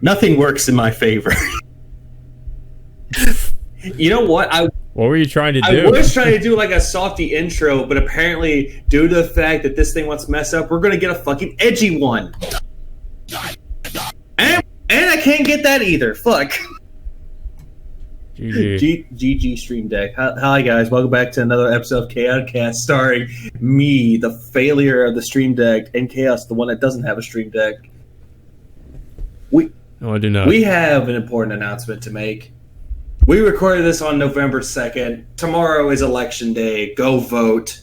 Nothing works in my favor. You know what? What were you trying to do? I was trying to do like a softy intro, but apparently, due to the fact that this thing wants to mess up, we're going to get a fucking edgy one. And I can't get that either. Fuck. GG Stream Deck. Hi guys, welcome back to another episode of Kaotikast, starring me, the failure of the Stream Deck, and Chaos, the one that doesn't have a Stream Deck. No, I do not. We have an important announcement to make. We recorded this on November 2nd. Tomorrow is election day. Go vote.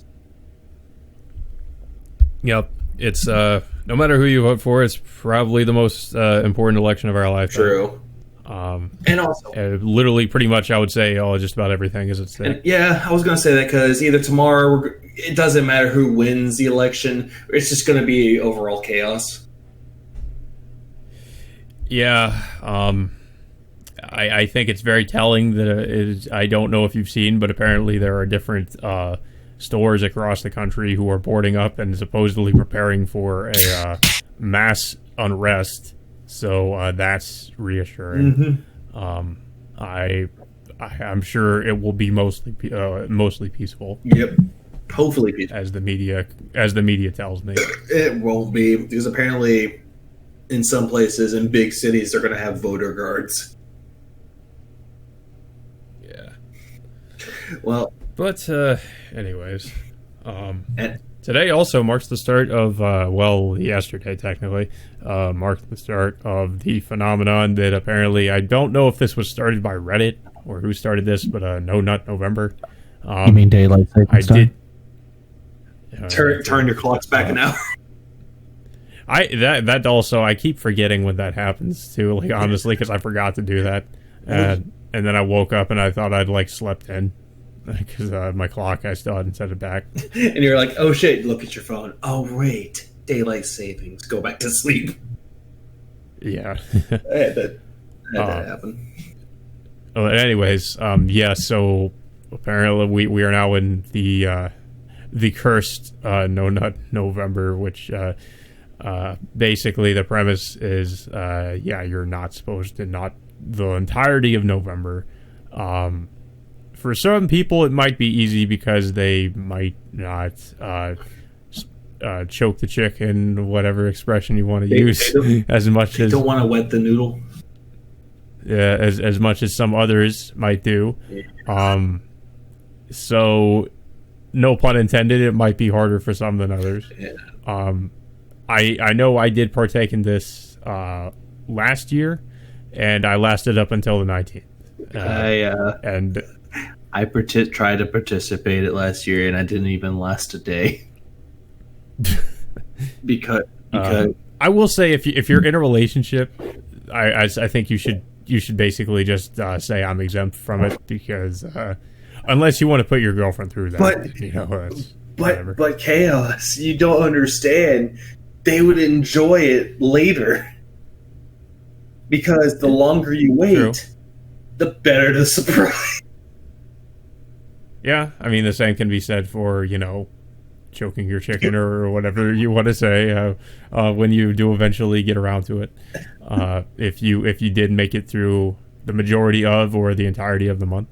Yep. It's, no matter who you vote for, it's probably the most important election of our lifetime. True. And also... literally, pretty much, I would say, just about everything is at stake. Yeah, I was going to say that because either tomorrow, it doesn't matter who wins the election. It's just going to be overall chaos. Yeah, I think it's very telling that I don't know if you've seen, but apparently there are different stores across the country who are boarding up and supposedly preparing for a mass unrest. So that's reassuring. Mm-hmm. I'm sure it will be mostly peaceful. Yep, hopefully peaceful. As the media tells me, it won't be, because apparently, in some places in big cities, they're going to have voter guards. Yeah. Well, but anyways, today also marks the start of yesterday technically marked the start of the phenomenon that apparently, I don't know if this was started by Reddit or who started this, but NoNutNovember. You mean daylight savings time? Turn your clocks back an hour. That also, I keep forgetting when that happens too, like, honestly, because I forgot to do that, and then I woke up and I thought I'd like slept in because my clock, I still hadn't set it back. And you're like, oh shit, look at your phone. Oh wait, daylight savings, go back to sleep. Yeah. that happen. Well, anyways, yeah, so apparently we are now in the cursed NoNutNovember, which basically the premise is you're not supposed to nut the entirety of November. For some people it might be easy because they might not choke the chicken, whatever expression you want to use, as much as don't want to wet the noodle. Yeah, as much as some others might do. So no pun intended, it might be harder for some than others. Yeah. I know I did partake in this last year, and I lasted up until the 19th. I tried to participate it last year, and I didn't even last a day. because I will say, if you're in a relationship, I think you should basically just say I'm exempt from it, because unless you want to put your girlfriend through that, but Chaos, you don't understand. They would enjoy it later, because the longer you wait, True. the better the surprise. Yeah, I mean, the same can be said for, choking your chicken or whatever you want to say when you do eventually get around to it. If you did make it through the majority of or the entirety of the month.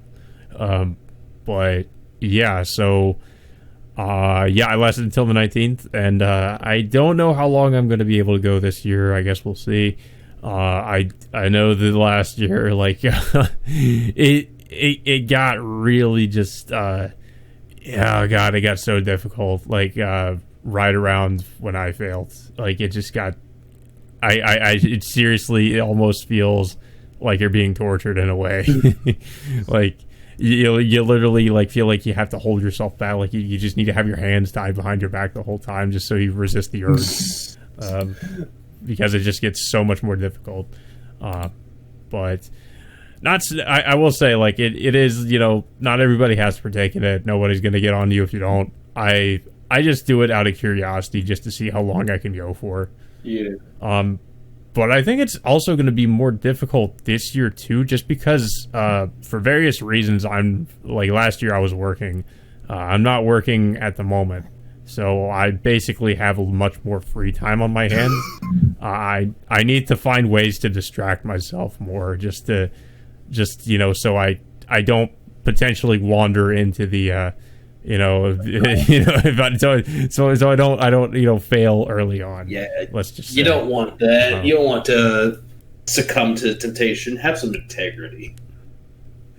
But yeah, so I lasted until the 19th, and I don't know how long I'm going to be able to go this year. I guess we'll see. I know that last year, like, it got really just it got so difficult, like right around when I failed. Like, it just got it seriously, it almost feels like you're being tortured in a way. Like, you literally, like, feel like you have to hold yourself back, like you just need to have your hands tied behind your back the whole time just so you resist the urge. Because it just gets so much more difficult. But I will say, like, it is, not everybody has to partake in it. Nobody's going to get on you if you don't. I just do it out of curiosity, just to see how long I can go for. Yeah. But I think it's also going to be more difficult this year too, just because for various reasons. Last year I was working. I'm not working at the moment, so I basically have much more free time on my hands. I need to find ways to distract myself more, so I don't potentially wander into the so I don't fail early on. Yeah, let's just say. You don't want that. You don't want to succumb to temptation. Have some integrity.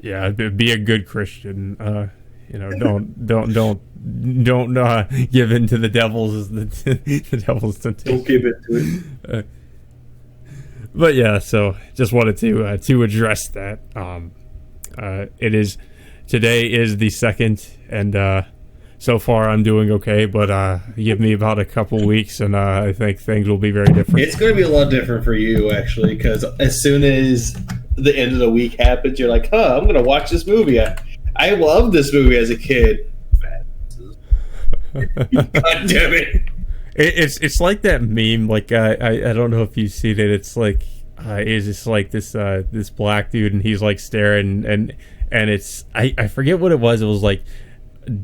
Yeah, be a good Christian. Don't give in to the devil's temptation. Don't give in to it. But yeah, so just wanted to address that. Today is the 2nd, and so far I'm doing okay. But give me about a couple weeks, and I think things will be very different. It's going to be a lot different for you, actually, because as soon as the end of the week happens, you're like, I'm going to watch this movie. I loved this movie as a kid. God damn it. It's like that meme. Like I don't know if you've seen it. It's like it's just like this black dude, and he's like staring, and it's I forget what it was. It was like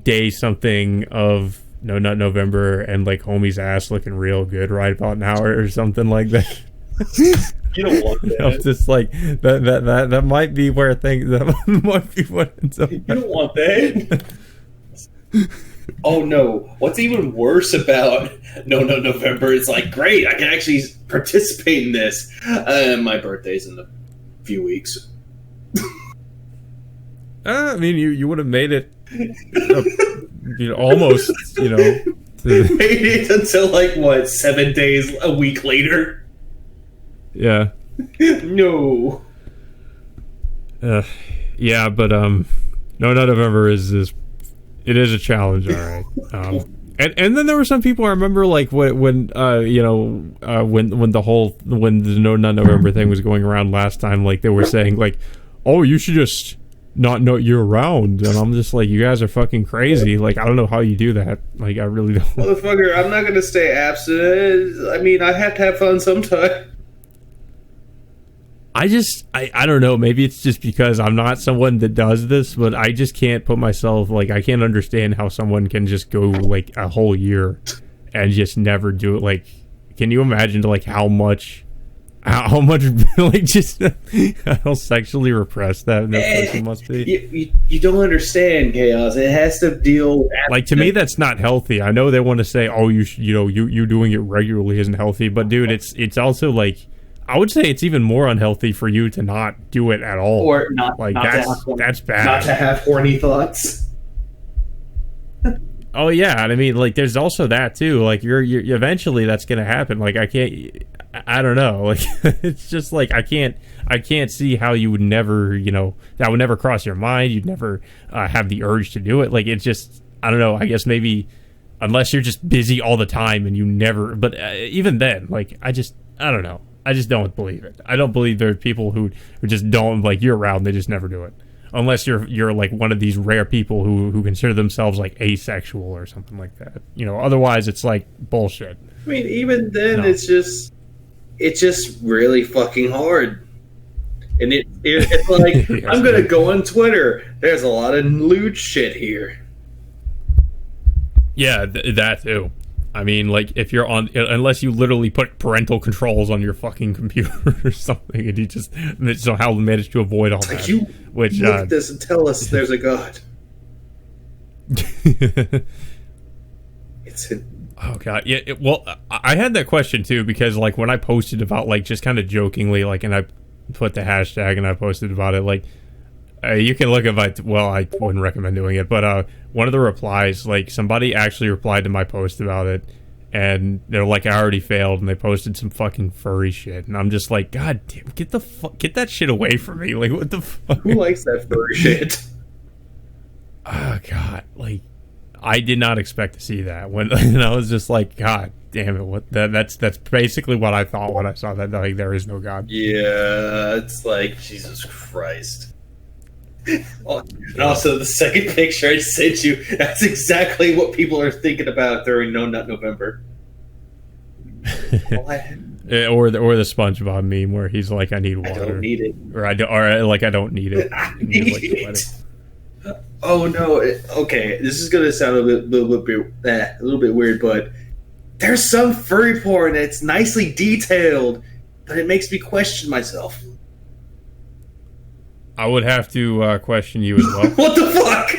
day something of NoNutNovember, and like homie's ass looking real good right about now, or something like that. You don't want that. I'm just like that might be where things that might be what ends up. You don't want that. Oh no! What's even worse about NoNutNovember is like, great, I can actually participate in this. My birthday's in a few weeks. I mean, you would have made it, almost, made it until like what, 7 days, a week later. Yeah. No. Yeah, but NoNutNovember is it is a challenge, all right. And then there were some people I remember, like when the NoNutNovember thing was going around last time, like they were saying like, oh, you should just not know you're around, and I'm just like, you guys are fucking crazy. Like, I don't know how you do that. Like, I really don't. Motherfucker, I'm not gonna stay abstinent. I mean, I have to have fun sometime. I don't know. Maybe it's just because I'm not someone that does this, but I just can't put myself, like, I can't understand how someone can just go like a whole year and just never do it. Like, can you imagine like how much like just how sexually repressed that person must be? You don't understand, Chaos. It has to deal with like, to me, that's not healthy. I know they want to say, oh, you doing it regularly isn't healthy, but dude, it's also like, I would say it's even more unhealthy for you to not do it at all. Or not, like, that's bad. Not to have horny thoughts. Oh yeah, and I mean, like, there's also that too. Like, you're eventually that's gonna happen. Like, I don't know. Like, it's just like I can't see how you would never, that would never cross your mind. You'd never have the urge to do it. Like, it's just, I don't know. I guess maybe unless you're just busy all the time and you never. But even then, like, I don't know. I just don't believe it. I don't believe there are people who just don't, like, you're around, they just never do it. Unless you're like one of these rare people who consider themselves like asexual or something like that. Otherwise it's like bullshit. I mean, even then, no. It's just really fucking hard. And it's like, yes, I'm going to go on Twitter. There's a lot of lewd shit here. Yeah, that too. I mean, like, if you're on, unless you literally put parental controls on your fucking computer or something, and you just somehow manage to avoid all that. You look at this and tell us there's a God. Oh god, yeah. Well, I had that question too, because like when I posted about, like, just kind of jokingly, like, and I put the hashtag and I posted about it, like, you can look at I wouldn't recommend doing it, but one of the replies, like, somebody actually replied to my post about it, and they're like, I already failed, and they posted some fucking furry shit, and I'm just like, god damn, get that shit away from me. Like, what the fuck? Who likes that furry shit? Oh god, like, I did not expect to see that when, and I was just like, god damn it, that's basically what I thought when I saw that, like, there is no God. Yeah, it's like, Jesus Christ. Oh, and also, the second picture I sent you, that's exactly what people are thinking about during NoNutNovember. Or the SpongeBob meme where he's like, I need water. I don't need it. Or I don't need it. I need it. Oh no! Okay, this is gonna sound a little bit weird, but there's some furry porn that's nicely detailed, but it makes me question myself. I would have to question you as well. What the fuck?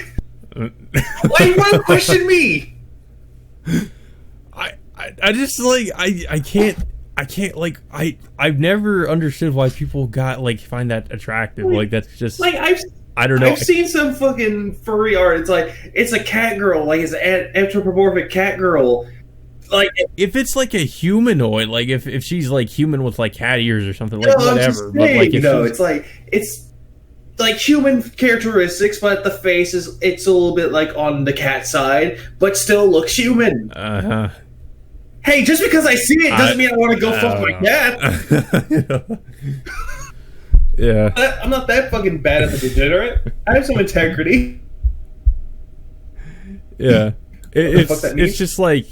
Why question me? I just like I can't like I've never understood why people find that attractive. Like that's just like I don't know. I've seen some fucking furry art. It's like it's a cat girl, like it's an anthropomorphic cat girl. Like if it's like a humanoid, like if she's like human with like cat ears or something, like whatever. But like it's like human characteristics, but the face it's a little bit like on the cat side, but still looks human. Hey, just because I see it doesn't mean I want to go fuck my cat. Yeah. I'm not that fucking bad at the degenerate. I have some integrity. Yeah. It's just like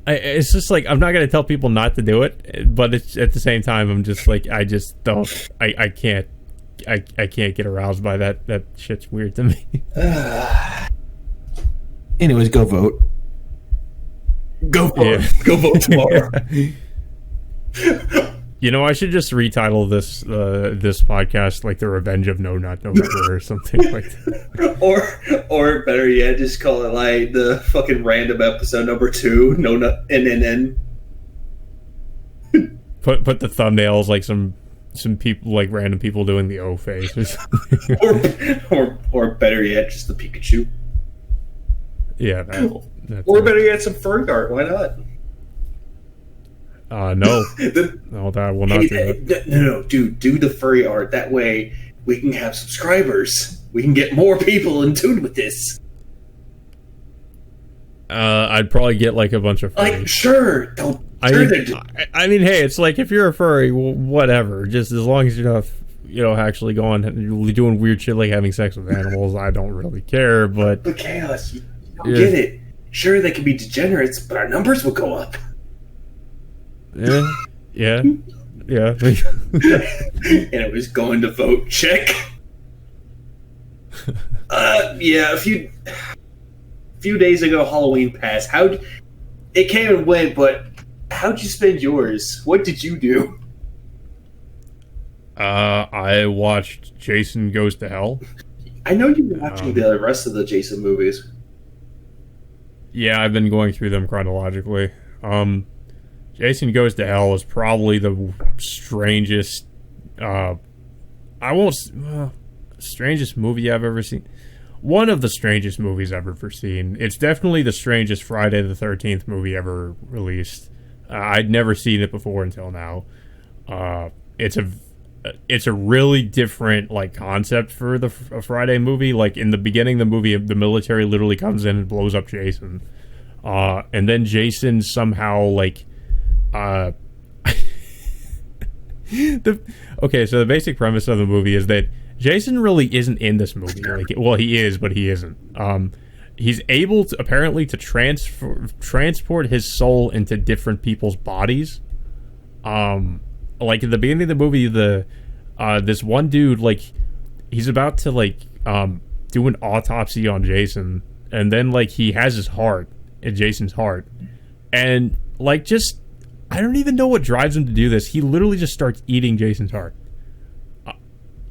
I'm not gonna tell people not to do it, but it's at the same time I'm just like I can't get aroused by that. That shit's weird to me. Anyways, go vote. Go vote. Yeah. Go vote tomorrow. You know, I should just retitle this podcast like The Revenge of NoNutNovember or something like that. Or better yet, just call it like the fucking random episode number 2, No Nut NNN. Put the thumbnails like some people, like random people doing the O face or something. or better yet, just the Pikachu. Yeah, or better yet, some furry art. Why not? No, no, that will not do it. No, dude, do the furry art. That way, we can have subscribers. We can get more people in tune with this. I'd probably get like a bunch of furries. Like, sure, I mean, hey, it's like if you're a furry, whatever. Just as long as you're not, actually doing weird shit like having sex with animals, I don't really care. But Chaos, you don't get it. Sure, they can be degenerates, but our numbers will go up. Yeah. And it was going to vote. Check. Yeah. A few days ago, Halloween passed. It came and went, but how'd you spend yours? What did you do? I watched Jason Goes to Hell. I know you've been watching the rest of the Jason movies. Yeah, I've been going through them chronologically. Jason Goes to Hell is probably the strangest strangest movie I've ever seen. One of the strangest movies I've ever seen. It's definitely the strangest Friday the 13th movie ever released. I'd never seen it before until now. It's a really different like concept for a Friday movie. Like in the beginning of the movie, the military literally comes in and blows up Jason, and then Jason somehow like so the basic premise of the movie is that Jason really isn't in this movie. Like, well, he is, but he isn't. He's able to apparently to transport his soul into different people's bodies. Like at the beginning of the movie, this one dude, like, he's about to like do an autopsy on Jason, and then like he has his heart, Jason's heart, and like just I don't even know what drives him to do this. He literally just starts eating Jason's heart,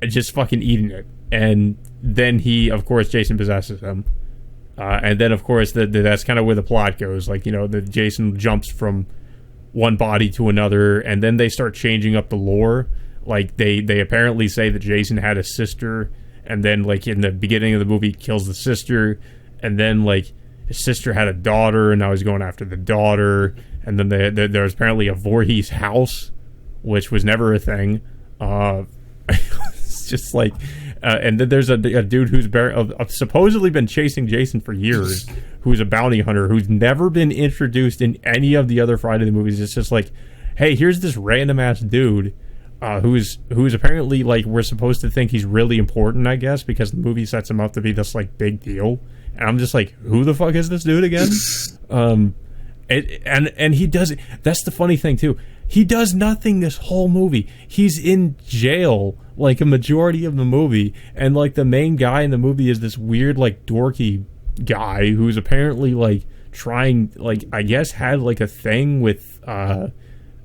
just fucking eating it, and then Jason possesses him, and then of course that's kind of where the plot goes. Like, the Jason jumps from one body to another, and then they start changing up the lore. Like they apparently say that Jason had a sister, and then like in the beginning of the movie kills the sister, and then like his sister had a daughter, and now he's going after the daughter, and then there was apparently a Voorhees house, which was never a thing. It's just like and then there's a dude who's supposedly been chasing Jason for years, who's a bounty hunter who's never been introduced in any of the other Friday movies. It's just like, hey, here's this random ass dude who's apparently like we're supposed to think he's really important, I guess, because the movie sets him up to be this like big deal. And I'm just like, who the fuck is this dude again? And he does. That's the funny thing too. He does nothing this whole movie. He's in jail like a majority of the movie, and like the main guy in the movie is this weird like dorky guy who's apparently like trying, like, I guess had like a thing with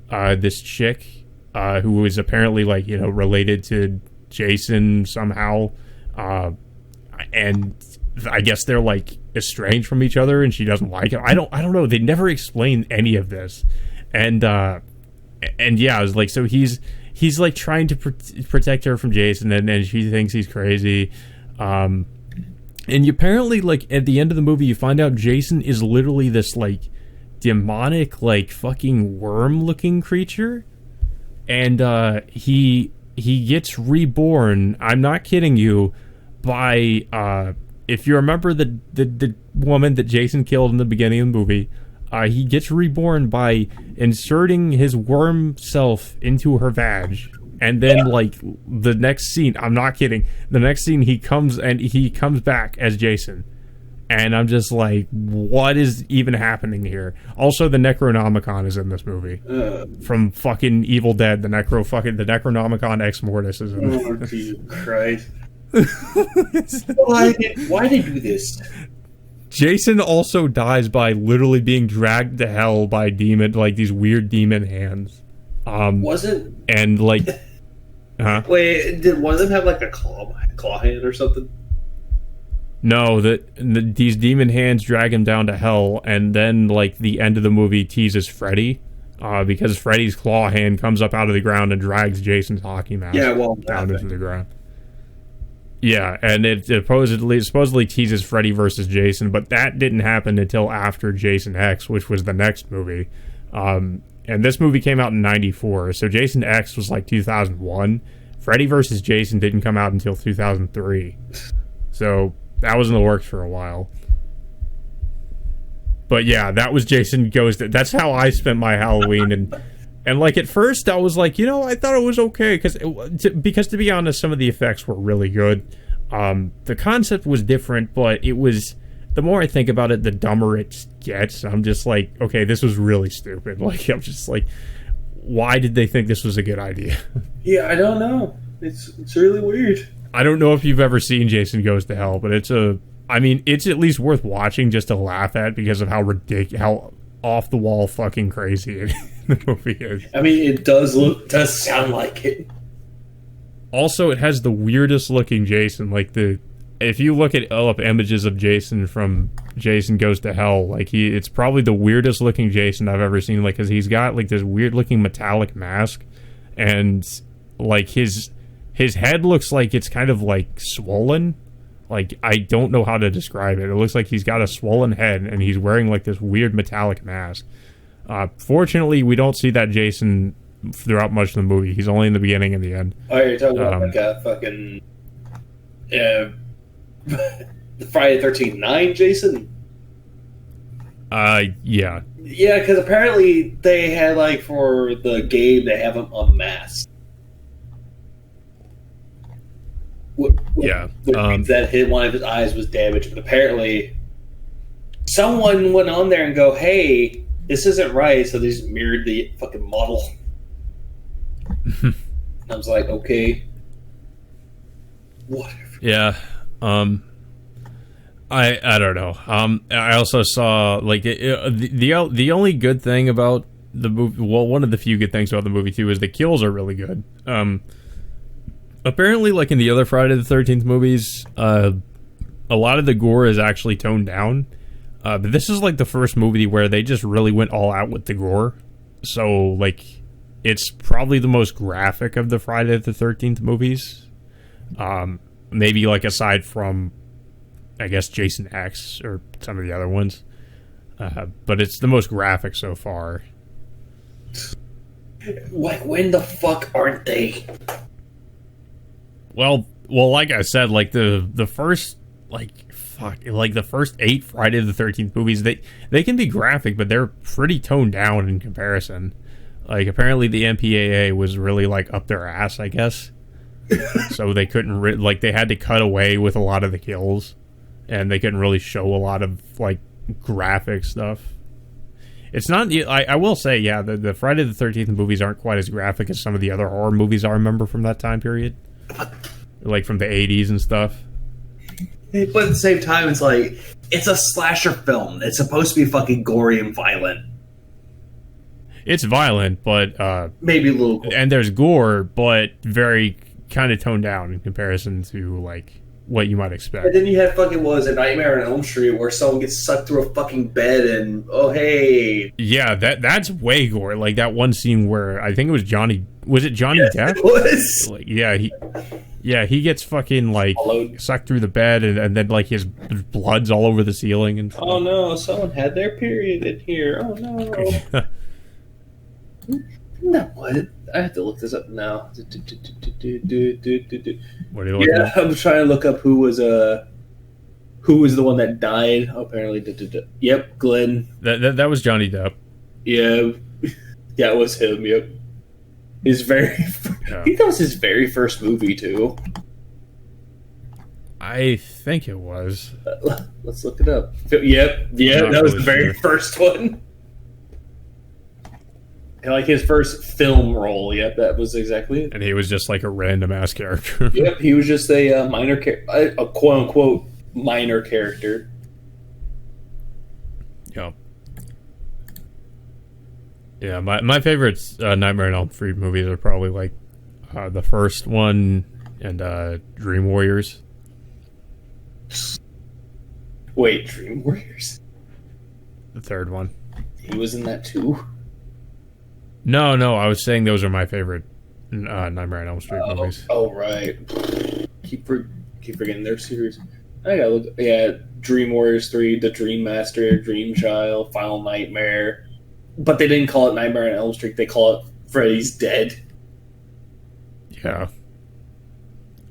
this chick who was apparently, like, you know, related to Jason somehow, and I guess they're like estranged from each other and she doesn't like him. I don't know. They never explain any of this. And yeah, I was like, so he's like trying to protect her from Jason, and she thinks he's crazy. And apparently, like, at the end of the movie, you find out Jason is literally this, like, demonic, like, fucking worm-looking creature. And he gets reborn, I'm not kidding you, by if you remember the woman that Jason killed in the beginning of the movie, he gets reborn by inserting his worm self into her vag. And then, like, the next scene, I'm not kidding, the next scene he comes back as Jason. And I'm just like, what is even happening here? Also, the Necronomicon is in this movie. From fucking Evil Dead, the Necronomicon Ex Mortis is in it. Oh, Jesus Christ. Why they do this? Jason also dies by literally being dragged to hell by demon, like these weird demon hands. Wasn't and like, wait, did one of them have like a claw hand or something? No, these demon hands drag him down to hell, and then like the end of the movie teases Freddy, because Freddy's claw hand comes up out of the ground and drags Jason's hockey mask down into the ground. Yeah, and it supposedly teases Freddy versus Jason, but that didn't happen until after Jason X, which was the next movie. And this movie came out in 94, so Jason X was like 2001. Freddy versus Jason didn't come out until 2003. So that was in the works for a while. But yeah, that was Jason Goes to... That's how I spent my Halloween, and like at first I was like, you know, I thought it was okay because to be honest, some of the effects were really good. The concept was different, but it was, the more I think about it, the dumber it gets. I'm just like, okay, this was really stupid. Like, I'm just like, why did they think this was a good idea? Yeah, I don't know. It's really weird. I don't know if you've ever seen Jason Goes to Hell, but it's at least worth watching just to laugh at because of how ridiculous, how off the wall fucking crazy the movie is. I mean, it does sound like it. Also, it has the weirdest looking Jason. Like, if you look up images of Jason from Jason Goes to Hell, like, it's probably the weirdest looking Jason I've ever seen. Like, because he's got like this weird looking metallic mask, and like his head looks like it's kind of like swollen. Like, I don't know how to describe it. It looks like he's got a swollen head, and he's wearing, like, this weird metallic mask. Fortunately, we don't see that Jason throughout much of the movie. He's only in the beginning and the end. Oh, you're talking about, like, a fucking... the Friday the 13th 9 Jason? Yeah. Yeah, because apparently they had, like, for the game, they have him unmasked. Yeah. That one of his eyes was damaged, but apparently someone went on there and go, hey, this isn't right, so they just mirrored the fucking model. I was like, okay. Whatever. Yeah. I don't know. I also saw, like, the only good thing about the movie, well, one of the few good things about the movie, too, is the kills are really good. Apparently, like in the other Friday the 13th movies, a lot of the gore is actually toned down. But this is like the first movie where they just really went all out with the gore. So, like, it's probably the most graphic of the Friday the 13th movies. Maybe, like, aside from, I guess, Jason X or some of the other ones. But it's the most graphic so far. Like, when the fuck aren't they? Well, like I said, like the first, the first 8 Friday the 13th movies, they can be graphic, but they're pretty toned down in comparison. Like, apparently the MPAA was really, like, up their ass, I guess. So they couldn't, they had to cut away with a lot of the kills, and they couldn't really show a lot of, like, graphic stuff. It's not, I will say, yeah, the Friday the 13th movies aren't quite as graphic as some of the other horror movies I remember from that time period. Like, from the 80s and stuff. But at the same time, it's like, It's a slasher film. It's supposed to be fucking gory and violent. It's violent, but maybe a little gore. And there's gore, but very kind of toned down in comparison to like what you might expect. And then you have fucking, what was it, Nightmare on Elm Street, where someone gets sucked through a fucking bed and, oh, hey. Yeah, that's way gore. Like that one scene where I think it was Johnny. Was it Johnny Depp? It was. Like, he gets fucking like sucked through the bed, and then like his blood's all over the ceiling. And oh no, someone had their period in here. Oh no. No, what? I have to look this up now. What are you looking at? I'm trying to look up who was the one that died. Apparently, yep, Glenn. That was Johnny Depp. Yeah, yeah, it was him. Yep, his very. I think that was his very first movie too. I think it was. Let's look it up. Yep, that was the very first one. Like his first film role, yep, that was exactly it. And he was just like a random ass character. Yep, he was just a minor, a quote unquote minor character. Yep. Yeah, my favorite Nightmare on Elm Street movies are probably like the first one and Dream Warriors. Wait, Dream Warriors? The third one. He was in that too? No, I was saying those are my favorite Nightmare on Elm Street movies. Oh, right. Keep forgetting their series. I gotta look. Yeah, Dream Warriors 3, The Dream Master, Dream Child, Final Nightmare. But they didn't call it Nightmare on Elm Street. They call it Freddy's Dead. Yeah.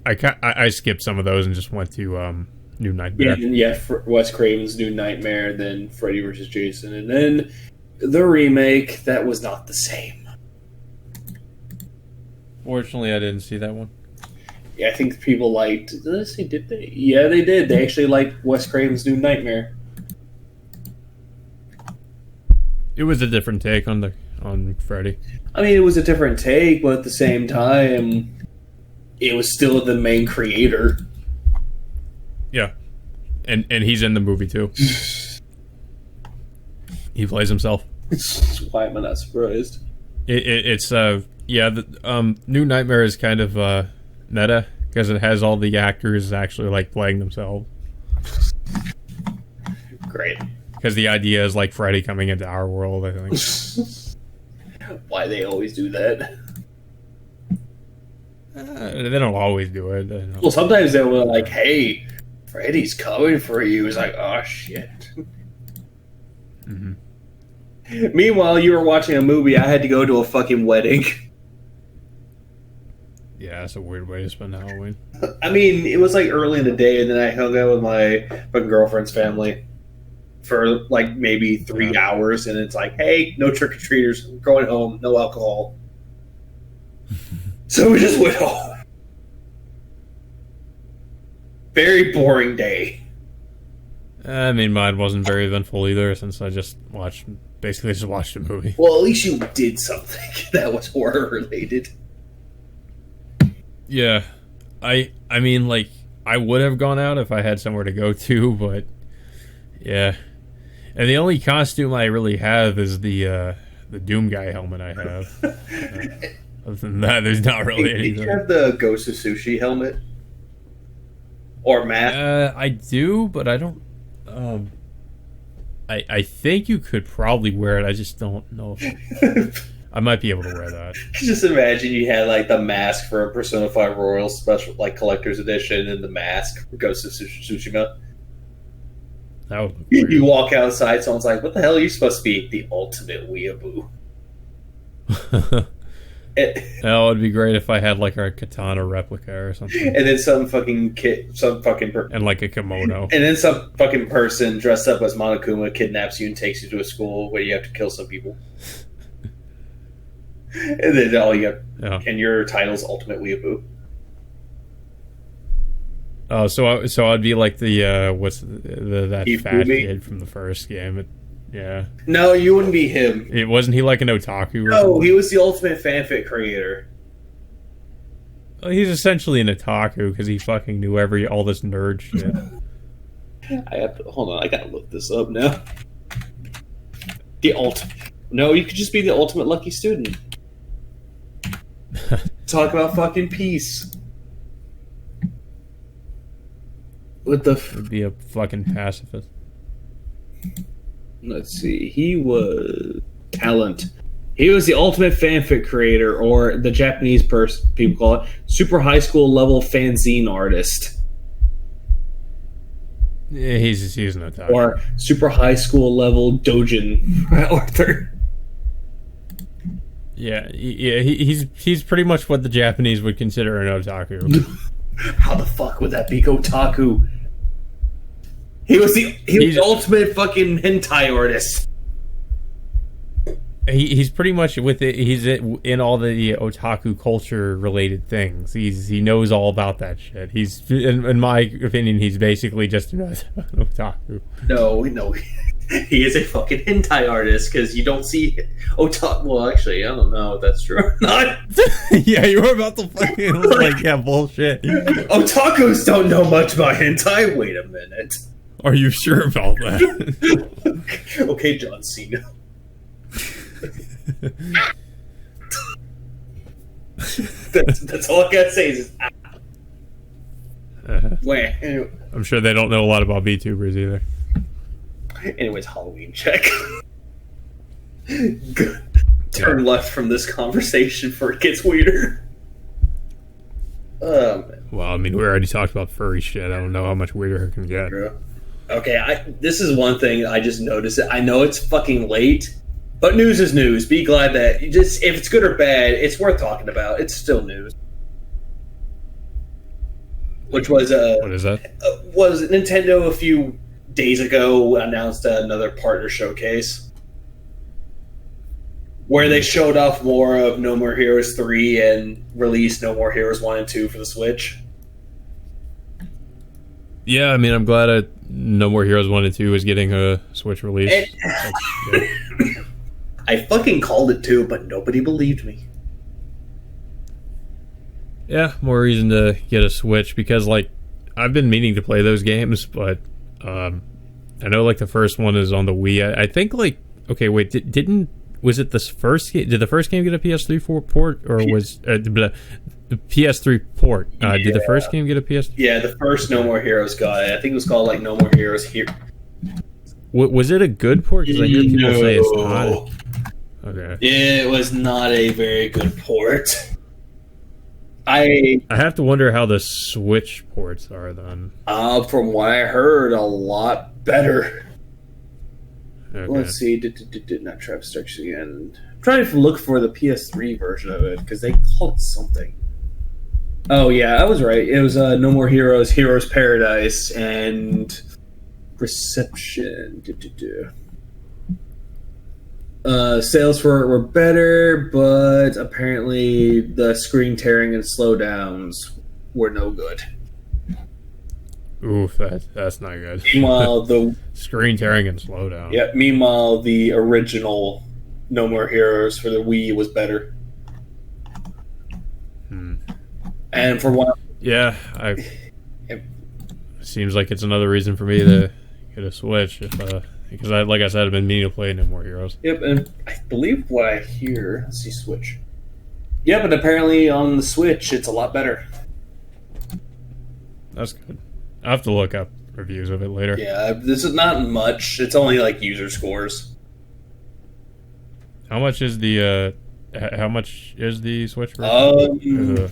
I skipped some of those and just went to New Nightmare. Yeah, Wes Craven's New Nightmare, then Freddy vs. Jason, and then the remake that was not the same. Fortunately, I didn't see that one. Yeah, I think people liked. Let's see, did they? Yeah, they did. They actually liked Wes Craven's New Nightmare. It was a different take on Freddy. I mean, it was a different take, but at the same time, it was still the main creator. Yeah, and he's in the movie too. He plays himself. Why am I not surprised? It's the New Nightmare is kind of meta because it has all the actors actually like playing themselves. Great. Because the idea is like Freddy coming into our world, I think. Why they always do that? They don't always do it. Well, sometimes they were like, "Hey, Freddy's coming for you." It's like, "Oh shit." Mm-hmm. Meanwhile, you were watching a movie. I had to go to a fucking wedding. Yeah, that's a weird way to spend Halloween. I mean, it was like early in the day, and then I hung out with my fucking girlfriend's family for like maybe 3 hours, and it's like, hey, no trick or treaters, we're going home, no alcohol. So we just went home. Very boring day. I mean, mine wasn't very eventful either, since I just basically watched a movie. Well, at least you did something that was horror related. Yeah, I mean, like, I would have gone out if I had somewhere to go to, but yeah. And the only costume I really have is the Doom Guy helmet I have. Other than that, there's not really anything. Did you have the Ghost of Sushi helmet? Or mask? I do, but I don't... I think you could probably wear it. I just don't know if I might be able to wear that. Just imagine you had like the mask for a Persona 5 Royal special, like collector's edition, and the mask for Ghost of Tsushima. That would look weird. You walk outside, someone's like, "What the hell are you supposed to be? The ultimate weeaboo." That would be great if I had like a katana replica or something. And then some fucking and like a kimono. And then some fucking person dressed up as Monokuma kidnaps you and takes you to a school where you have to kill some people. And then all you have, and your title's Ultimate Weeaboo. Oh, so I'd be like the that fat kid from the first game. Yeah. No, you wouldn't be him. Wasn't he like an otaku? No, he was the ultimate fanfic creator. Well, he's essentially an otaku because he fucking knew all this nerd shit. Hold on, I gotta look this up now. No, you could just be the ultimate lucky student. Talk about fucking peace. What the? Would be a fucking pacifist. Let's see. He was talent. He was the ultimate fanfic creator, or the Japanese people call it, super high school level fanzine artist. Yeah, he's an otaku. Or super high school level doujin author. Yeah, he's pretty much what the Japanese would consider an otaku. How the fuck would that be otaku? He was the ultimate fucking hentai artist. He's pretty much with it. He's in all the otaku culture related things. He knows all about that shit. He's, in my opinion, he's basically just an otaku. No, he is a fucking hentai artist because you don't see otaku. Well, actually, I don't know if that's true or not. Yeah, you were about to fucking bullshit. Otakus don't know much about hentai. Wait a minute. Are you sure about that? Okay, John Cena. That's all I gotta say is wait. I'm sure they don't know a lot about VTubers either. Anyways, Halloween check. Turn left from this conversation before it gets weirder. Well, I mean, we already talked about furry shit. I don't know how much weirder it can get. Okay, this is one thing I just noticed. I know it's fucking late, but news is news. Be glad that if it's good or bad, it's worth talking about. It's still news. Which was what is that? Was Nintendo a few days ago announced another partner showcase where they showed off more of No More Heroes 3 and released No More Heroes 1 and 2 for the Switch. Yeah, I mean, I'm glad No More Heroes 1 and 2 is getting a Switch release. I fucking called it too, but nobody believed me. Yeah, more reason to get a Switch because, I've been meaning to play those games, but I know, the first one is on the Wii. I think, okay, wait, was it this first game? Did the first game get a PS3 port, or was the PS3 port? Did the first game get a PS3? Yeah, the first No More Heroes got it. I think it was called No More Heroes Here. Was it a good port? Because I hear people say it's not. Okay. It was not a very good port. I have to wonder how the Switch ports are then. From what I heard, a lot better. Okay. Let's see. Did not try to search again. I'm trying to look for the PS3 version of it because they call it something. Oh yeah, I was right. It was No More Heroes, Heroes Paradise, and Reception. Sales for it were better, but apparently the screen tearing and slowdowns were no good. Oof, that's not good. Meanwhile, the screen tearing and slowdown. Yeah. Meanwhile, the original No More Heroes for the Wii was better. And for one, yeah, seems like it's another reason for me to get a Switch. Because like I said, I've been meaning to play No More Heroes. Yep, and I believe what I hear. Let's see, Switch. Yeah, but apparently on the Switch, it's a lot better. That's good. I'll have to look up reviews of it later. Yeah, this is not much. It's only user scores. How much is the Switch version?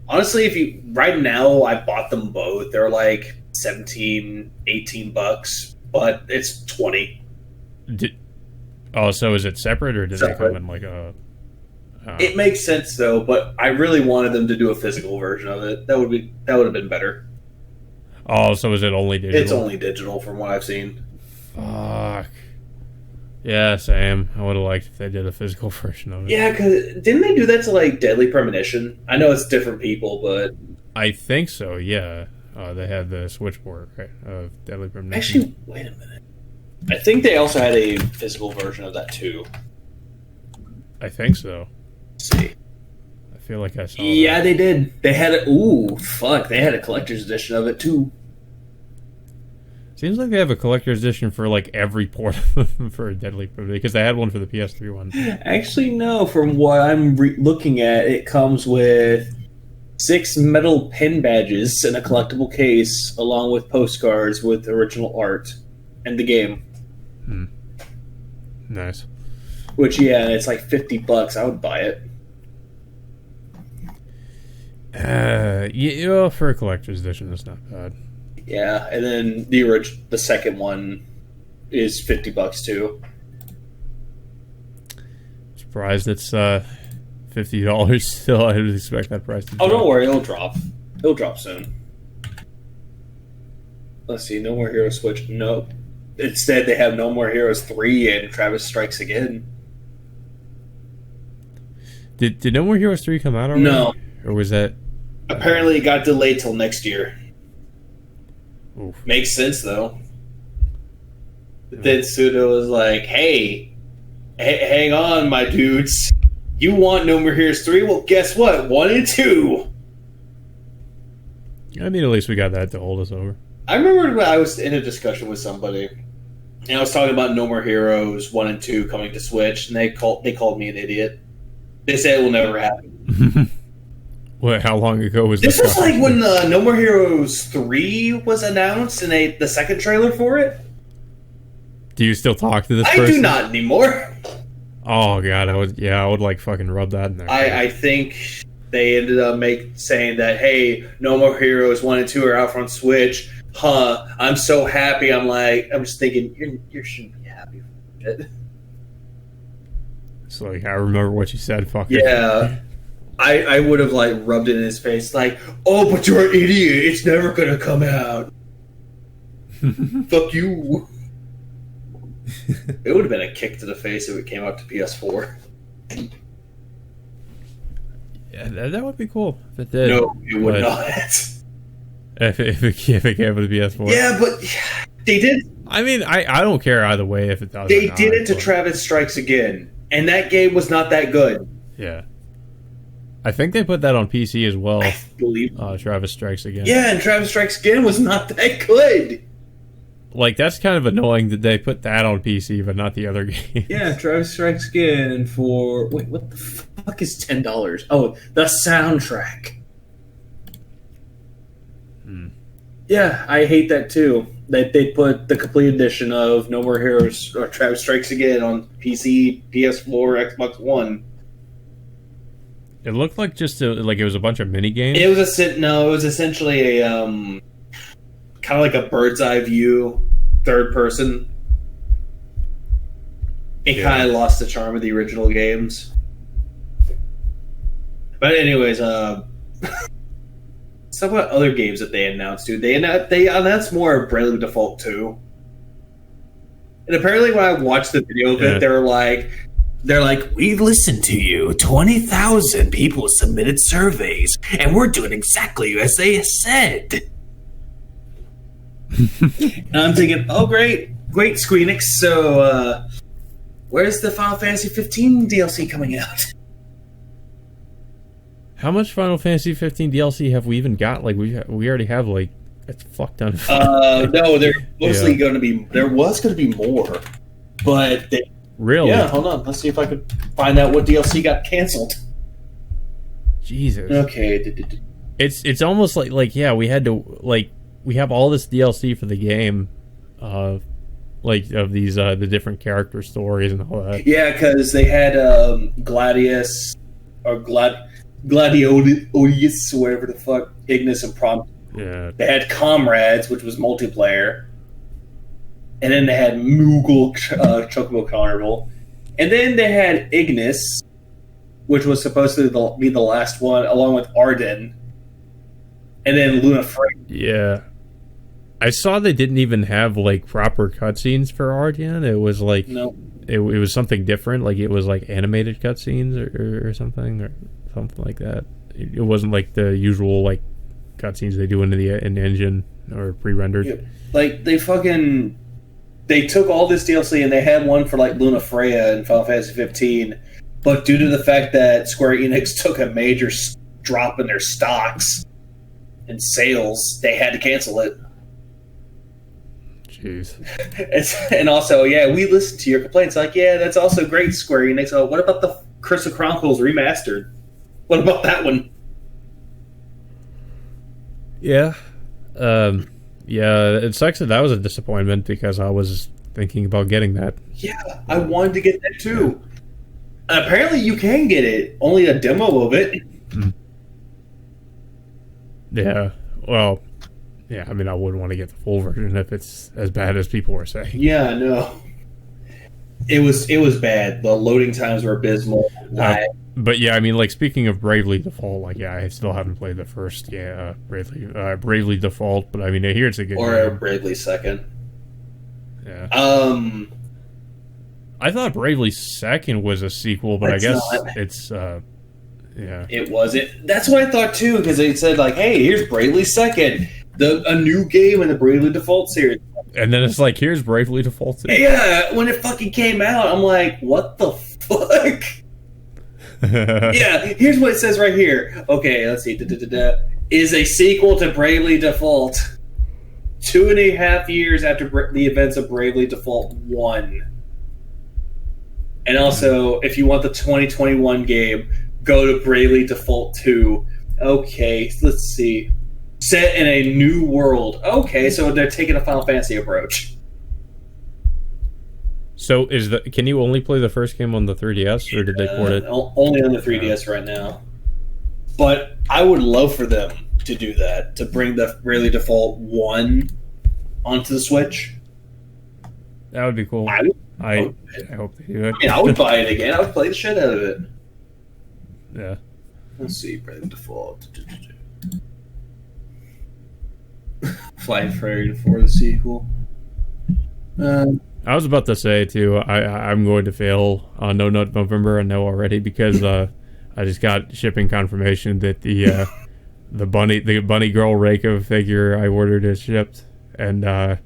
Honestly, right now I bought them both. They're like $17, $18, but it's $20. So is it separate or did they come in a? It makes sense though, but I really wanted them to do a physical version of it. That would have been better. Oh, so is it only digital? It's only digital from what I've seen. Fuck. Yeah, same. I would have liked if they did a physical version of it. Yeah, because didn't they do that to Deadly Premonition? I know it's different people, but I think so. Yeah, they had the Switch port right, of Deadly Premonition. Actually, wait a minute. I think they also had a physical version of that too. I think so. Let's see. I feel like I saw. Yeah, they did. They had a They had a collector's edition of it too. Seems like they have a collector's edition for like every port for a Deadly Premonition, because they had one for the PS3 one. Actually, no. From what I'm looking at, it comes with 6 metal pin badges in a collectible case, along with postcards with original art and the game. Nice. Which, yeah, it's like $50. I would buy it. Yeah, for a collector's edition, that's not bad. Yeah, and then the second one is $50 too. Surprised it's $50 still. I didn't expect that price to drop. Oh, don't worry, it'll drop. It'll drop soon. Let's see, No More Heroes Switch. Nope. Instead, they have No More Heroes 3 and Travis Strikes Again. Did No More Heroes 3 come out already? No. Or was that... Apparently, it got delayed till next year. Oof. Makes sense, though. Then Suda was like, hey, hang on, my dudes. You want No More Heroes 3? Well, guess what? 1 and 2. I mean, at least we got that to hold us over. I remember when I was in a discussion with somebody, and I was talking about No More Heroes 1 and 2 coming to Switch, and they called me an idiot. They said it will never happen. What? How long ago was this? This was like when No More Heroes 3 was announced, and the second trailer for it. Do you still talk to this person? I do not anymore. Oh god, I would like fucking rub that in there. I think they ended up saying that, hey, No More Heroes 1 and 2 are out on Switch. Huh? I'm so happy. I'm just thinking you shouldn't be happy for it. It's like I remember what you said. Fuck yeah. I would have like rubbed it in his face, like, oh, but you're an idiot. It's never gonna come out. Fuck you. It would have been a kick to the face if it came out to PS4. Yeah, that would be cool if it did. No, it would not. If it came with the PS4. Yeah, but they did. I mean, I don't care either way if it does. They did it to Travis Strikes Again, and that game was not that good. Yeah. I think they put that on PC as well. I believe Travis Strikes Again. Yeah, and Travis Strikes Again was not that good. Like, that's kind of annoying that they put that on PC, but not the other game. Yeah, Travis Strikes Again for... Wait, what the fuck is $10? Oh, the soundtrack. Yeah, I hate that too. That they put the complete edition of No More Heroes or Travis Strikes Again on PC, PS4, Xbox One. It looked like it was a bunch of mini games. It was essentially a kind of like a bird's eye view, third person. It kind of lost the charm of the original games. But anyways, some about other games that they announced, dude. They announced more of Bravely Default 2. And apparently when I watched the video of it, they're like, we listened to you. 20,000 people submitted surveys, and we're doing exactly as they said. And I'm thinking, oh, great, Squeenix. So, where's the Final Fantasy 15 DLC coming out? How much Final Fantasy 15 DLC have we even got? Like, we already have, like, a fuck ton of... no, there mostly going to be... There was going to be more, but... Really? Yeah, hold on. Let's see if I could find out what DLC got canceled. Jesus. Okay. It's almost like we had to, like, we have all this DLC for the game, like, of these, the different character stories and all that. Yeah, because they had Gladius, or Gladiolus, whatever the fuck, Ignis and Prom. Yeah. They had Comrades, which was multiplayer. And then they had Moogle Chocobo Carnival. And then they had Ignis, which was supposed to be the last one, along with Arden. And then Luna Freya. Yeah. I saw they didn't even have, like, proper cutscenes for Arden. It was, like... No. It was something different. Like, it was, like, animated cutscenes or something like that. It wasn't, like, the usual, like, cutscenes they do in the engine or pre-rendered. Yeah. Like, they took all this DLC and they had one for like Luna Freya and Final Fantasy 15, but due to the fact that Square Enix took a major drop in their stocks and sales, they had to cancel it. jeez. And also, yeah, we listened to your complaints. Like, yeah, that's also great, Square Enix. Oh, what about the Crystal Chronicles remastered? What about that one? Yeah. Yeah, it sucks that was a disappointment because I was thinking about getting that. Yeah, I wanted to get that too. Apparently you can get it. Only a demo of it. Yeah, well, yeah, I mean, I wouldn't want to get the full version if it's as bad as people were saying. Yeah, no. It was bad. The loading times were abysmal. But yeah, I mean, like, speaking of Bravely Default, like, yeah, I still haven't played the first, Bravely Default, but I mean, I hear it's a good game. Or Bravely Second. Yeah. I thought Bravely Second was a sequel, but I guess it's, yeah. It wasn't. That's what I thought, too, because they said, like, hey, here's Bravely Second, a new game in the Bravely Default series. And then it's like, here's Bravely Default 2. Yeah, when it fucking came out, I'm like, what the fuck? Yeah, here's what it says right here. Okay, let's see. Is a sequel to Bravely Default 2.5 years after the events of Bravely Default 1. And also, if you want the 2021 game, go to Bravely Default 2. Okay, let's see. Set in a new world. Okay, so they're taking a Final Fantasy approach. So can you only play the first game on the 3DS, or did they port it? Only on the 3DS right now. But I would love for them to do that, to bring the Bravely Default 1 onto the Switch. That would be cool. I hope they do it. I mean, I would buy it again. I would play the shit out of it. Yeah. Let's see, Bravely Default. Flying Fairy 4, the sequel. I was about to say too. I'm going to fail on NoNutNovember. I know already because I just got shipping confirmation that the bunny girl Reika figure I ordered is shipped, and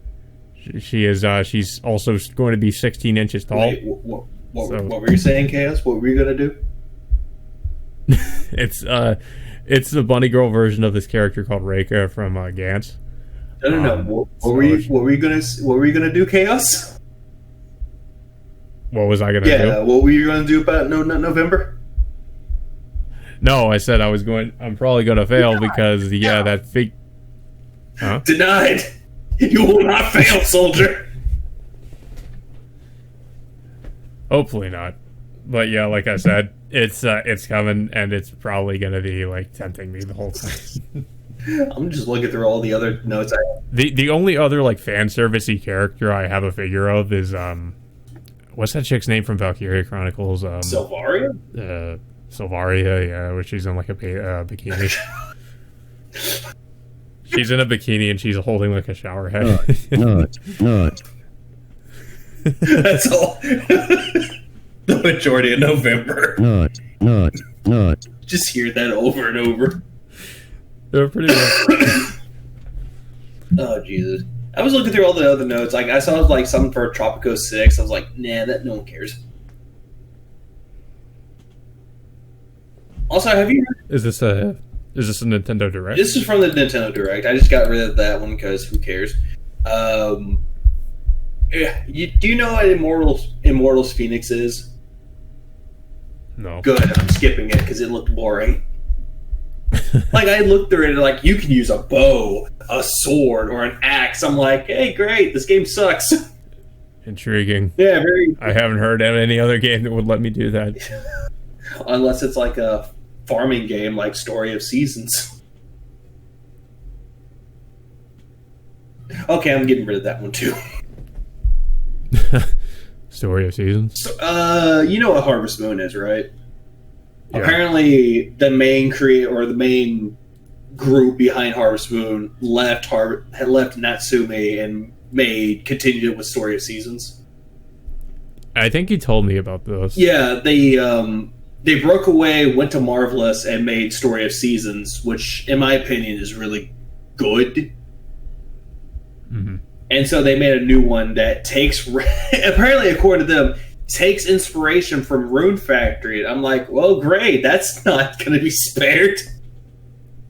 she's also going to be 16 inches tall. Wait, what were you saying, Chaos? What were you gonna do? It's the bunny girl version of this character called Reika from Gantz. No. What were you gonna do, Chaos? What was I gonna do? Yeah, what were you gonna do about NoNutNovember? No, I said I'm probably gonna fail because that fig. Huh? Denied. You will not fail, soldier. Hopefully not. But yeah, like I said, it's coming, and it's probably gonna be like tempting me the whole time. I'm just looking through all the other notes I have. The only other like fan servicey character I have a figure of is what's that chick's name from Valkyria Chronicles? Sylvaria? Sylvaria, yeah, where she's in like a bikini. She's in a bikini and she's holding like a shower head. Not. That's all. The majority of November. Not. Just hear that over and over. They're pretty good. Oh, Jesus. I was looking through all the other notes. Like, I saw like something for Tropico 6. I was like, nah, that no one cares. Also, have you heard... Is this a Nintendo Direct? This is from the Nintendo Direct. I just got rid of that one because who cares? Do you know what Immortals Phoenix is? No. Good. I'm skipping it because it looked boring. Like, I looked through it and like, you can use a bow, a sword, or an axe. I'm like, hey, great, this game sucks. Intriguing. Yeah, very. I haven't heard of any other game that would let me do that. Unless it's like a farming game like Story of Seasons. Okay, I'm getting rid of that one too. Story of Seasons? So, you know what Harvest Moon is, right? Yeah. Apparently, the main creator or the main group behind Harvest Moon left Natsume and continued it with Story of Seasons. I think you told me about this. Yeah, they broke away, went to Marvelous, and made Story of Seasons, which, in my opinion, is really good. Mm-hmm. And so they made a new one that takes, apparently, according to them, takes inspiration from Rune Factory. And I'm like, well, great, that's not going to be spared.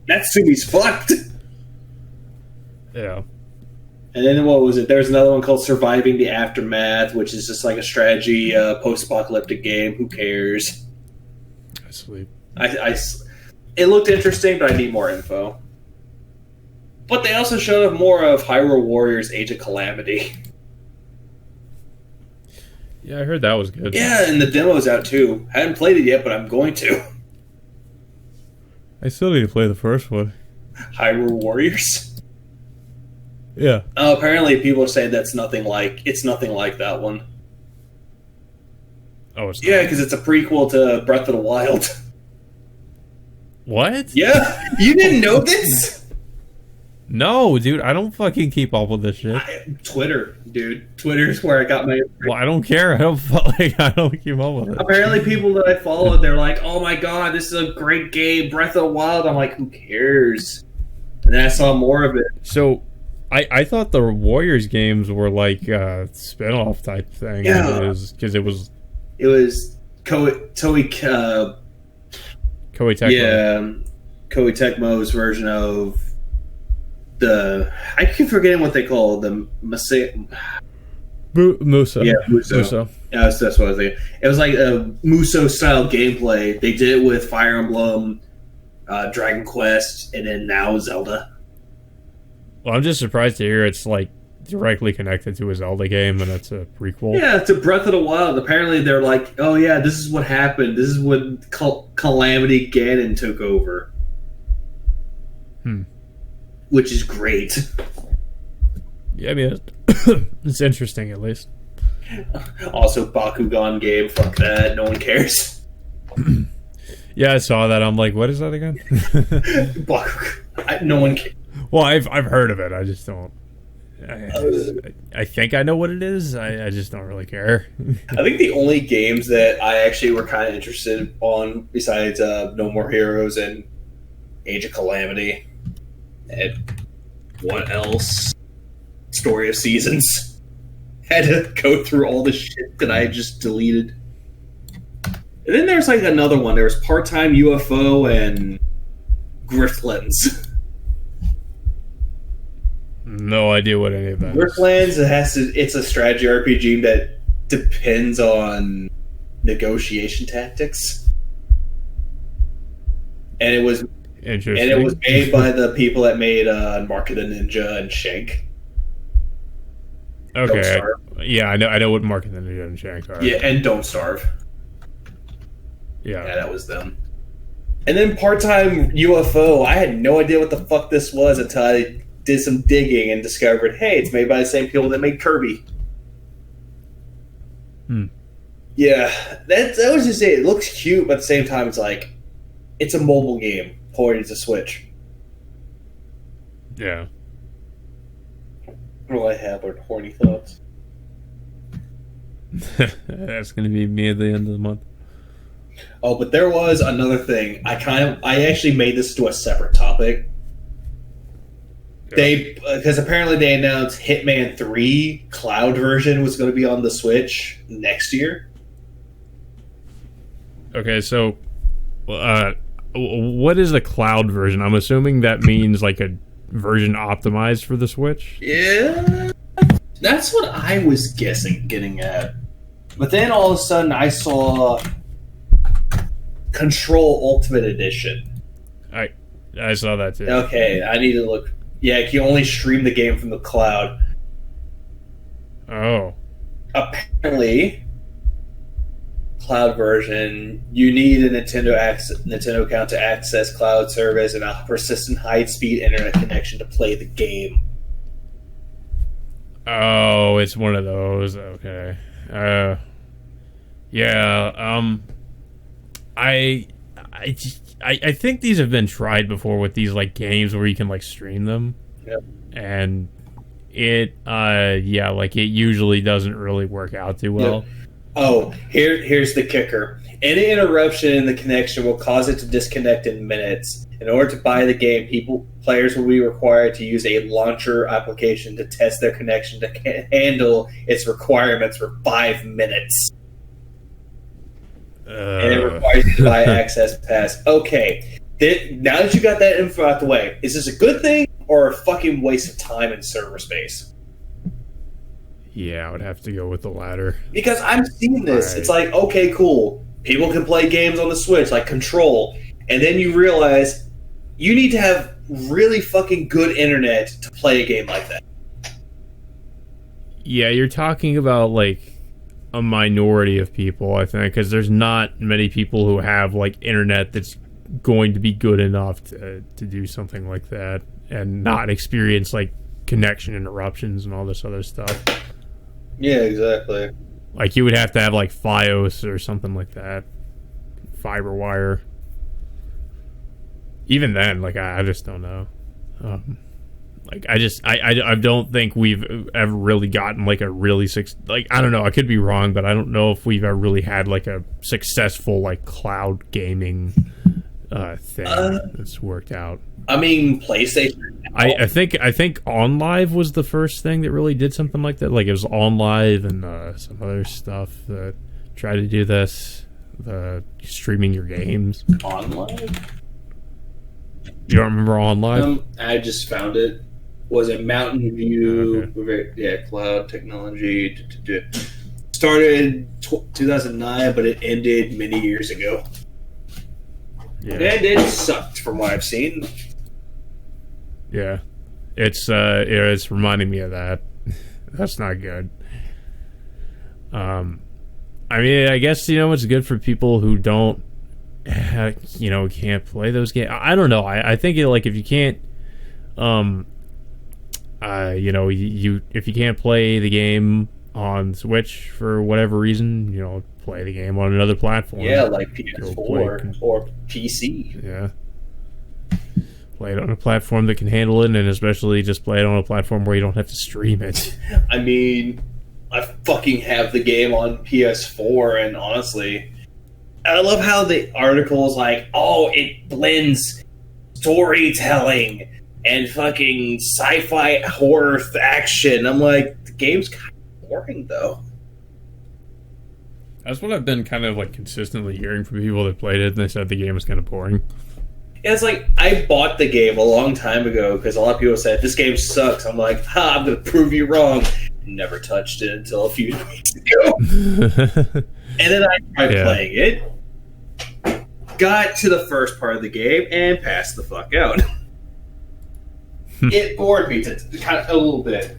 Natsume's fucked. Yeah. And then what was it? There's another one called Surviving the Aftermath, which is just like a strategy post-apocalyptic game. Who cares? I sleep. It looked interesting, but I need more info. But they also showed up more of Hyrule Warriors Age of Calamity. Yeah, I heard that was good. Yeah, and the demo's out too. I haven't played it yet, but I'm going to. I still need to play the first one. Hyrule Warriors? Yeah. Apparently people are saying it's nothing like that one. Oh, it's Yeah, because it's a prequel to Breath of the Wild. What? Yeah, you didn't know this? No, dude, I don't fucking keep up with this shit. Twitter, dude. Twitter's where I got my... Well, I don't care. I don't keep up with it. Apparently people that I follow, they're like, oh my god, this is a great game, Breath of the Wild. I'm like, who cares? And then I saw more of it. So, I thought the Warriors games were like a spin-off type thing. Yeah. Because it was... It was Koei Tecmo. Yeah, Koei Tecmo's version of I keep forgetting what they call the Muso. Yeah, Muso. Yeah, that's what I was thinking. It was like a Muso style gameplay. They did it with Fire Emblem, Dragon Quest, and then now Zelda. Well, I'm just surprised to hear it's like directly connected to a Zelda game and it's a prequel. Yeah, to Breath of the Wild. Apparently, they're like, oh yeah, this is what happened. This is when Calamity Ganon took over. Which is great. Yeah, I mean, it's interesting at least. Also, Bakugan game. Fuck that. No one cares. Yeah, I saw that. I'm like, what is that again? No one cares. Well, I've heard of it. I just don't. I think I know what it is. I just don't really care. I think the only games that I actually were kind of interested on, besides No More Heroes and Age of Calamity, and what else? Story of Seasons. Had to go through all the shit that I just deleted. And then there's like another one. There was Part-Time UFO and Griftlands. No idea what any of that is. Griftlands, it's a strategy RPG that depends on negotiation tactics. And it was made by the people that made Mark of the Ninja and Shank. Okay. Yeah, I know what Mark of the Ninja and Shank are. Yeah, and Don't Starve. Yeah, that was them. And then Part-Time UFO, I had no idea what the fuck this was until I did some digging and discovered, hey, it's made by the same people that made Kirby. Yeah, that was just it. It looks cute, but at the same time, it's like, it's a mobile game ported to Switch. Yeah. What do I have? Are horny thoughts? That's going to be me at the end of the month. Oh, but there was another thing. I actually made this to a separate topic. Because apparently they announced Hitman 3 cloud version was going to be on the Switch next year. Okay, so what is the cloud version? I'm assuming that means like a version optimized for the Switch? Yeah, that's what I was getting at. But then all of a sudden I saw Control Ultimate Edition. I saw that too. Okay, I need to look. Yeah, you can only stream the game from the cloud. Oh. Apparently, cloud version, you need a Nintendo account to access cloud service and a persistent high-speed internet connection to play the game. Oh, it's one of those. Okay. Yeah. I think these have been tried before with these like games where you can like stream them. Yep. And it it usually doesn't really work out too well. Yep. Oh, here's the kicker. Any interruption in the connection will cause it to disconnect in minutes. In order to buy the game, players will be required to use a launcher application to test their connection to handle its requirements for 5 minutes. And it requires you to buy Access Pass. Okay, now that you got that info out the way, is this a good thing or a fucking waste of time and server space? Yeah, I would have to go with the latter. Because I'm seeing this. Right. It's like, okay, cool. People can play games on the Switch, like Control. And then you realize you need to have really fucking good internet to play a game like that. Yeah, you're talking about, like, a minority of people, I think, because there's not many people who have, like, internet that's going to be good enough to do something like that and not experience, like, connection interruptions and all this other stuff. Yeah, exactly. Like, you would have to have, like, Fios or something like that. Fiber wire. Even then, like, I just don't know. Like, I don't think we've ever really gotten, like, a really... like, I don't know, I could be wrong, but I don't know if we've ever really had, like, a successful, like, cloud gaming thing that's worked out. I mean, PlayStation. I think OnLive was the first thing that really did something like that. Like, it was OnLive and some other stuff that tried to do this, streaming your games. OnLive? You don't remember OnLive? I just found it. Was it Mountain View? Okay. Yeah, cloud technology. Started 2009, but it ended many years ago. Yeah. And it sucked from what I've seen. Yeah, it's reminding me of that. That's not good. I mean, I guess, it's good for people who don't, can't play those games. I don't know. I think like if you can't, if you can't play the game on Switch for whatever reason, play the game on another platform. Yeah, like PS4 or PC. Yeah. Play it on a platform that can handle it, and especially just play it on a platform where you don't have to stream it. I mean, I fucking have the game on PS4, and honestly, I love how the article is like, oh, it blends storytelling and fucking sci-fi horror action. I'm like, the game's kind of boring, though. That's what I've been kind of like consistently hearing from people that played it, and they said the game was kind of boring. Yeah, it's like, I bought the game a long time ago because a lot of people said, this game sucks. I'm like, I'm going to prove you wrong. Never touched it until a few weeks ago. And then I tried playing it, got to the first part of the game, and passed the fuck out. It bored me to kind of a little bit.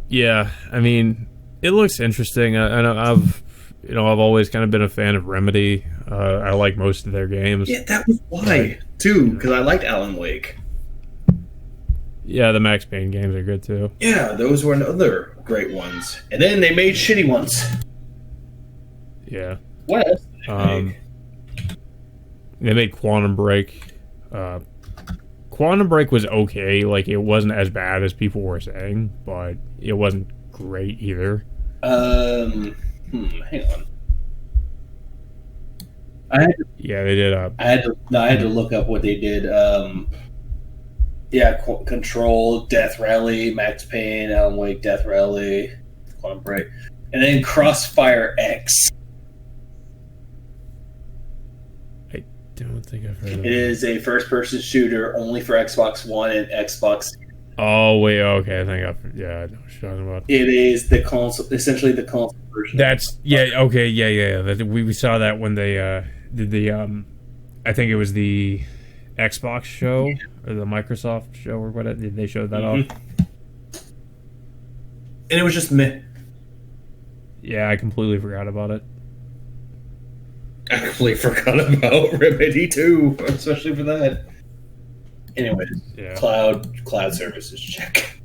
Yeah, I mean, it looks interesting. I've always kind of been a fan of Remedy. I like most of their games. Yeah, that was why, too, because I liked Alan Wake. Yeah, the Max Payne games are good, too. Yeah, those were other great ones. And then they made shitty ones. Yeah. What else did they make? They made Quantum Break. Quantum Break was okay. Like, it wasn't as bad as people were saying, but it wasn't great either. Hang on. They did. I had to look up what they did. Control, Death Rally, Max Payne, Alan Wake, Death Rally, Quantum Break, and then Crossfire X. I don't think I've heard of it. It is a first-person shooter only for Xbox One and Xbox. Oh wait, okay. I know what you're talking about. It is the console, essentially the console version. We saw that when they did the I think it was the Xbox show or the Microsoft show or whatever. They showed that off. And it was just meh. Yeah, I completely forgot about it. I completely forgot about Remedy too, especially for that. Anyways, cloud services check.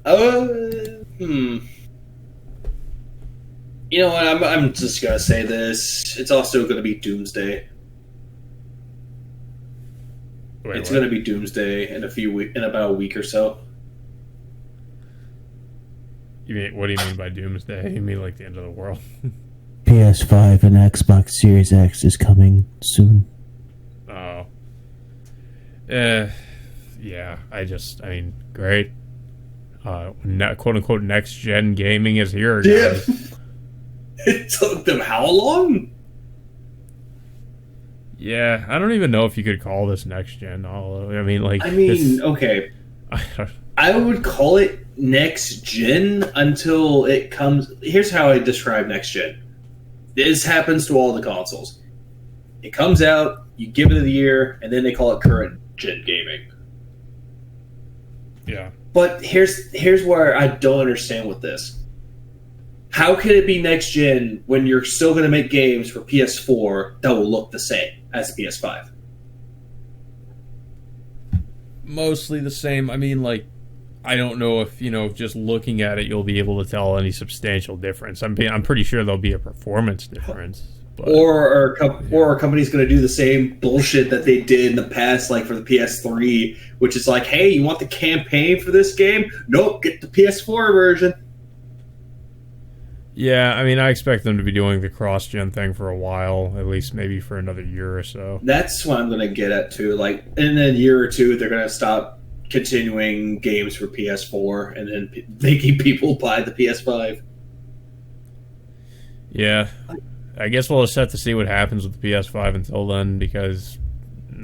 You know what? I'm just gonna say this. It's also gonna be Doomsday. It's gonna be Doomsday in about a week or so. What do you mean by Doomsday? You mean like the end of the world? PS5 and Xbox Series X is coming soon. Oh. Yeah. I mean, great. Quote unquote next gen gaming is here, guys. It took them how long? Yeah, I don't even know if you could call this next gen. I mean, like, okay. I would call it next gen until it comes. Here's how I describe next gen. This happens to all the consoles. It comes out, you give it a year, and then they call it current gen gaming. Yeah. But here's where I don't understand with this. How can it be next gen when you're still going to make games for PS4 that will look the same as PS5? Mostly the same. I mean, like, I don't know if, just looking at it, you'll be able to tell any substantial difference. I'm pretty sure there'll be a performance difference. But, or a company's going to do the same bullshit that they did in the past, like for the PS3, which is like, hey, you want the campaign for this game? Nope, get the PS4 version. Yeah, I mean, I expect them to be doing the cross-gen thing for a while, at least maybe for another year or so. That's what I'm going to get at, too. Like, in a year or two, they're going to stop continuing games for PS4 and then making people buy the PS5. Yeah, I guess we'll just have to see what happens with the PS5 until then, because,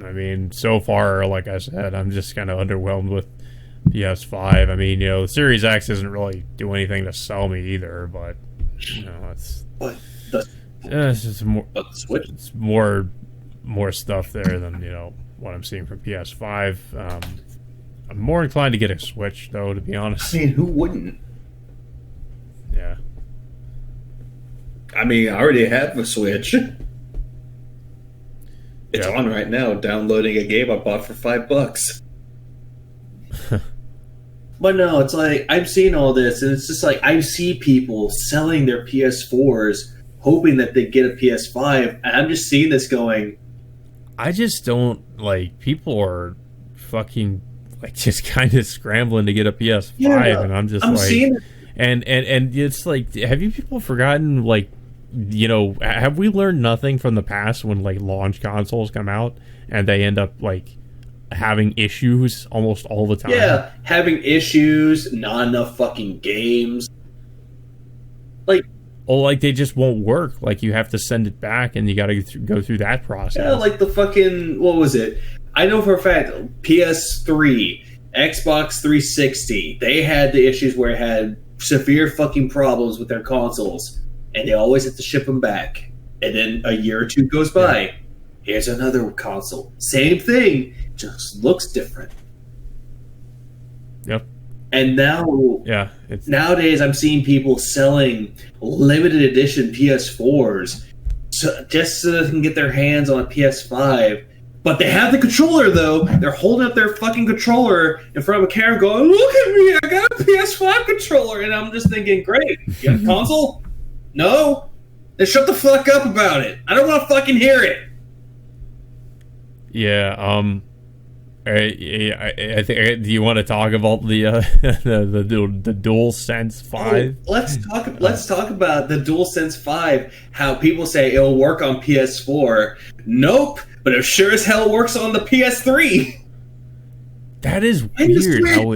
I mean, so far, like I said, I'm just kind of underwhelmed with PS5. I mean, the Series X doesn't really do anything to sell me either, but, it's... But it's just more... But the Switch? It's more stuff there than, what I'm seeing from PS5. I'm more inclined to get a Switch, though, to be honest. I mean, who wouldn't? Yeah. I mean, I already have a Switch. It's on right now, downloading a game I bought for $5. But no, it's like, I've seen all this, and it's just like, I see people selling their PS4s, hoping that they get a PS5, and I'm just seeing this going... I just don't, people are fucking, just kind of scrambling to get a PS5, and I'm just seeing it. And it's like, have you people forgotten, have we learned nothing from the past when, launch consoles come out, and they end up, having issues almost all the time? Yeah, having issues, not enough fucking games. They just won't work. You have to send it back, and you got to go through that process. Yeah, the fucking... What was it? I know for a fact, PS3, Xbox 360, they had the issues where it had severe fucking problems with their consoles, and they always have to ship them back. And then a year or two goes by. Yeah. Here's another console. Same thing, just looks different. Yep. And now, nowadays, I'm seeing people selling limited edition PS4s just so they can get their hands on a PS5. But they have the controller, though. They're holding up their fucking controller in front of a camera going, look at me, I got a PS5 controller. And I'm just thinking, great. You have a console? No? Then shut the fuck up about it. I don't want to fucking hear it. Yeah, I think. Do you want to talk about the DualSense 5? Let's talk about the DualSense 5. How people say it'll work on PS4. Nope, but it sure as hell works on the PS3. That is weird. How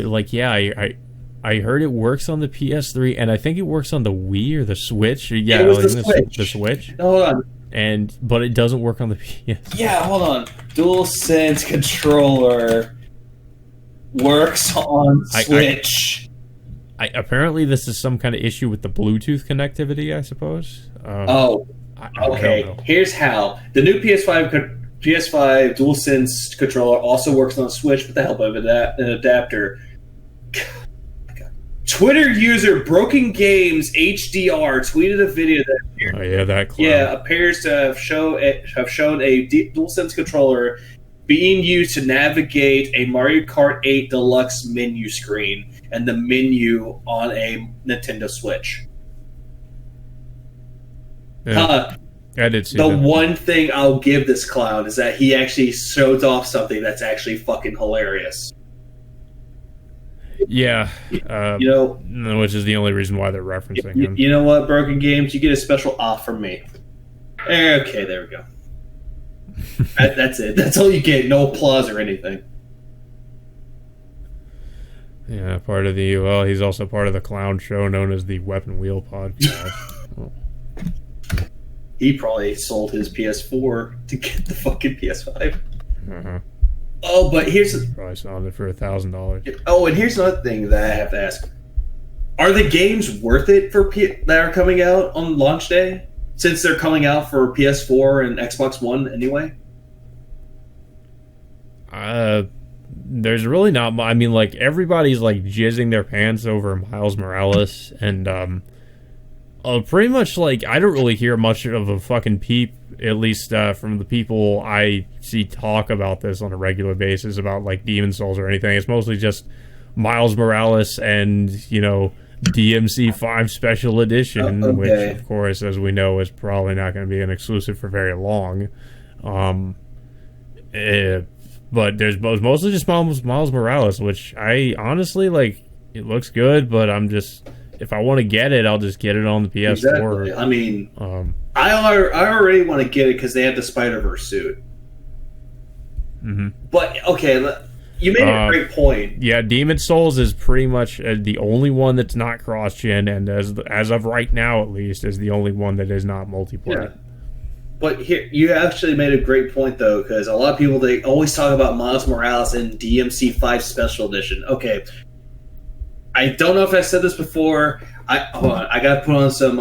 I heard it works on the PS3, and I think it works on the Wii or the Switch. Yeah, it was the Switch. The Switch. Hold on. But it doesn't work on the PS. Yeah, hold on. DualSense controller works on Switch. Apparently, this is some kind of issue with the Bluetooth connectivity, I suppose. Okay. Here's how. The new PS5 DualSense controller also works on Switch with the help of an adapter. Twitter user Broken Games HDR tweeted a video that appears to have shown a DualSense controller being used to navigate a Mario Kart 8 Deluxe menu screen and the menu on a Nintendo Switch. Yeah, I did see the that. one thing I'll give this clown is that he actually shows off something that's actually fucking hilarious. Yeah, which is the only reason why they're referencing him. You know what, Broken Games? You get a special off from me. Okay, there we go. That's it. That's all you get. No applause or anything. Yeah, he's also part of the clown show known as the Weapon Wheel podcast. he probably sold his PS4 to get the fucking PS5. Uh-huh. Oh, but here's Probably sold it for $1,000. Oh, and here's another thing that I have to ask: are the games worth it for that are coming out on launch day? Since they're coming out for PS4 and Xbox One anyway. There's really not. I mean, like everybody's like jizzing their pants over Miles Morales, and pretty much like I don't really hear much of a fucking peep, at least from the people I see talk about this on a regular basis about like Demon Souls or anything. It's mostly just Miles Morales and DMC 5 Special Edition, okay. which of course, as we know, is probably not going to be an exclusive for very long. But there's mostly just Miles Morales, which I honestly like. It looks good, but I'm just, if I want to get it, I'll just get it on the PS4. Exactly. I mean, I already want to get it because they have the Spider-Verse suit. Mm-hmm. But okay, you made a great point. Yeah, Demon Souls is pretty much the only one that's not cross-gen, and as of right now, at least, is the only one that is not multiplayer. Yeah. But here, you actually made a great point, though, because a lot of people, they always talk about Miles Morales and DMC 5 Special Edition. Okay. I don't know if I said this before. Hold on. I got to put on some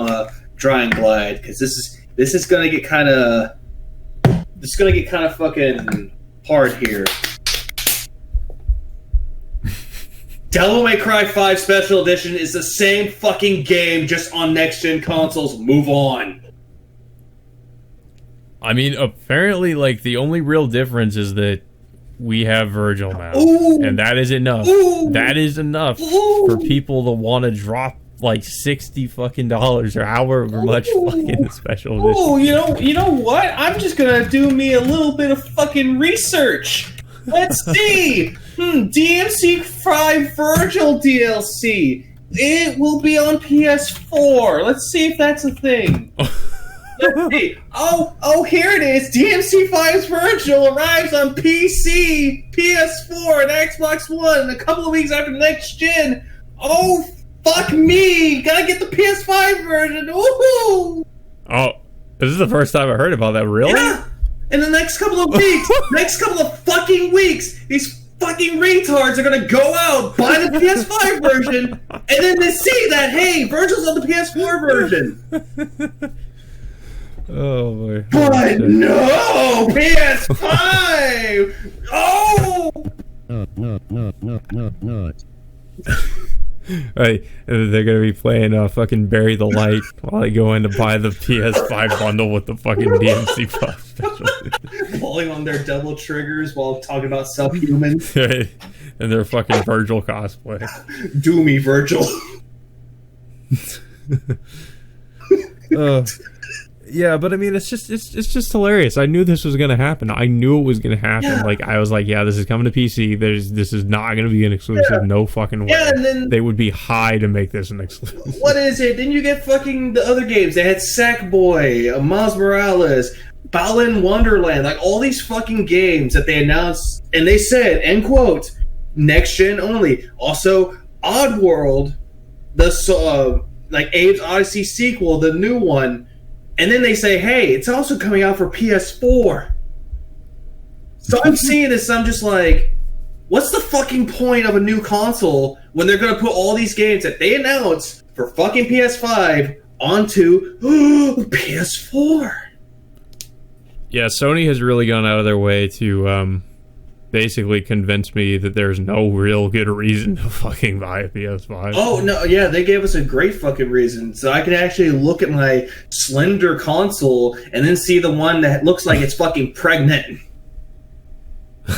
Dry and Glide, because this is going to get kind of... This is going to get kind of fucking hard here. Devil May Cry 5 Special Edition is the same fucking game, just on next-gen consoles. Move on. I mean, apparently, like, the only real difference is that we have Virgil now. Ooh. And that is enough. Ooh. That is enough Ooh. for people to want to drop, like, $60 fucking or however much fucking the special edition. Oh, you know what? I'm just gonna do me a little bit of fucking research. Let's see. DMC 5 Virgil DLC. It will be on PS4. Let's see if that's a thing. Let's see. Oh, here it is. DMC 5's Virgil arrives on PC, PS4, and Xbox One in a couple of weeks after next gen. Oh, fuck me. Gotta get the PS5 version. Woohoo! Oh, this is the first time I heard about that. Really? Yeah. In the next couple of weeks, next couple of fucking weeks, these fucking retards are gonna go out, buy the PS5 version, and then they see that, hey, Virgil's on the PS4 version. Oh boy. But no! PS5! Oh! No. Right, and they're gonna be playing fucking Bury the Light while I go in to buy the PS5 bundle with the fucking DMC Plus special. Pulling on their double triggers while talking about subhumans. And their fucking Virgil cosplay. Do me, Virgil. Yeah, but I mean, it's just hilarious. I knew this was gonna happen. I knew it was gonna happen. Yeah. Like I was like, yeah, this is coming to PC. This is not gonna be an exclusive. Yeah. No fucking way. Yeah, and then they would be high to make this an exclusive. what is it? Then you get fucking the other games. They had Sackboy, Miles Morales, Balan Wonderland, like all these fucking games that they announced, and they said, end quote, next gen only. Also, Oddworld, the like Abe's Odyssey sequel, the new one. And then they say, hey, it's also coming out for PS4. So I'm seeing this, I'm just like, what's the fucking point of a new console when they're going to put all these games that they announced for fucking PS5 onto PS4? Yeah, Sony has really gone out of their way to basically convince me that there's no real good reason to fucking buy a PS5. Oh, no, yeah, they gave us a great fucking reason. So I can actually look at my slender console and then see the one that looks like it's fucking pregnant.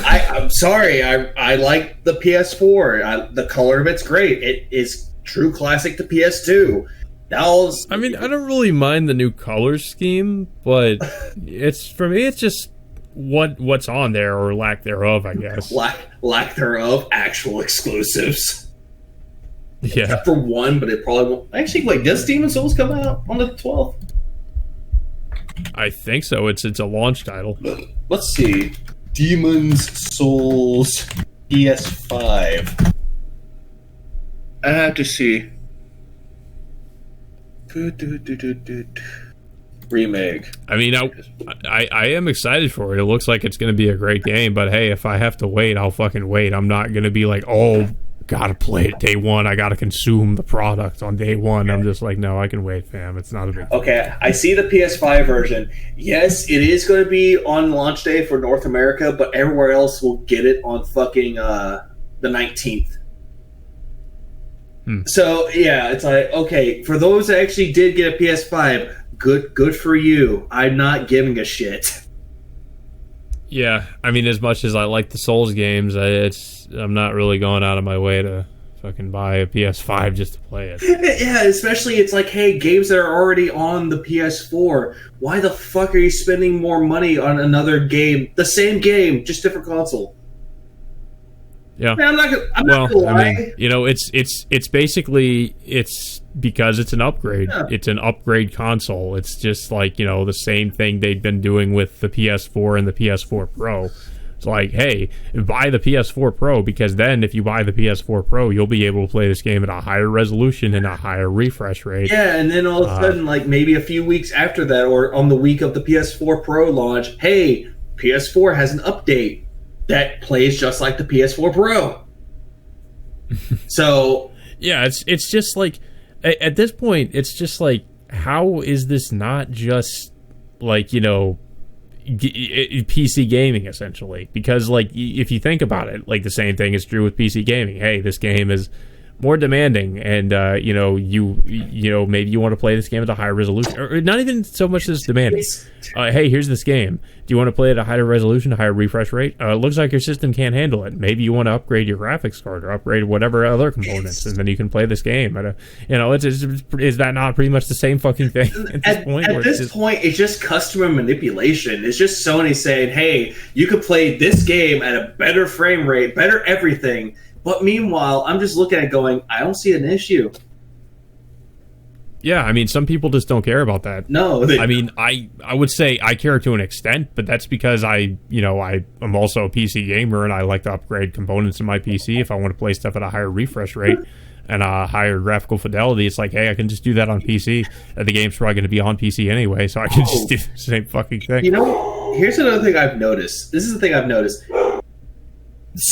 I'm sorry, I like the PS4. The color of it's great. It is true classic to PS2. I mean, I don't really mind the new color scheme, but for me, it's just what's on there or lack thereof, I guess. Lack thereof, actual exclusives. Yeah. Except for one, but it probably won't. Actually, wait, does Demon's Souls come out on the 12th? I think so. It's a launch title. Let's see. Demon's Souls PS5. I have to see. remake. I mean, I am excited for it. It looks like it's going to be a great game, but hey, if I have to wait, I'll fucking wait. I'm not going to be like, oh, gotta play it day one. I gotta consume the product on day one. I'm just like, no, I can wait, fam. It's not a big deal. Okay, I see the PS5 version. Yes, it is going to be on launch day for North America, but everywhere else will get it on fucking the 19th. So, yeah, it's like, okay, for those that actually did get a PS5, good for you. I'm not giving a shit. Yeah, I mean, as much as I like the Souls games, I'm not really going out of my way to fucking buy a PS5 just to play it. Yeah, especially it's like, hey, games that are already on the PS4, why the fuck are you spending more money on another game? The same game, just different console. Yeah. Man, I'm not gonna lie. I mean, you know, it's basically, it's because it's an upgrade. Yeah. It's an upgrade console. It's just like, you know, the same thing they've been doing with the PS4 and the PS4 Pro. It's like, hey, buy the PS4 Pro, because then if you buy the PS4 Pro, you'll be able to play this game at a higher resolution and a higher refresh rate. Yeah, and then all of a sudden, like maybe a few weeks after that, or on the week of the PS4 Pro launch, hey, PS4 has an update that plays just like the PS4 Pro. So yeah, it's just like, at this point, it's just like, how is this not just like, you know, PC gaming essentially? Because like, if you think about it, like the same thing is true with PC gaming. Hey, this game is more demanding, and you know, maybe you want to play this game at a higher resolution, or not even so much as demanding. Hey, here's this game. Do you want to play at a higher resolution, a higher refresh rate? It looks like your system can't handle it. Maybe you want to upgrade your graphics card or upgrade whatever other components, and then you can play this game at a, you know, is that not pretty much the same fucking thing at this point? At this point, it's just customer manipulation. It's just Sony saying, hey, you could play this game at a better frame rate, better everything. But meanwhile, I'm just looking at it going, I don't see an issue. Yeah, I mean, some people just don't care about that. No. I mean, I would say I care to an extent, but that's because I am also a PC gamer, and I like to upgrade components in my PC if I want to play stuff at a higher refresh rate and a higher graphical fidelity. It's like, hey, I can just do that on PC. And the game's probably going to be on PC anyway, so I can just do the same fucking thing. You know, here's another thing I've noticed. This is the thing I've noticed.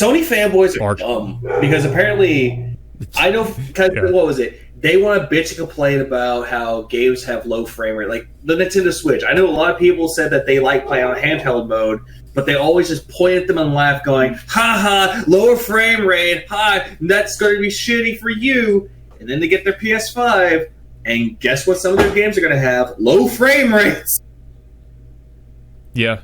Sony fanboys are dumb, because apparently, I know, what was it? They want to bitch and complain about how games have low frame rate, like the Nintendo Switch. I know a lot of people said that they like playing on handheld mode, but they always just point at them and laugh, going, "Ha ha, lower frame rate, ha, that's going to be shitty for you." And then they get their PS5, and guess what? Some of their games are going to have low frame rates. Yeah.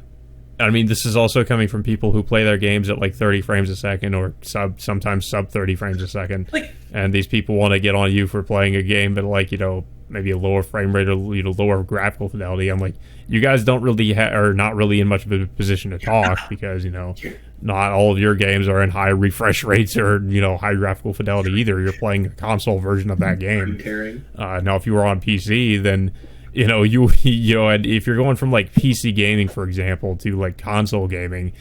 I mean, this is also coming from people who play their games at like 30 frames a second, or sometimes sub 30 frames a second. And these people want to get on you for playing a game at like, you know, maybe a lower frame rate or, you know, lower graphical fidelity. I'm like, you guys don't really are not really in much of a position to talk, because, you know, not all of your games are in high refresh rates or, you know, high graphical fidelity either. You're playing a console version of that game. Now, if you were on PC, then, you know, you know, and if you're going from like PC gaming, for example, to like console gaming,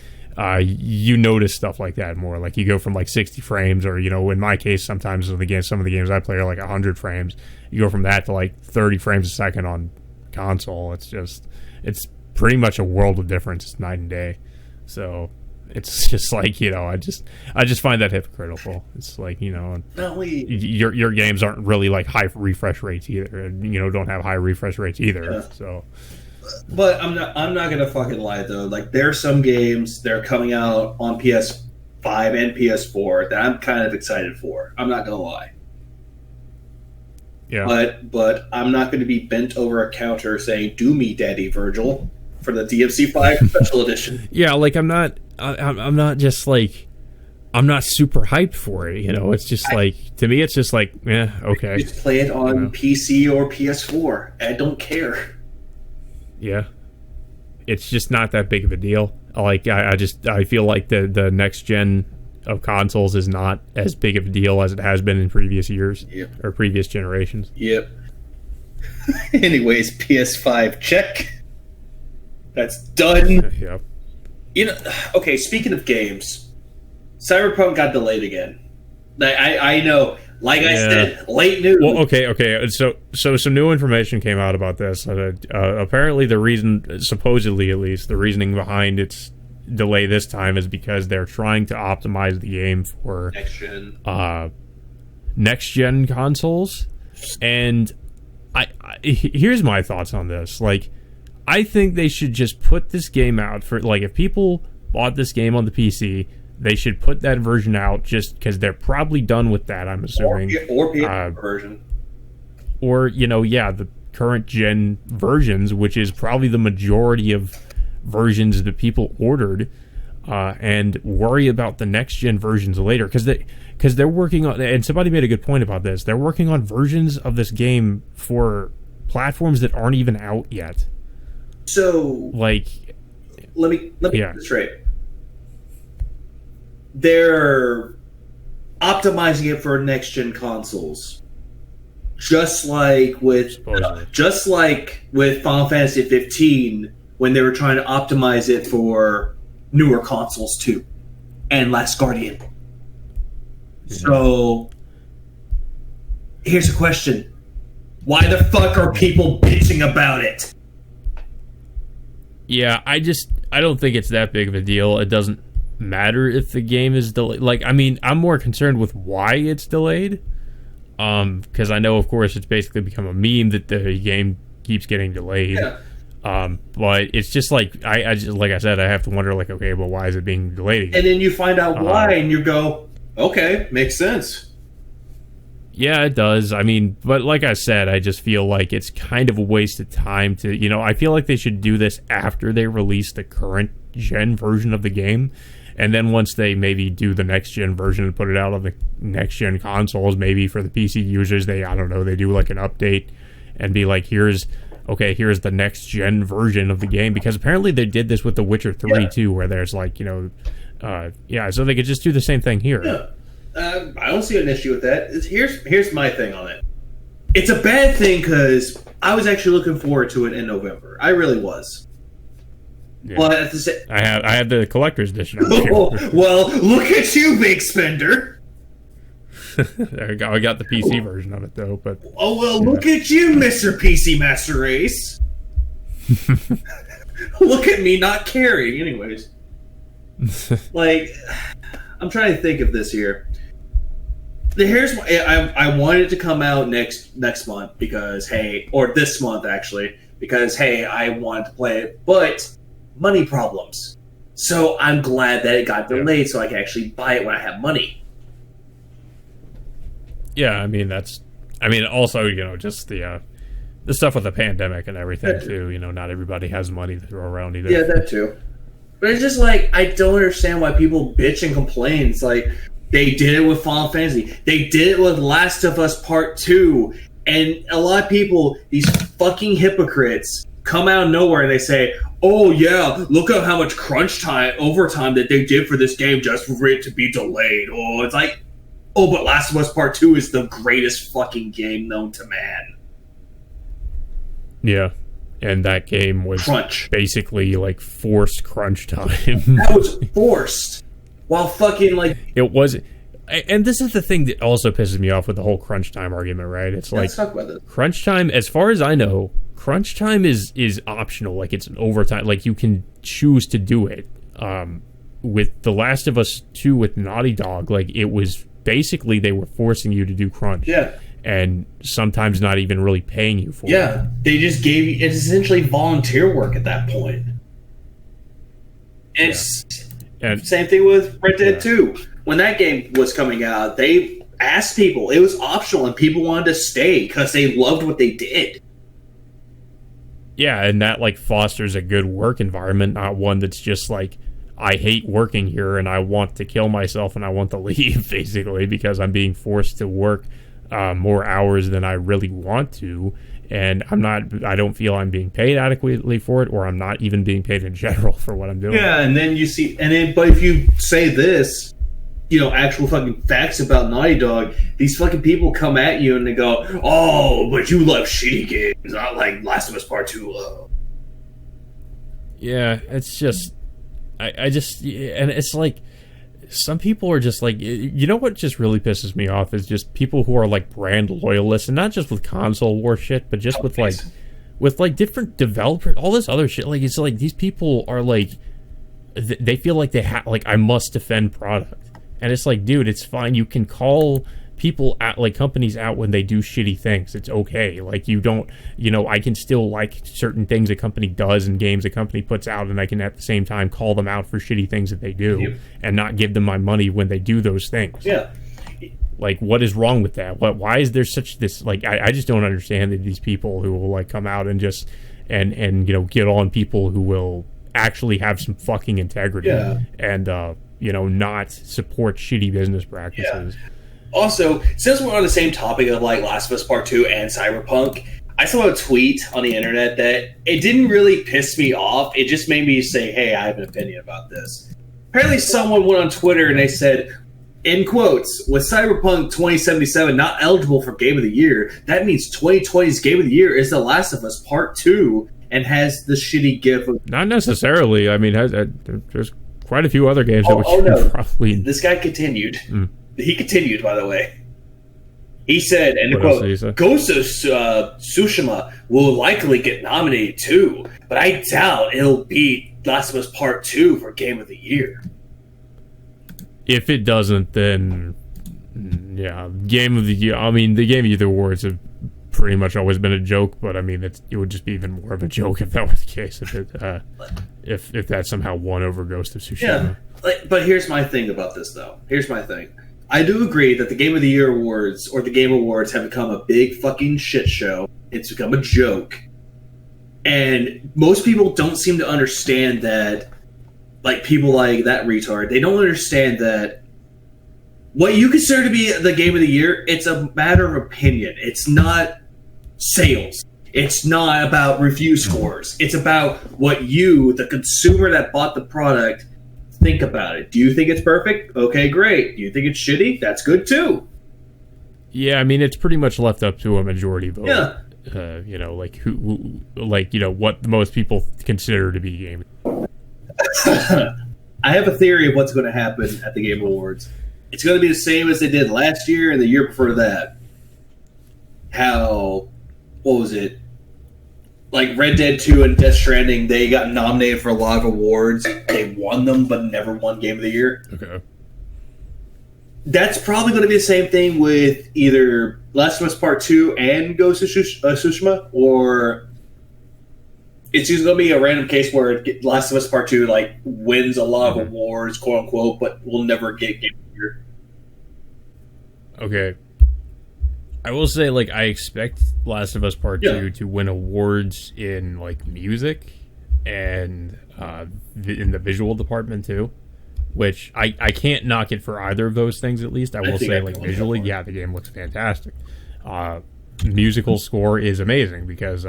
you notice stuff like that more. Like you go from like 60 frames, or, you know, in my case, sometimes some of the games I play are like 100 frames. You go from that to like 30 frames a second on console. It's pretty much a world of difference. It's night and day. So it's just like, you know, I just find that hypocritical. It's like, you know, your games aren't really like high refresh rates either, and, you know, don't have high refresh rates either. Yeah. So, but I'm not gonna fucking lie though. Like, there are some games that are coming out on PS5 and PS4 that I'm kind of excited for. I'm not gonna lie. Yeah. But I'm not going to be bent over a counter saying, "Do me, Daddy Virgil," for the DMC5 Special Edition. Yeah, like I'm not just like, I'm not super hyped for it. You know, it's just like, to me, it's just like, yeah, okay. Just play it on PC or PS4. I don't care. Yeah, it's just not that big of a deal. Like I feel like the next gen of consoles is not as big of a deal as it has been in previous years. Yep. Or previous generations. Yep. Anyways, PS5 check. That's done. Yep. You know, okay, speaking of games, Cyberpunk got delayed again. I know Like I said, late news. Well, okay. So some new information came out about this. Apparently, the reason, supposedly at least, the reasoning behind its delay this time is because they're trying to optimize the game for next gen consoles. And here's my thoughts on this. Like, I think they should just put this game out for, like, if people bought this game on the PC, they should put that version out just because they're probably done with that, I'm assuming. Or PS version. Or, the current gen versions, which is probably the majority of versions that people ordered, and worry about the next gen versions later. Because they're working on, and somebody made a good point about this, they're working on versions of this game for platforms that aren't even out yet. So, like, let me get this straight. They're optimizing it for next gen consoles, just like with Final Fantasy 15 when they were trying to optimize it for newer consoles too, and Last Guardian. Mm-hmm. So, here's a question: why the fuck are people bitching about it? Yeah, I don't think it's that big of a deal. It doesn't matter if the game is delayed. Like, I mean, I'm more concerned with why it's delayed. Because I know, of course, it's basically become a meme that the game keeps getting delayed. Yeah. But it's just like, I just, like I said, I have to wonder, like, okay, well, why is it being delayed again? And then you find out why, and you go, okay, makes sense. Yeah, it does. I mean, but like I said, I just feel like it's kind of a waste of time to, I feel like they should do this after they release the current gen version of the game. And then once they maybe do the next gen version and put it out on the next gen consoles, maybe for the PC users, they do like an update and be like, here's the next gen version of the game. Because apparently they did this with The Witcher 3 too, where there's like, so they could just do the same thing here. Yeah. I don't see an issue with that. Here's my thing on it. It's a bad thing because I was actually looking forward to it in November. I really was. Yeah. But at the same, I had the collector's edition. well, look at you, big spender. There you go. I got the PC version of it though. But look at you, Mr. PC Master Race. Look at me not caring. Anyways, like, I'm trying to think of this here. Here's I wanted it to come out next month because or this month actually because I wanted to play it, but money problems. So I'm glad that it got delayed so I can actually buy it when I have money. Yeah, I mean also just the stuff with the pandemic and everything too. Not everybody has money to throw around either. Yeah, that too. But it's just like I don't understand why people bitch and complain. It's like they did it with Final Fantasy. They did it with Last of Us Part 2. And a lot of people, these fucking hypocrites, come out of nowhere and they say, oh yeah, look at how much overtime that they did for this game just for it to be delayed. Oh, it's like, but Last of Us Part 2 is the greatest fucking game known to man. Yeah. And that game was basically like forced crunch time. That was forced. While fucking like... It was... And this is the thing that also pisses me off with the whole crunch time argument, right? It's like... Let's talk about this. Crunch time, as far as I know, crunch time is optional. Like, it's an overtime. Like, you can choose to do it. With The Last of Us 2 with Naughty Dog, like, it was basically they were forcing you to do crunch. Yeah. And sometimes not even really paying you for it. Yeah. They just gave you... It's essentially volunteer work at that point. And same thing with Red Dead 2. When that game was coming out, they asked people. It was optional, and people wanted to stay because they loved what they did. Yeah, and that like fosters a good work environment, not one that's just like, I hate working here and I want to kill myself and I want to leave, basically, because I'm being forced to work more hours than I really want to. And I don't feel I'm being paid adequately for it, or I'm not even being paid in general for what I'm doing. Yeah, and then but if you say this, actual fucking facts about Naughty Dog, these fucking people come at you and they go, oh, but you love shitty games, not like Last of Us Part 2. Yeah, it's just, and it's like, some people are just like, you know what just really pisses me off is just people who are like brand loyalists, and not just with console war shit, but just with like different developers, all this other shit. Like, it's like these people are like, they feel like they have, like, I must defend product. And it's like, dude, it's fine. You can call people out, like companies out when they do shitty things. It's okay. Like, you don't, I can still like certain things a company does and games a company puts out, and I can at the same time call them out for shitty things that they do and not give them my money when they do those things. Yeah. Like, what is wrong with that? Why is there such this, like, I just don't understand that these people who will like come out and just and get on people who will actually have some fucking integrity and not support shitty business practices. Yeah. Also, since we're on the same topic of like Last of Us Part 2 and Cyberpunk, I saw a tweet on the internet that it didn't really piss me off. It just made me say, hey, I have an opinion about this. Apparently someone went on Twitter and they said, in quotes, with Cyberpunk 2077 not eligible for Game of the Year, that means 2020's Game of the Year is The Last of Us Part 2 and has the shitty gif of... Not necessarily. I mean, there's quite a few other games that would probably... This guy continued. He continued, by the way. He said, and quote, Ghost of Tsushima will likely get nominated too, but I doubt it'll beat Last of Us Part 2 for Game of the Year. If it doesn't, then yeah, Game of the Year. I mean, the Game of the Year awards have pretty much always been a joke, but I mean, it would just be even more of a joke if that was the case. If that somehow won over Ghost of Tsushima. Yeah, but here's my thing about this, though. Here's my thing. I do agree that the Game of the Year awards or the Game Awards have become a big fucking shit show. It's become a joke, and most people don't seem to understand that. Like, people like that retard, they don't understand that what you consider to be the Game of the Year, it's a matter of opinion. It's not sales. It's not about review scores. It's about what you, the consumer that bought the product, think about it. Do you think it's perfect? Okay, great. Do you think it's shitty? That's good too. Yeah, I mean, it's pretty much left up to a majority vote. Yeah. Like who, what most people consider to be game. I have a theory of what's going to happen at the Game Awards. It's going to be the same as they did last year and the year before that. What was it? Like Red Dead 2 and Death Stranding, they got nominated for a lot of awards. They won them, but never won Game of the Year. Okay. That's probably going to be the same thing with either Last of Us Part 2 and Ghost of Tsushima, or it's just going to be a random case where Last of Us Part 2 like wins a lot of awards, quote unquote, but will never get Game of the Year. Okay. I will say, like, I expect Last of Us Part 2 to win awards in, like, music and in the visual department, too. Which, I can't knock it for either of those things, at least. I will say, like, visually, the game looks fantastic. Musical score is amazing, because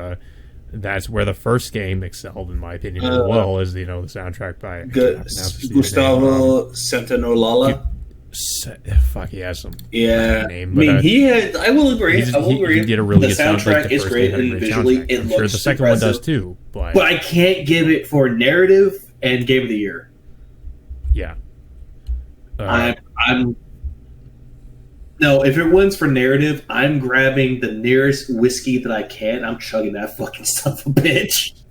that's where the first game excelled, in my opinion, as well as, the soundtrack by... Gustavo Santaolalla. Fuck, he has some name. But, he had. I will agree. He did a really good soundtrack. Is great, and visually it looks. Sure, the second one does too, but I can't give it for narrative and Game of the Year. Yeah, I'm. No, if it wins for narrative, I'm grabbing the nearest whiskey that I can. I'm chugging that fucking son of a bitch.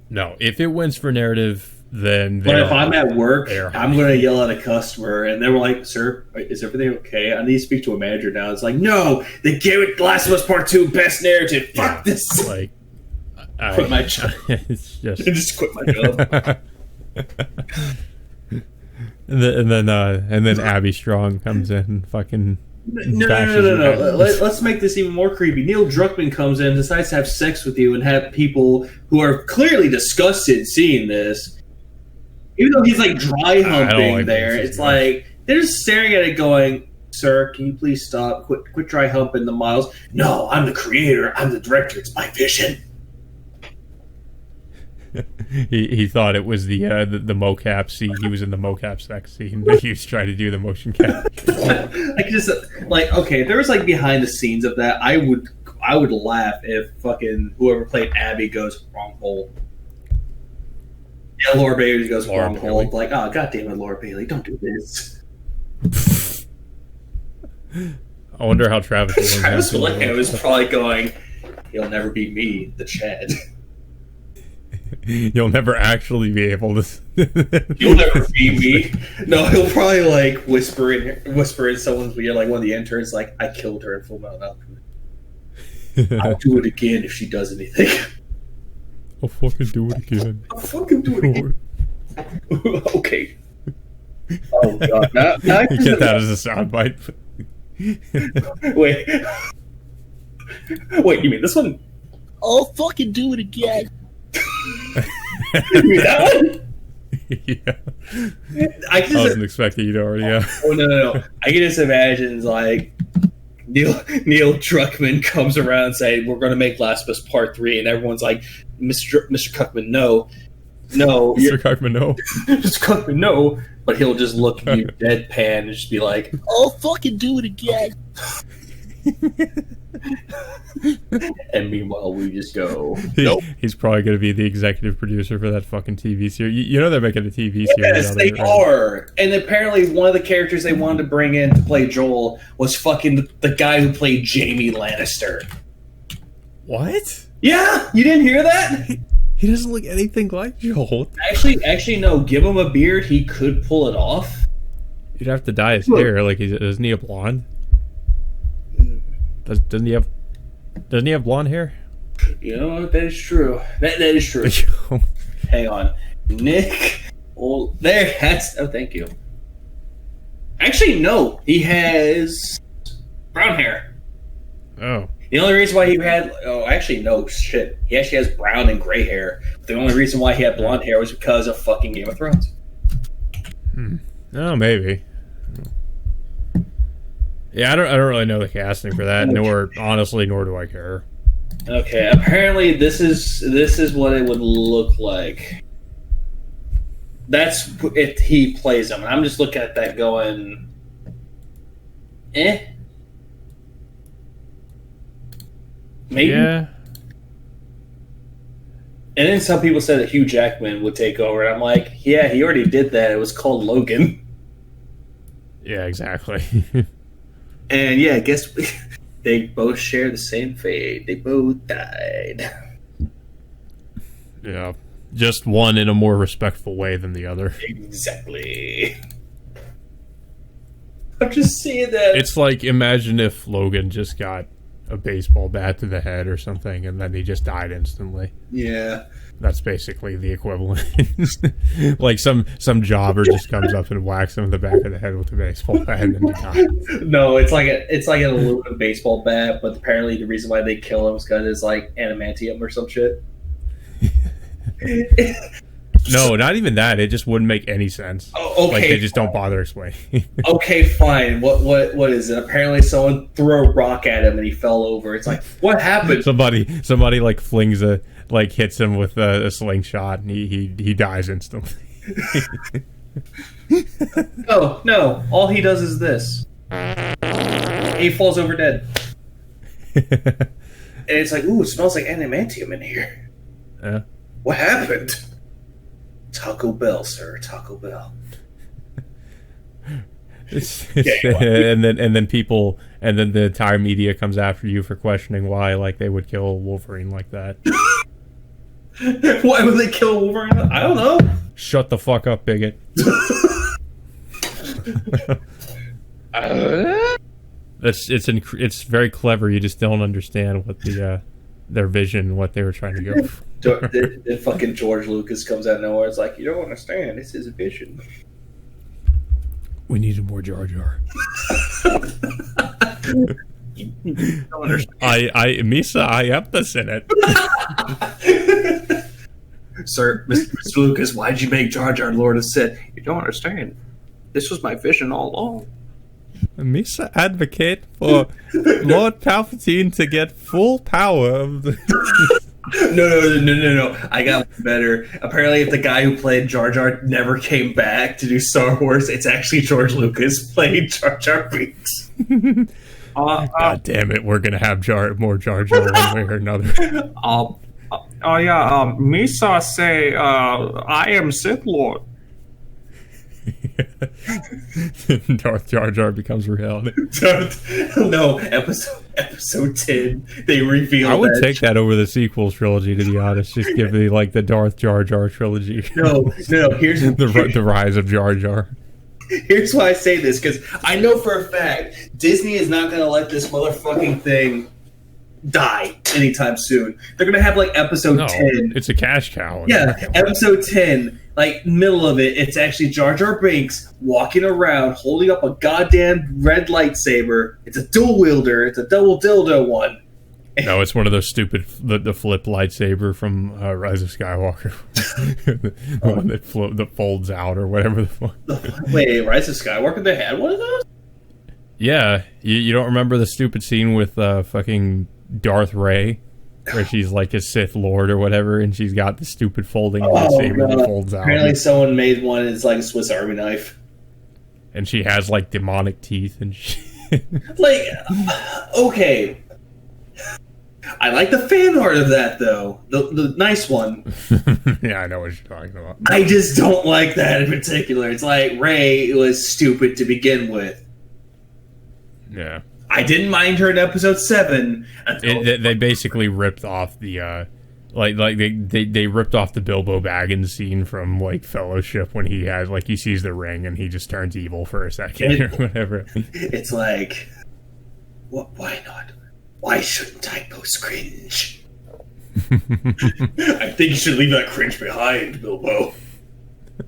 No, if it wins for narrative. But if I'm at work, I'm going to yell at a customer, and they were like, "Sir, is everything okay? I need to speak to a manager now." It's like, "No, they gave it Last of Us Part 2 best narrative. Fuck this!" Like, quit my job. It's just quit my job. and then Abby Strong comes in and fucking. No. Let's make this even more creepy. Neil Druckmann comes in, decides to have sex with you, and have people who are clearly disgusted seeing this. Even though he's like dry humping there, it's like they're just staring at it going, "Sir, can you please stop? Quit dry humping the models." "No, I'm the creator. I'm the director. It's my vision." he thought it was the mocap scene. He was in the mocap sex scene. He was trying to do the motion capture. Okay, if there was like behind the scenes of that, I would laugh if fucking whoever played Abby goes wrong hole. Yeah, Laura Bailey goes Laura wrong Bailey. hole. Like, oh, goddamn it, Laura Bailey, don't do this. I wonder how Travis. Travis Willingham was probably going, "He'll never be me, the Chad. You'll never actually be able to. You'll never be me." No, he'll probably like whisper in someone's ear, like one of the interns, like, "I killed her in Full Metal Alchemist. I'll do it again if she does anything. I'll fucking do it again. I'll fucking do it again." Okay. Oh god! Now I You get that as a soundbite. Wait. Wait, you mean this one? I'll fucking do it again. You mean that one? Yeah. I I wasn't expecting you to already. Yeah. Oh no! I can just imagine like Neil Druckmann comes around saying, "We're going to make Last of Us Part 3," and everyone's like, "Mr. Cuckman, no, Mr. Cockman, no. Mr. Cuckman, no." But he'll just look at you deadpan and just be like, I'll fucking do it again. and meanwhile we just go, Nope. He's probably going to be the executive producer for that fucking TV series. You know they're making a TV series. Yes, out of they it, right? are. And apparently one of the characters they wanted to bring in to play Joel was fucking the guy who played Jaime Lannister. What? Yeah, you didn't hear that? He doesn't look anything like Joel. Actually, no. Give him a beard, he could pull it off. You'd have to dye his hair. Like, isn't he a blonde? Doesn't he have blonde hair? You know what? That is true. That is true. Hang on, Nick. Oh, there. Oh, thank you. Actually, no. He has brown hair. Oh. The only reason why he had... Oh, actually, no, shit. He actually has brown and gray hair. The only reason why he had blonde hair was because of fucking Game of Thrones. Oh, maybe. Yeah, I don't really know the casting for that, nor do I care. Okay, apparently this is what it would look like. That's if he plays him. I'm just looking at that going, eh? Maybe. Yeah. And then some people said that Hugh Jackman would take over, and I'm like, yeah, he already did that. It was called Logan. Yeah, exactly. And yeah, I guess they both share the same fate. They both died. Yeah. Just one in a more respectful way than the other. Exactly. I'm just seeing that. It's like, imagine if Logan just got a baseball bat to the head or something, and then he just died instantly. Yeah. That's basically the equivalent. Like some jobber just comes up and whacks him in the back of the head with a baseball bat, and then he dies. No, it's like an aluminum baseball bat, but apparently the reason why they kill him is because it's like adamantium or some shit. No, not even that. It just wouldn't make any sense. Oh, okay. Like, they just don't bother explaining. Okay, fine. What is it? Apparently someone threw a rock at him and he fell over. It's like, what happened? Somebody like flings hits him with a slingshot, and he dies instantly. No. All he does is this. He falls over dead. And it's like, ooh, it smells like adamantium in here. Yeah. What happened? Taco Bell, sir. Taco Bell. And then people, and then the entire media comes after you for questioning why, like, they would kill Wolverine like that. Why would they kill Wolverine? I don't know. Shut the fuck up, bigot. It's very clever. You just don't understand what their vision, what they were trying to go for. Then fucking George Lucas comes out of nowhere. It's like, you don't understand. It's his vision. We needed more Jar Jar. You don't understand. Misa, I am the Senate. Sir, Mr. Lucas, why'd you make Jar Jar Lord of Sith? You don't understand. This was my vision all along. Misa advocate for Lord Palpatine to get full power of the... No. I got better. Apparently, if the guy who played Jar Jar never came back to do Star Wars, it's actually George Lucas playing Jar Jar Binks. God damn it, we're gonna have more Jar Jar one way or another. Oh yeah, Misa say, I am Sith Lord. Darth Jar Jar becomes reality. No, episode 10. They reveal. I would take that over the sequel trilogy, to be honest. Just give me like the Darth Jar Jar trilogy. No. Here's the rise of Jar Jar. Here's why I say this, because I know for a fact Disney is not going to let this motherfucking thing die anytime soon. They're going to have like episode 10. It's a cash cow. Yeah, episode 10, like middle of it, it's actually Jar Jar Binks walking around holding up a goddamn red lightsaber. It's a dual wielder. It's a double dildo one. No, it's one of those stupid the flip lightsaber from Rise of Skywalker. The one that folds out or whatever the fuck. Wait, Rise of Skywalker? They had one of those? Yeah, you don't remember the stupid scene with fucking Darth Rey, where she's like a Sith Lord or whatever, and she's got the stupid folding lightsaber that folds out. Apparently, someone made one. It's like a Swiss Army knife, and she has like demonic teeth and shit. Like, okay. I like the fan art of that, though. The nice one. Yeah, I know what you're talking about. I just don't like that in particular. It's like Rey was stupid to begin with. Yeah. I didn't mind her in episode 7. They basically ripped off the... they ripped off the Bilbo Baggins scene from like Fellowship when he has like he sees the ring and he just turns evil for a second or whatever. It's like, why not? Why shouldn't I post cringe? I think you should leave that cringe behind, Bilbo.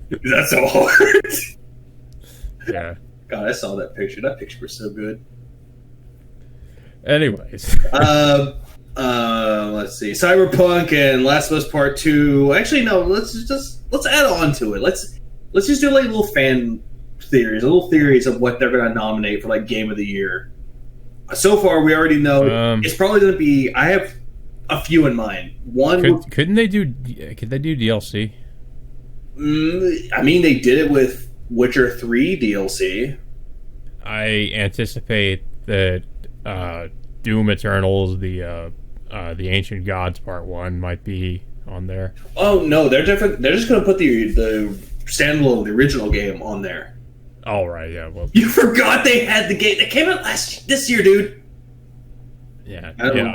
That's so hard. Yeah. God, I saw that picture. That picture was so good. Anyways. Let's see. Cyberpunk and Last of Us Part 2. Actually, no, let's add on to it. Let's just do like little fan theories of what they're gonna nominate for like Game of the Year. So far, we already know it's probably going to be. I have a few in mind. One, could they do DLC? I mean, they did it with Witcher 3 DLC. I anticipate that Doom Eternals, the Ancient Gods Part 1 might be on there. Oh no, they're different. They're just going to put the standalone, the original game on there. Oh, right, yeah. Well, you forgot they had the game that came out this year, dude. Yeah,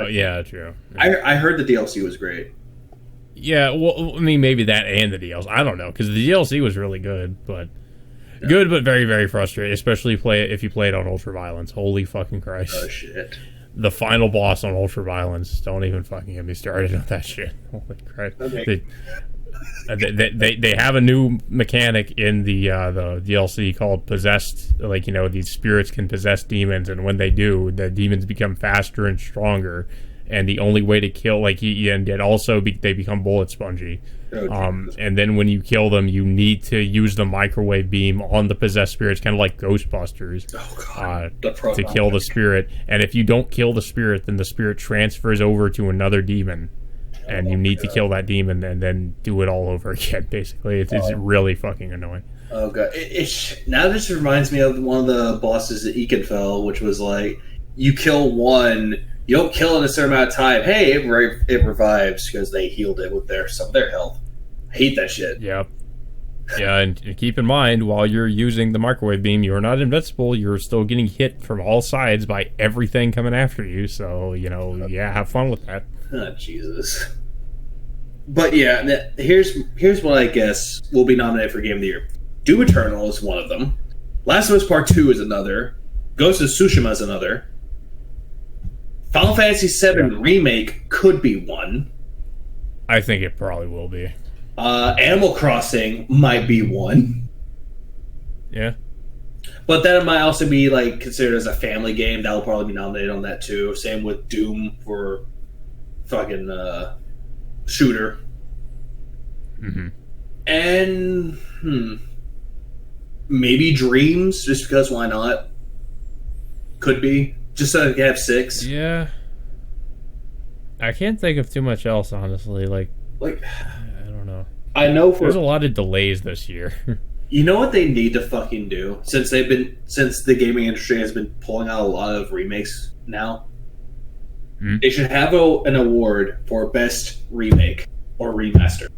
yeah, true. Yeah. I heard the DLC was great. Yeah, well, I mean, maybe that and the DLC. I don't know, because the DLC was really good, but very, very frustrating, especially if you play it on Ultraviolence. Holy fucking Christ. Oh, shit. The final boss on Ultraviolence, don't even fucking get me started on that shit. Holy Christ. Okay. They have a new mechanic in the DLC called Possessed. Like, you know, these spirits can possess demons, and when they do, the demons become faster and stronger. And the only way to kill, like, and it also they become bullet spongy. And then when you kill them, you need to use the microwave beam on the possessed spirits, kind of like Ghostbusters, to kill the spirit. And if you don't kill the spirit, then the spirit transfers over to another demon. And you need to kill that demon and then do it all over again, basically. It's really fucking annoying. Oh, God. Now this reminds me of one of the bosses at Ekenfell, which was like, you kill one, you don't kill in a certain amount of time. Hey, it revives because they healed it with some of their health. I hate that shit. Yeah. Yeah, and keep in mind, while you're using the microwave beam, you're not invincible. You're still getting hit from all sides by everything coming after you. So, you know, have fun with that. Oh, Jesus. But yeah, here's what I guess will be nominated for Game of the Year. Doom Eternal is one of them. Last of Us Part 2 is another. Ghost of Tsushima is another. Final Fantasy VII Remake could be one. I think it probably will be. Animal Crossing might be one. Yeah. But that might also be like considered as a family game. That'll probably be nominated on that too. Same with Doom for fucking shooter. Mm-hmm. And maybe Dreams, just because why not? Could be. Just so you have 6. Yeah. I can't think of too much else, honestly. Like I don't know. I know there's a lot of delays this year. You know what they need to fucking do since the gaming industry has been pulling out a lot of remakes now? They should have an award for best remake or remaster.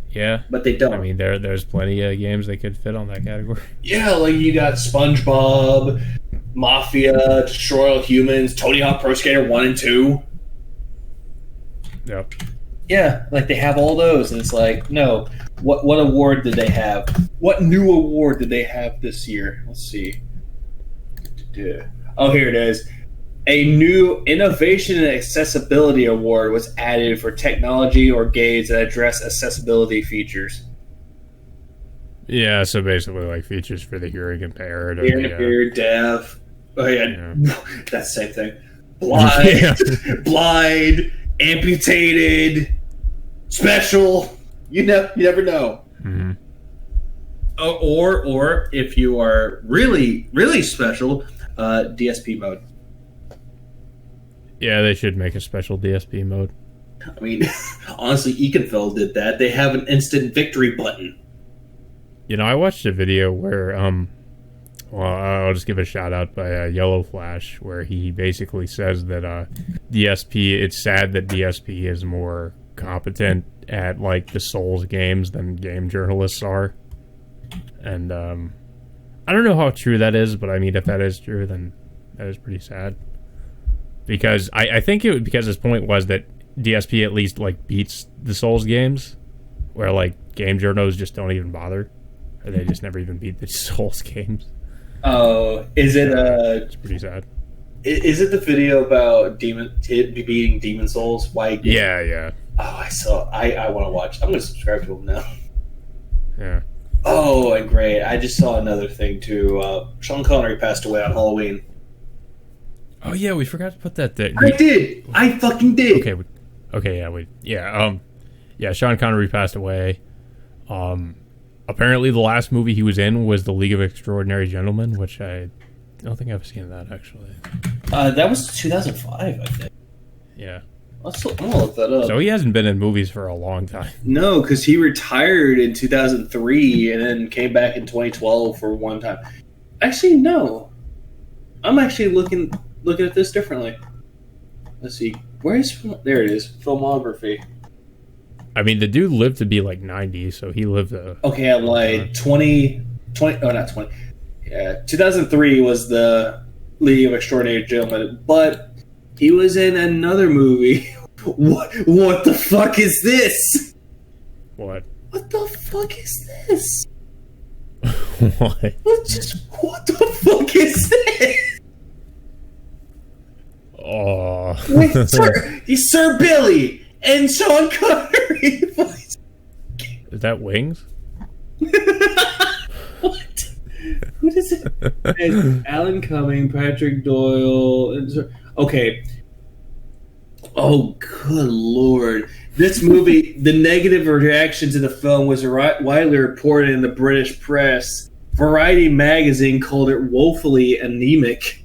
Yeah, but they don't. I mean, there's plenty of games that could fit on that category. Yeah, like you got SpongeBob, Mafia, Destroy All Humans, Tony Hawk Pro Skater 1 and 2. Yep. Yeah, like they have all those, and it's like, no. What award did they have? What new award did they have this year? Let's see. Oh, here it is. A new Innovation and Accessibility Award was added for technology or games that address accessibility features. Yeah, so basically like features for the hearing impaired. Hearing impaired, deaf. Oh, yeah. That's the same thing. Blind, blind, amputated, special. You never know. Mm-hmm. Or if you are really, really special, DSP mode. Yeah, they should make a special DSP mode. I mean, honestly, Ekenfeld did that. They have an instant victory button. You know, I watched a video where, well, I'll just give a shout out by Yellow Flash, where he basically says that DSP, it's sad that DSP is more competent at, like, the Souls games than game journalists are. And I don't know how true that is, but I mean, if that is true, then that is pretty sad. Because I think because his point was that DSP at least like beats the Souls games, where like game journals just don't even bother, or they just never even beat the Souls games. Oh, is it? It's pretty sad. Is it the video about beating Demon Souls? Why? Yeah. Oh, I saw. I want to watch. I'm going to subscribe to him now. Yeah. Oh, and great! I just saw another thing too. Sean Connery passed away on Halloween. Oh yeah, we forgot to put that there. I did. I fucking did. Okay. Yeah. Sean Connery passed away. Apparently, the last movie he was in was The League of Extraordinary Gentlemen, which I don't think I've seen that actually. That was 2005, I think. Yeah. I'm gonna look that up. So he hasn't been in movies for a long time. No, because he retired in 2003 and then came back in 2012 for one time. Actually, no. I'm actually looking at this differently. Let's see. There it is. Filmography. I mean, the dude lived to be like 90, so he lived a... Okay, at like 20... Oh, not 20. Yeah, 2003 was the League of Extraordinary Gentlemen, but he was in another movie. What the fuck is this? What? What the fuck is this? What? What the fuck is this? Oh. Wait, Sir Billy and Sean Connery. Is that Wings? What? Who is it? It's Alan Cumming, Patrick Doyle. Okay. Oh, good lord. This movie, the negative reaction to the film was widely reported in the British press. Variety magazine called it woefully anemic,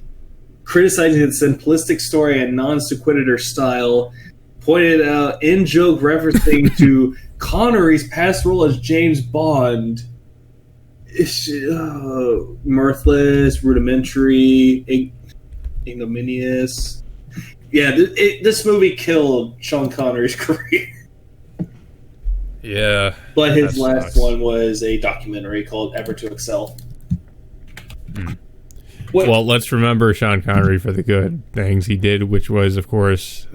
criticizing its simplistic story and non-sequitur style, pointed out in-joke referencing to Connery's past role as James Bond. Mirthless, rudimentary, ignominious. Yeah, this movie killed Sean Connery's career. Yeah. But his last one was a documentary called Ever to Excel. Well, let's remember Sean Connery for the good things he did, which was, of course,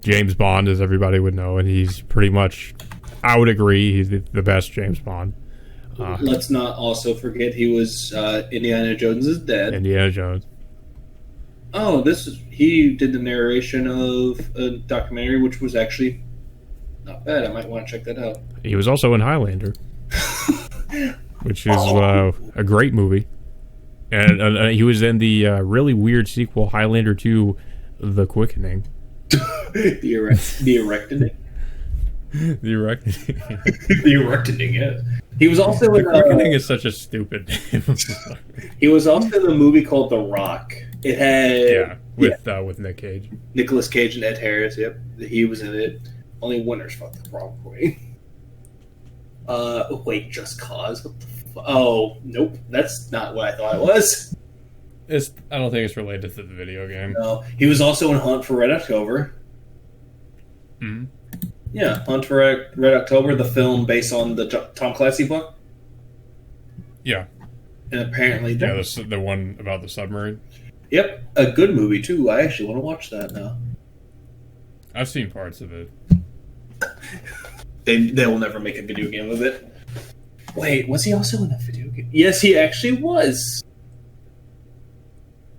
James Bond, as everybody would know, and he's pretty much, I would agree, he's the best James Bond. Let's not also forget he was Indiana Jones' dad. Indiana Jones. Oh, he did the narration of a documentary, which was actually not bad. I might want to check that out. He was also in Highlander, which is a great movie. And he was in the really weird sequel, Highlander 2, The Quickening. The Erecting. The Erecting. The Erecting, yeah. He was also in... The Quickening is such a stupid name. He was also in a movie called The Rock. It had... with Nick Cage. Nicolas Cage and Ed Harris, yep. He was in it. Only winners fucked the wrong way. Wait, Just Cause? What the Oh, nope. That's not what I thought it was. I don't think it's related to the video game. No, he was also in Hunt for Red October. Mm-hmm. Yeah, Hunt for Red October, the film based on the Tom Clancy book. Yeah. And apparently... Yeah, the one about the submarine. Yep, a good movie, too. I actually want to watch that now. I've seen parts of it. They will never make a video game of it. Wait, was he also in a video game? Yes, he actually was.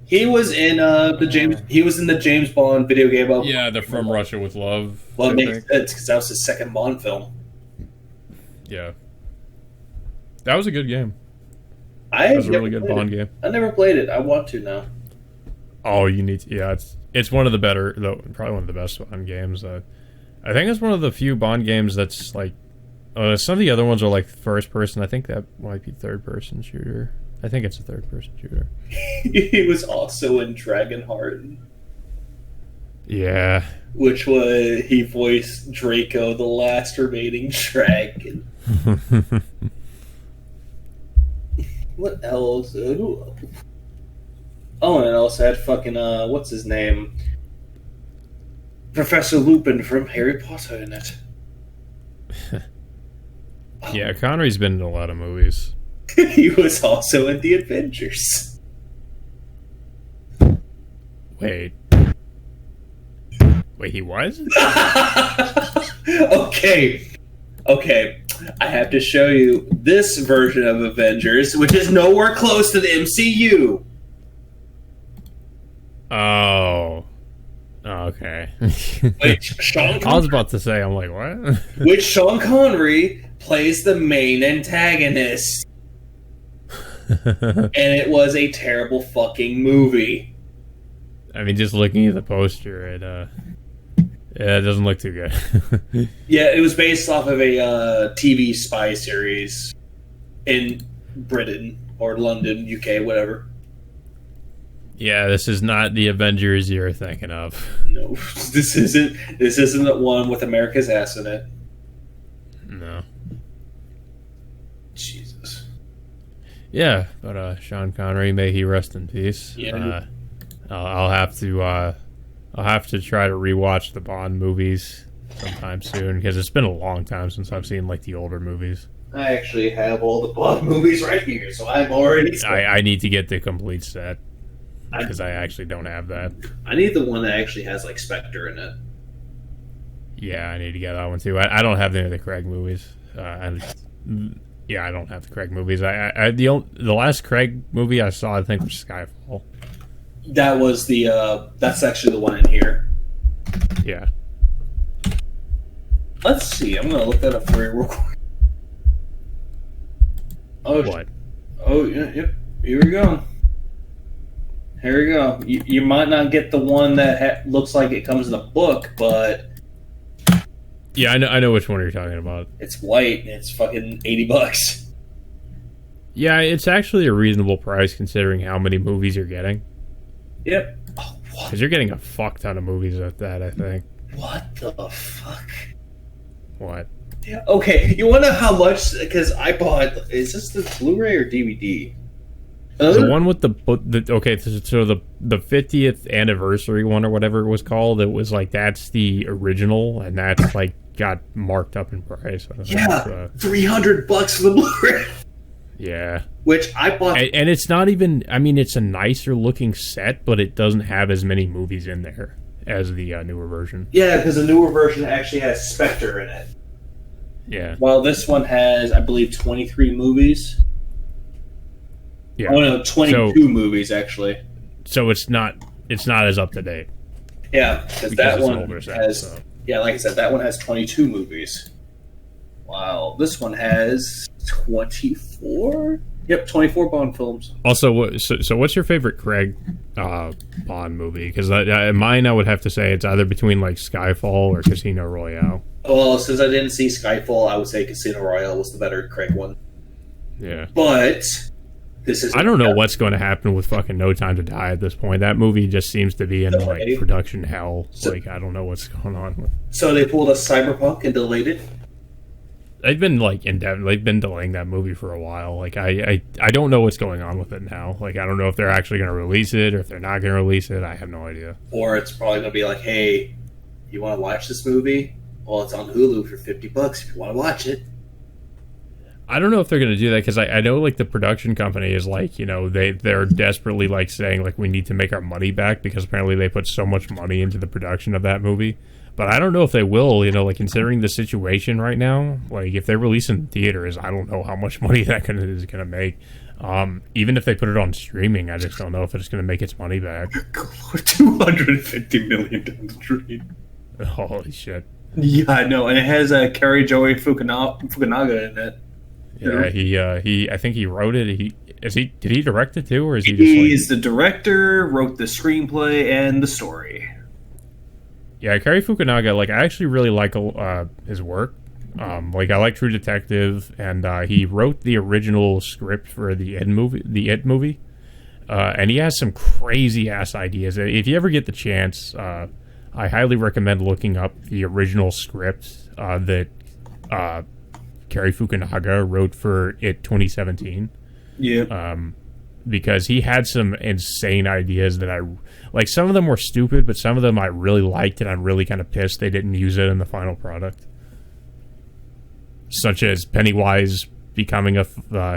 He was in He was in the James Bond video game. Yeah, the From Russia with Love. Well, it makes sense because that was his second Bond film. Yeah, that was a good game. That was a really good Bond game. I never played it. I want to now. Oh, you need to. Yeah, it's one of the better, though, probably one of the best Bond games. I think it's one of the few Bond games that's like. Some of the other ones are like first person. I think that might be third person shooter. I think it's a third person shooter. He was also in Dragonheart. Yeah. Which was he voiced Draco, the last remaining dragon. What else? Oh, and it also had fucking what's his name? Professor Lupin from Harry Potter in it. Yeah, Connery's been in a lot of movies. He was also in The Avengers. Wait, he was? Okay. I have to show you this version of Avengers, which is nowhere close to the MCU. Oh. Okay. I was about to say, I'm like, what? Which Sean Connery plays the main antagonist. And it was a terrible fucking movie. I mean, just looking at the poster, it doesn't look too good. Yeah, it was based off of a TV spy series in Britain or London, UK, whatever. Yeah, this is not the Avengers you're thinking of. No, this isn't the one with America's ass in it. No. Jesus. Yeah, but Sean Connery, may he rest in peace. Yeah. I'll have to try to rewatch the Bond movies sometime soon because it's been a long time since I've seen like the older movies. I actually have all the Bond movies right here, so I'm already. I need to get the complete set because I actually don't have that. I need the one that actually has like Spectre in it. Yeah, I need to get that one too. I don't have any of the Craig movies. I don't have the Craig movies. The last Craig movie I saw, I think, was Skyfall. That was that's actually the one in here. Yeah. Let's see. I'm gonna look that up for you real quick. Oh, what? Oh, yeah, yep. Here we go. Here we go. You might not get the one that looks like it comes in the book, but yeah, I know which one you're talking about. It's white and it's fucking $80. Yeah, it's actually a reasonable price considering how many movies you're getting. Yep. Oh, what? Because you're getting a fuck ton of movies with that, I think. What the fuck? What? Yeah, okay, you want to know how much? Because I bought. Is this the Blu-ray or DVD? The one with the okay, so the 50th anniversary one or whatever it was called, it was like that's the original, and that's like got marked up in price. Yeah, $300 for the Blu-ray. Yeah, which I bought, and it's not even. I mean, it's a nicer looking set, but it doesn't have as many movies in there as the newer version. Yeah, because the newer version actually has Spectre in it. Yeah. While this one has, I believe, 23 movies. Yeah. Oh no, 22 movies actually. So it's not as up to date. Yeah, because that one has. So. Yeah, like I said, that one has 22 movies. Wow, this one has 24. Yep, 24 Bond films. Also, so what's your favorite Craig Bond movie? Because mine, I would have to say it's either between like Skyfall or Casino Royale. Well, since I didn't see Skyfall, I would say Casino Royale was the better Craig one. Yeah, but this is. I don't know what's going to happen with fucking No Time to Die at this point. That movie just seems to be in like production hell. Like I don't know what's going on with. So they pulled a Cyberpunk and delayed it. they've been like indefinite. They've been delaying that movie for a while. Like I don't know what's going on with it now. Like I don't know if they're actually going to release it or if they're not going to release it. I have no idea. Or it's probably going to be like, hey, you want to watch this movie? Well, it's on Hulu for $50 if you want to watch it. I don't know if they're going to do that because I know like the production company is like, you know, they're desperately like saying like we need to make our money back because apparently they put so much money into the production of that movie. But I don't know if they will, you know, like considering the situation right now, like if they release in theaters, I don't know how much money that is going to make. Even if they put it on streaming, I just don't know if it's going to make its money back. $250 million down the drain. Holy shit. Yeah, I know. And it has Kerry Joey Fukunaga in it. Yeah, he. I think he wrote it. Did he direct it too, or is he? He's the director, wrote the screenplay and the story. Yeah, Kerry Fukunaga. Like, I actually really like his work. Like, I like True Detective, and he wrote the original script for the It movie. And he has some crazy ass ideas. If you ever get the chance, I highly recommend looking up the original script that Kerry Fukunaga wrote for It 2017. Yeah. Because he had some insane ideas that I like. Some of them were stupid, but some of them I really liked, and I'm really kind of pissed they didn't use it in the final product. Such as Pennywise becoming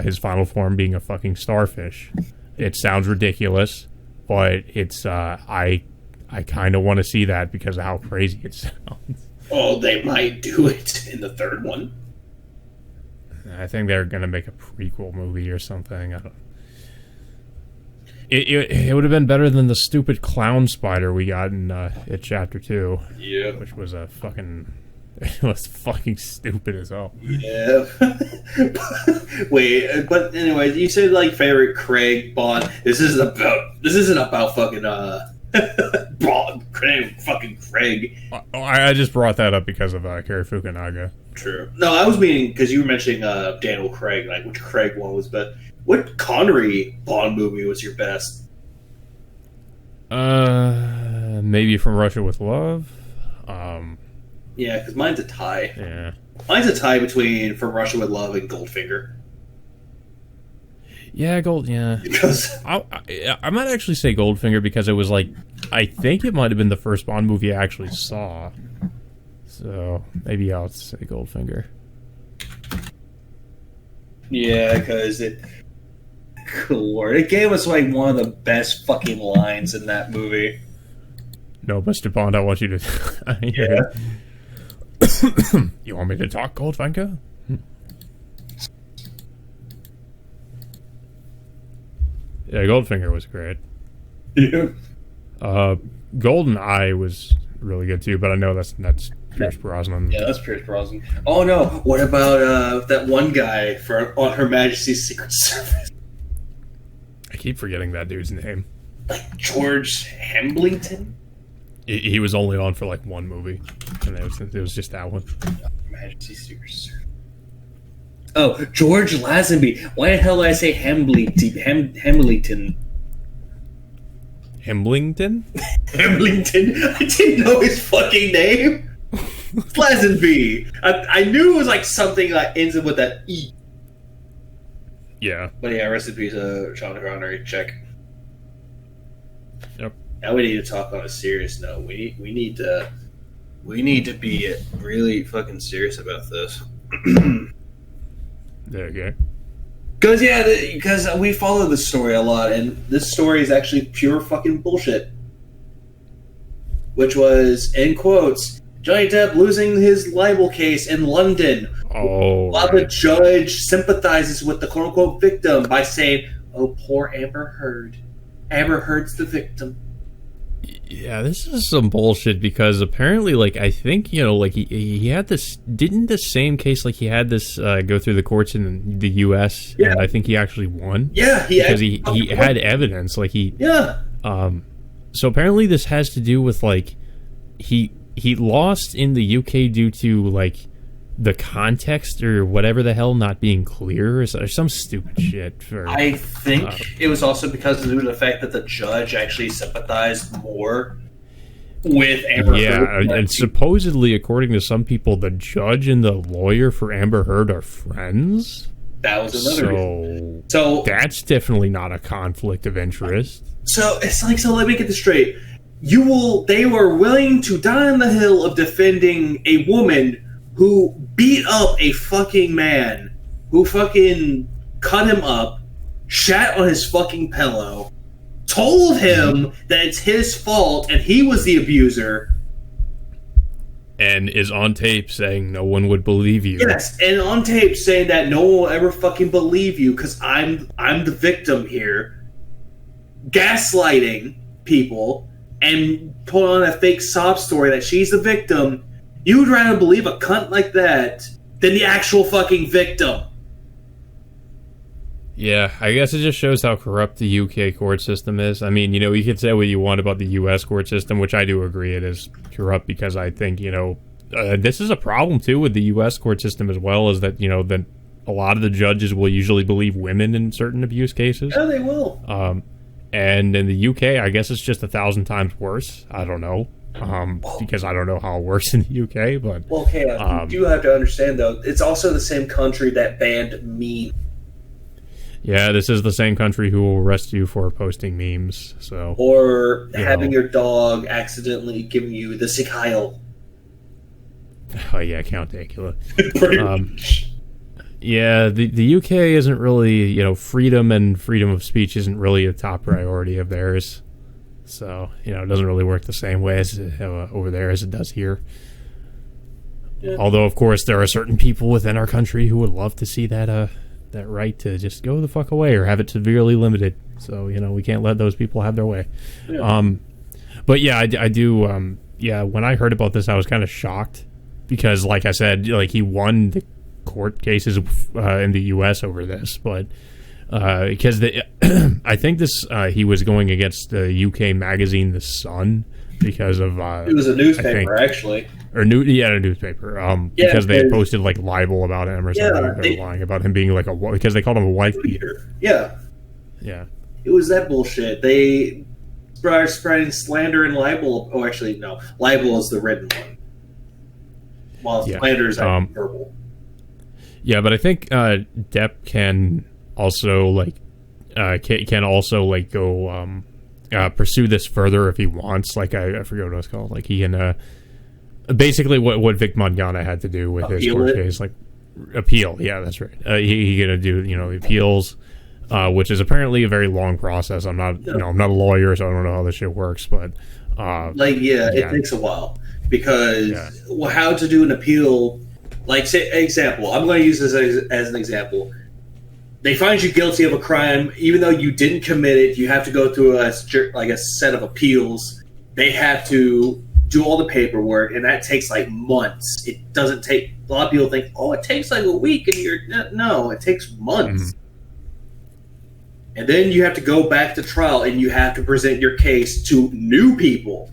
his final form being a fucking starfish. It sounds ridiculous, but it's I kind of want to see that because of how crazy it sounds. Oh, they might do it in the third one. I think they're gonna make a prequel movie or something. I don't. It would have been better than the stupid clown spider we got in It Chapter 2. Yeah. Which was a fucking. It was fucking stupid as hell. Yeah. Wait, but anyways, you said like favorite Craig Bond. This isn't about fucking Bond, fucking Craig. I just brought that up because of Kerry Fukunaga. True. No, I was meaning because you were mentioning Daniel Craig, like which Craig one was best. What Connery Bond movie was your best? Maybe From Russia with Love. Yeah, because mine's a tie. Yeah. Mine's a tie between From Russia with Love and Goldfinger. Yeah, Yeah. Because I might actually say Goldfinger because it was like I think it might have been the first Bond movie I actually saw. So maybe I'll say Goldfinger. Yeah, because it. Good Lord, it gave us like one of the best fucking lines in that movie. No, Mr. Bond, I want you to. Yeah. You want me to talk, Goldfinger? Yeah, Goldfinger was great. Yeah. GoldenEye was really good too, but I know that's Pierce Brosnan. Yeah, that's Pierce Brosnan. Oh no, what about that one guy on Her Majesty's Secret Service? I keep forgetting that dude's name. Like George Hemblington? He was only on for like one movie, and it was just that one. Her Majesty's Secret Service. Oh, George Lazenby. Why the hell did I say Hemblington? Hemblington? Hemblington? I didn't know his fucking name. Lazenby. I knew it was like something that ends up with that E. Yeah. But yeah, rest in peace, Sean Connery. Check. Yep. Now we need to talk on a serious note. We need to be really fucking serious about this. There you go. Because we follow this story a lot, and this story is actually pure fucking bullshit. Which was, in quotes, Johnny Depp losing his libel case in London. Oh. While the judge sympathizes with the quote-unquote victim by saying, "Oh, poor Amber Heard. Amber Heard's the victim." Yeah, this is some bullshit because apparently, like, I think, you know, like, he had this, didn't the same case, like, he had this go through the courts in the U.S., yeah. And I think he actually won? Yeah, because he had evidence, like, Yeah. So apparently this has to do with, like, he lost in the UK due to, like, the context or whatever the hell not being clear or some stupid shit. I think it was also because due to the fact that the judge actually sympathized more with Amber Heard. Yeah, and supposedly, according to some people, the judge and the lawyer for Amber Heard are friends. That was another reason. So that's definitely not a conflict of interest. So it's like, so let me get this straight. They were willing to die on the hill of defending a woman who beat up a fucking man, who fucking cut him up, shat on his fucking pillow, told him that it's his fault and he was the abuser. And is on tape saying no one would believe you. Yes, and on tape saying that no one will ever fucking believe you because I'm the victim here. Gaslighting people and put on a fake sob story that she's the victim. You would rather believe a cunt like that than the actual fucking victim. Yeah, I guess it just shows how corrupt the UK court system is. I mean, you could say what you want about the US court system, which I do agree it is corrupt because I think, this is a problem too with the US court system as well, is that, that a lot of the judges will usually believe women in certain abuse cases. Yeah, they will. And in the UK, I guess it's just 1,000 times worse. I don't know. Because I don't know how it works in the UK, but... Well, okay, you do have to understand, though, it's also the same country that banned memes. Yeah, this is the same country who will arrest you for posting memes, so... Or having your dog accidentally giving you the sick Heil. Oh, yeah, Count Dacula. Yeah, the UK isn't really, freedom and freedom of speech isn't really a top priority of theirs. So, it doesn't really work the same way as over there as it does here. Yeah. Although, of course, there are certain people within our country who would love to see that right to just go the fuck away or have it severely limited. So, we can't let those people have their way. Yeah. But yeah, I do. When I heard about this, I was kind of shocked because, like I said, he won the court cases in the U.S. over this, but because I think this he was going against the UK magazine The Sun because of it was a newspaper actually, or a newspaper because they had posted libel about him or something, or lying about him being because they called him a wife beater. Yeah, it was that bullshit. They started spreading slander and libel. Oh, actually, no, libel is the written one, while slander is verbal. Yeah, but I think Depp can also go pursue this further if he wants. I forget what it was called. He can basically what Vic Mangana had to do with his court case, appeal. Yeah, that's right. He gonna do the appeals, which is apparently a very long process. I'm not I'm not a lawyer, so I don't know how this shit works, but it takes a while because how to do an appeal. Say example. I'm going to use this as an example. They find you guilty of a crime, even though you didn't commit it. You have to go through a set of appeals. They have to do all the paperwork, and that takes months. It doesn't take. A lot of people think, it takes a week, and no, it takes months. Mm-hmm. And then you have to go back to trial, and you have to present your case to new people.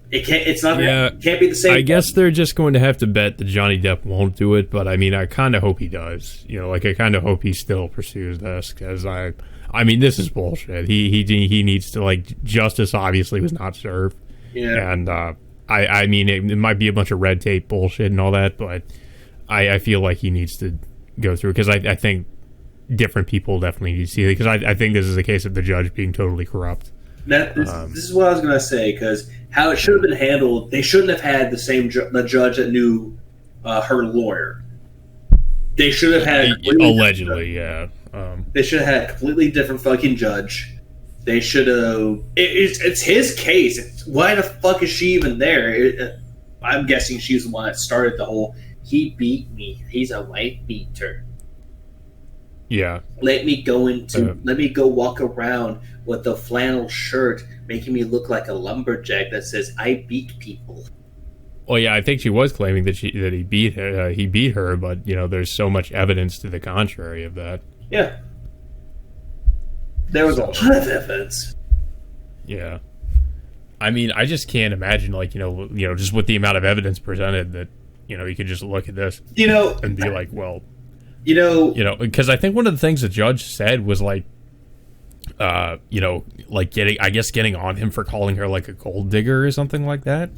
It can't. It's not. Yeah, it can't be the same. I guess they're just going to have to bet that Johnny Depp won't do it. But I kind of hope he does. I kind of hope he still pursues this because this is bullshit. He needs to justice. Obviously, was not served. Yeah, and it might be a bunch of red tape bullshit and all that, but I feel like he needs to go through because I think different people definitely need to see it because I think this is a case of the judge being totally corrupt. This is what I was going to say, because how it should have been handled, they shouldn't have had the same the judge that knew her lawyer. They should have had allegedly, yeah. They should have had a completely different fucking judge. They should have. It's his case. Why the fuck is she even there? I'm guessing she's the one that started the whole. He beat me. He's a wife beater. Yeah. Let me go walk around with a flannel shirt, making me look like a lumberjack that says I beat people. Well, yeah, I think she was claiming that he beat her. He beat her, but there's so much evidence to the contrary of that. Yeah. There was a lot of evidence. Yeah. I just can't imagine, just with the amount of evidence presented that, you could just look at this, and be like, well. Because I think one of the things the judge said was you know, like getting on him for calling her like a gold digger or something like that.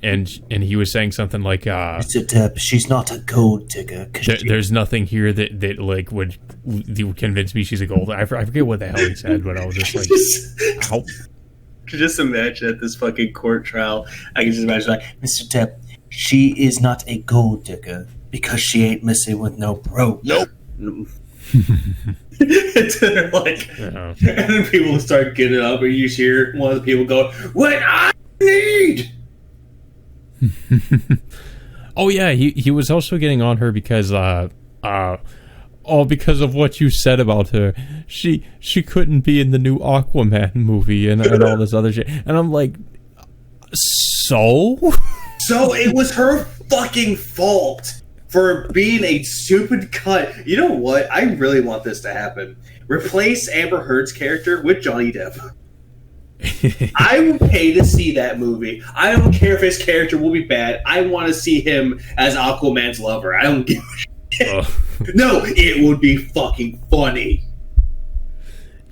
And he was saying something like, Mr. Depp, she's not a gold digger. there's nothing here that like would convince me she's a gold. I forget what the hell he said, but I was just like, how? Just imagine at this fucking court trial, I can just imagine like, Mr. Depp, she is not a gold digger because she ain't messing with no bro. nope. They're like, and then people start getting up, and you just hear one of the people go, "What I need." Oh yeah, he was also getting on her because because of what you said about her. She couldn't be in the new Aquaman movie and all this other shit. And I'm like, so it was her fucking fault for being a stupid cunt. You know what? I really want this to happen. Replace Amber Heard's character with Johnny Depp. I would pay to see that movie. I don't care if his character will be bad. I want to see him as Aquaman's lover. I don't give a shit. No, it would be fucking funny.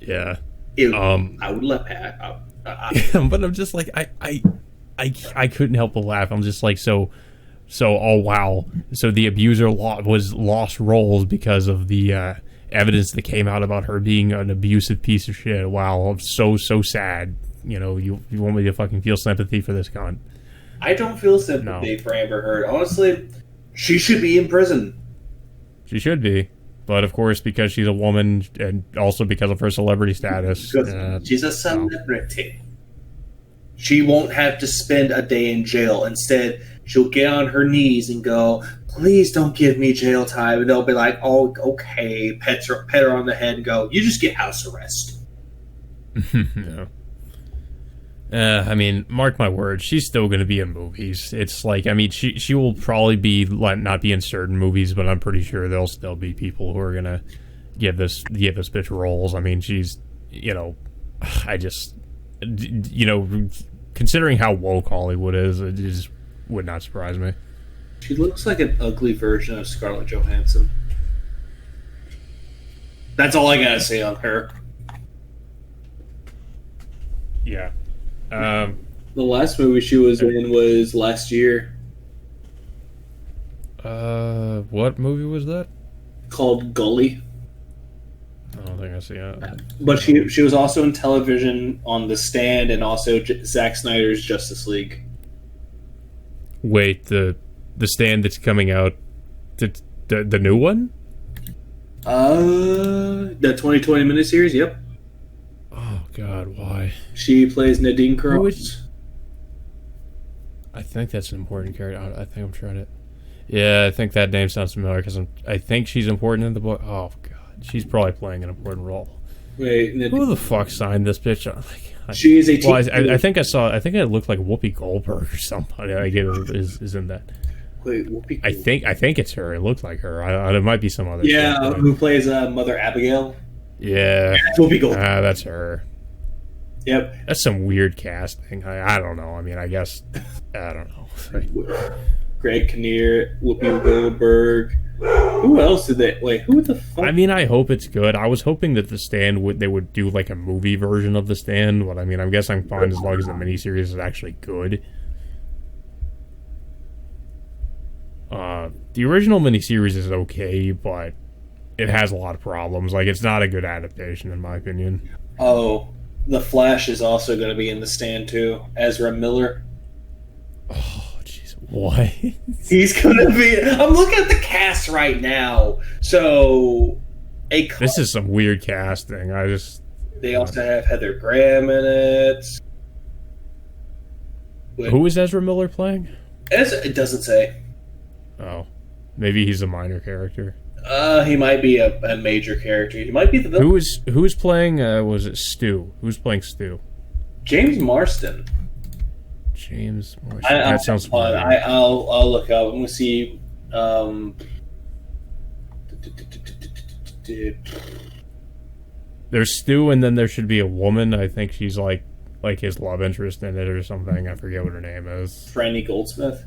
Yeah. I would let Pat. But I'm just like, I couldn't help but laugh. I'm just like, so oh wow. So the abuser was lost roles because of the evidence that came out about her being an abusive piece of shit. Wow, I'm so sad. You know, you want me to fucking feel sympathy for this cunt? I don't feel sympathy for Amber Heard. Honestly, she should be in prison. She should be. But of course, because she's a woman and also because of her celebrity status. She's a celebrity. She won't have to spend a day in jail. Instead, she'll get on her knees and go, "Please don't give me jail time." And they'll be like, "Oh, okay." Pet her on the head and go, "You just get house arrest." Yeah. I mean, mark my words, she's still going to be in movies. It's like, I mean, she will probably not be in certain movies, but I'm pretty sure there'll still be people who are going to give this bitch roles. I mean, she's, you know, considering how woke Hollywood is, it just would not surprise me. She looks like an ugly version of Scarlett Johansson. That's all I gotta say on her. Yeah. The last movie she was in was last year. What movie was that? Called Gully. I don't think I see it. But she was also in television on The Stand and also Zack Snyder's Justice League. Wait, the Stand that's coming out, the new one? The 2020 miniseries. Yep. Oh God, why? She plays Nadine Cross. I think that's an important character. I think I'm trying to. Yeah, I think that name sounds familiar because I think she's important in the book. Oh God, she's probably playing an important role. Wait, who the fuck signed this bitch? She is a. Well, I think I saw. I think it looked like Whoopi Goldberg or somebody. I get is in that. Wait, Whoopi. I think it's her. It looks like her. It might be some other. Yeah, who plays Mother Abigail? Yeah, that's Whoopi Goldberg. That's her. Yep. That's some weird casting. I don't know. I mean, I guess I don't know. Greg Kinnear, Whoopi Goldberg. Who else did they? Wait, who the fuck? I mean, I hope it's good. I was hoping that The Stand they would do like a movie version of The Stand. But I mean, I guess I'm fine as long as the miniseries is actually good. The original miniseries is okay, but it has a lot of problems. Like, it's not a good adaptation, in my opinion. Oh, The Flash is also going to be in The Stand too. Ezra Miller. Oh, jeez, what? He's going to be. I'm looking at the cast right now. So, this is some weird casting. They also have Heather Graham in it. Who is Ezra Miller playing? It doesn't say. Oh, maybe he's a minor character. He might be a major character. He might be the villain. Who is playing? Was it Stu? Who's playing Stu? James Marsden. James Marsden. That sounds fun. I'll look up. I'm gonna see. There's Stu, and then there should be a woman. I think she's like his love interest in it or something. I forget what her name is. Franny Goldsmith.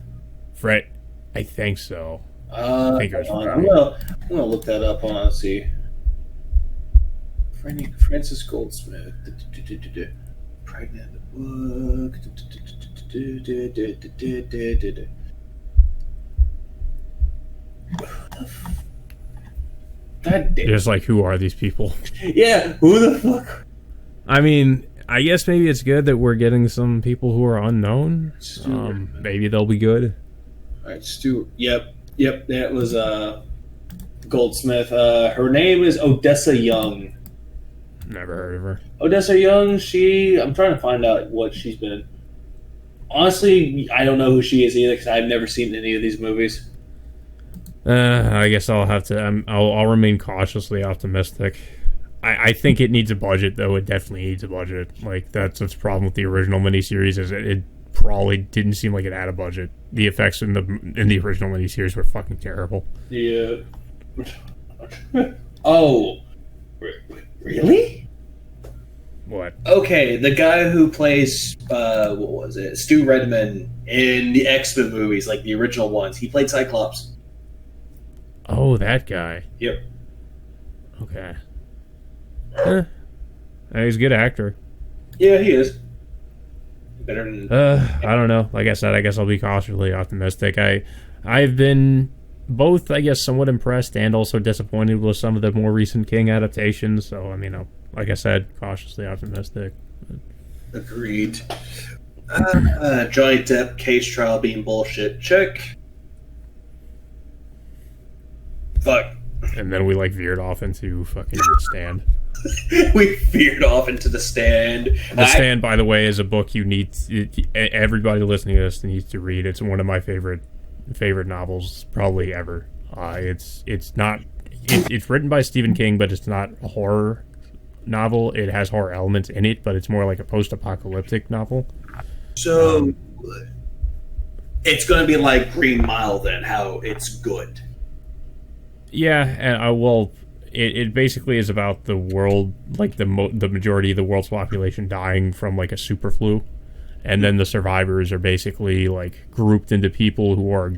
I think so. I'm gonna look that up. Let's see. Francis Goldsmith. Pregnant book. God damn. Just like, who are these people? Yeah, who the fuck? I mean, I guess maybe it's good that we're getting some people who are unknown. Maybe they'll be good. All right, Stuart. Yep. That was Goldsmith. Her name is Odessa Young. Never heard of her. Odessa Young. I'm trying to find out what she's been in. Honestly, I don't know who she is either because I've never seen any of these movies. I guess I'll have to. I'll remain cautiously optimistic. I think it needs a budget, though. It definitely needs a budget. Like, that's the problem with the original miniseries, is it probably didn't seem like it had a budget. The effects in the original miniseries were fucking terrible. Yeah. Oh, really? What? Okay, the guy who plays what was it? Stu Redman in the X-Men movies, like the original ones. He played Cyclops. Oh, that guy. Yep. Okay. He's a good actor. Yeah, he is. Better than... I don't know. Like I said, I guess I'll be cautiously optimistic. I've been both, I guess, somewhat impressed and also disappointed with some of the more recent King adaptations. So, I mean, like I said, cautiously optimistic. Agreed. Johnny Depp case trial being bullshit. Check. Fuck. And then we, veered off into fucking Stand. We veered off into The Stand. The Stand, by the way, is a book everybody listening to this needs to read. It's one of my favorite novels probably ever. It's written by Stephen King, but it's not a horror novel. It has horror elements in it, but it's more like a post-apocalyptic novel. So it's going to be like Green Mile then, how it's good. Yeah, and it basically is about the world, like the majority of the world's population dying from like a super flu, and then the survivors are basically like grouped into people who are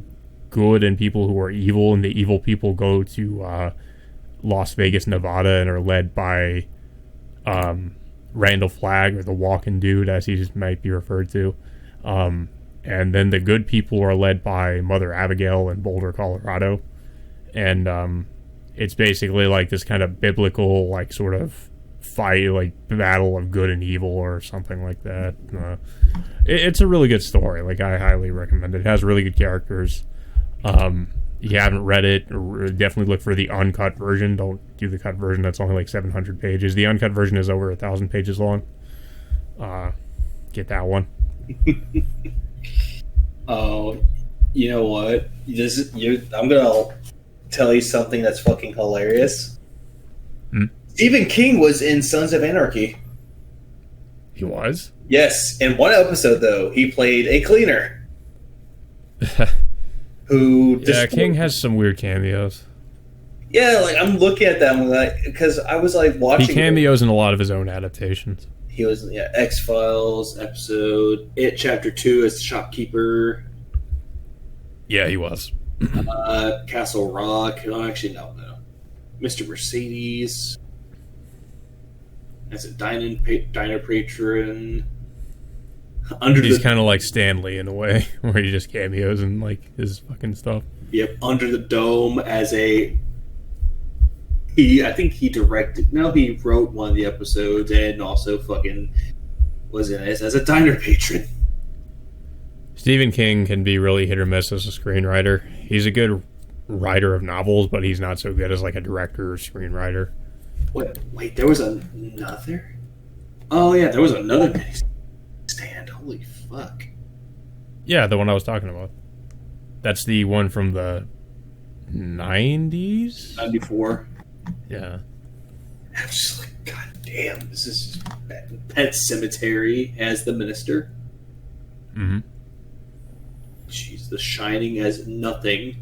good and people who are evil, and the evil people go to Las Vegas, Nevada, and are led by Randall Flagg, or the Walking Dude, as he might be referred to, and then the good people are led by Mother Abigail in Boulder, Colorado. And it's basically like this kind of biblical, like, sort of fight, like battle of good and evil or something like that. It's a really good story. Like, I highly recommend it. It has really good characters. You haven't read it, definitely look for the uncut version. Don't do the cut version. That's only like 700 pages. The uncut version is over 1,000 pages long. Get that one. Oh, you know what? I'm gonna tell you something that's fucking hilarious. Stephen King was in Sons of Anarchy. He was? Yes. In one episode, though, he played a cleaner. Who? Yeah, King has some weird cameos. Yeah, like, I'm looking at them, like, because I was like watching. He cameos in a lot of his own adaptations. He was in X-Files episode, It Chapter 2 as the shopkeeper. Yeah, he was. Castle Rock. Oh, actually, no. Mr. Mercedes. As a diner patron. He's kind of like Stanley in a way, where he just cameos in like his fucking stuff. Yep, Under the Dome as I think he directed. No, he wrote one of the episodes and also fucking was in it as a diner patron. Stephen King can be really hit or miss as a screenwriter. He's a good writer of novels, but he's not so good as like a director or screenwriter. Wait, there was another? Oh yeah, there was another Stand. Holy fuck. Yeah, the one I was talking about. That's the one from the 90s? 94. Yeah. I'm just like, god damn, this is Pet Cemetery as the minister. Mm-hmm. Jeez, The Shining as nothing.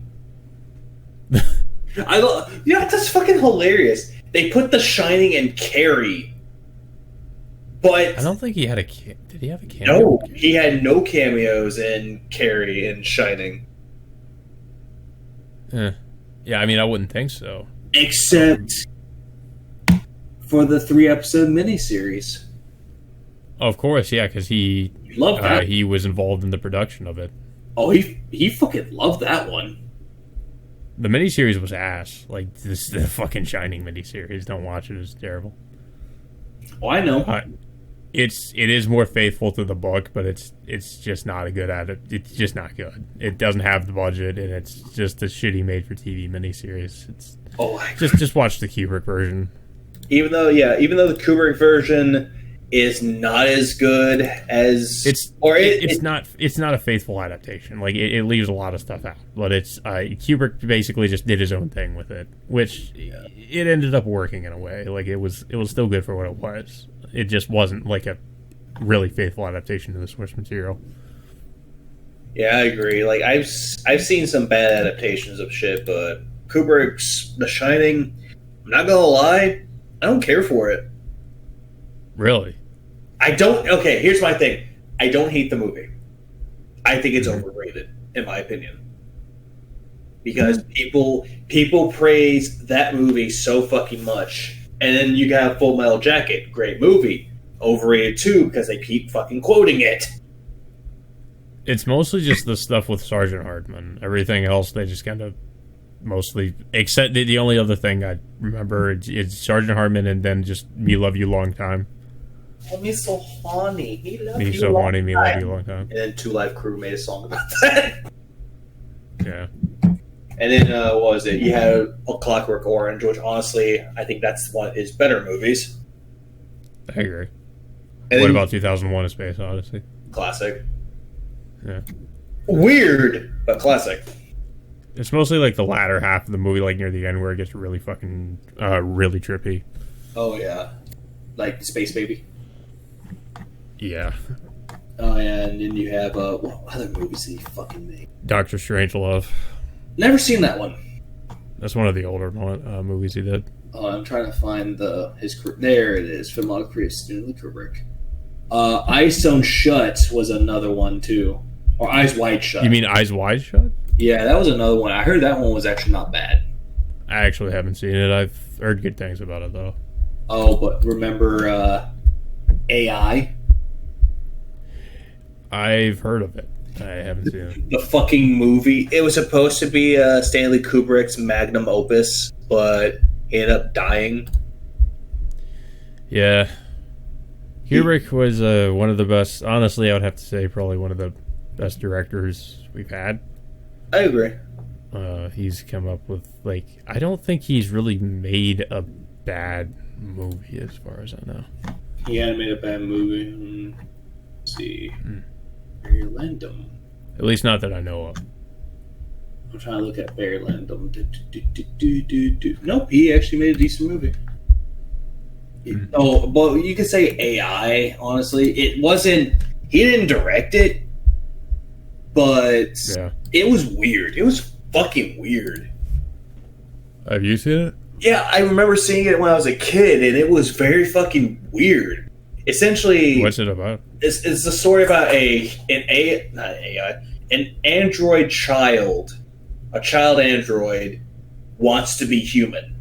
I love. Yeah, that's fucking hilarious. They put The Shining in Carrie, but I don't think he had a. Did he have a cameo? No, he had no cameos in Carrie and Shining. Yeah, I mean, I wouldn't think so. Except for the 3-episode miniseries. Of course, yeah, because he Love that. he was involved in the production of it. Oh, he fucking loved that one. The miniseries was ass. Like the fucking Shining miniseries. Don't watch it; it's terrible. Oh, I know. It is more faithful to the book, but it's just not a good It's just not good. It doesn't have the budget, and it's just a shitty made for TV miniseries. It's just watch the Kubrick version. Even though the Kubrick version is not as good as it's not a faithful adaptation. Like it leaves a lot of stuff out, but it's Kubrick basically just did his own thing with it, which it ended up working in a way. Like it was still good for what it was. It just wasn't like a really faithful adaptation to the source material. Yeah, I agree. Like I've seen some bad adaptations of shit, but Kubrick's The Shining, I'm not gonna lie, I don't care for it. Really? I don't. Okay, here's my thing. I don't hate the movie. I think it's overrated, in my opinion, because people praise that movie so fucking much, and then you got Full Metal Jacket, great movie, overrated too because they keep fucking quoting it. It's mostly just the stuff with Sergeant Hartman. Everything else they just kind of mostly, except the only other thing I remember is Sergeant Hartman, and then just Me Love You Long Time. Oh, me so horny. Me love Me you so long horny, me time. love you long time. And then Two Live Crew made a song about that. Yeah. And then what was it? You had A Clockwork Orange, which honestly I think that's one of his better movies. I agree. And What then- about 2001: A Space Odyssey? Classic. Yeah. Weird, but classic. It's mostly like the latter half of the movie, like near the end, where it gets really fucking, really trippy. Oh yeah, like Space Baby. Yeah. Oh yeah, and then you have what other movies did he fucking make? Doctor Strangelove. Never seen that one. That's one of the older movies he did. I'm trying to find his. There it is. Filmography of Stanley Kubrick. Eyes Sewn Shut was another one too, or Eyes Wide Shut. You mean Eyes Wide Shut? Yeah, that was another one. I heard that one was actually not bad. I actually haven't seen it. I've heard good things about it though. Oh, but remember AI? I've heard of it. I haven't seen it. The fucking movie. It was supposed to be Stanley Kubrick's magnum opus, but he ended up dying. Yeah. Kubrick was one of the best. Honestly, I would have to say probably one of the best directors we've had. I agree. He's come up with, like, I don't think he's really made a bad movie as far as I know. He hadn't made a bad movie. Let's see. Barry Lyndon. At least not that I know of. I'm trying to look at Barry Lyndon. Nope, he actually made a decent movie. Oh, well, you could say AI, honestly. It wasn't... He didn't direct it, but Yeah. it was weird. It was fucking weird. Have you seen it? Yeah, I remember seeing it when I was a kid, and it was very fucking weird. Essentially, What's it about? it's the story about an android child. A child android wants to be human,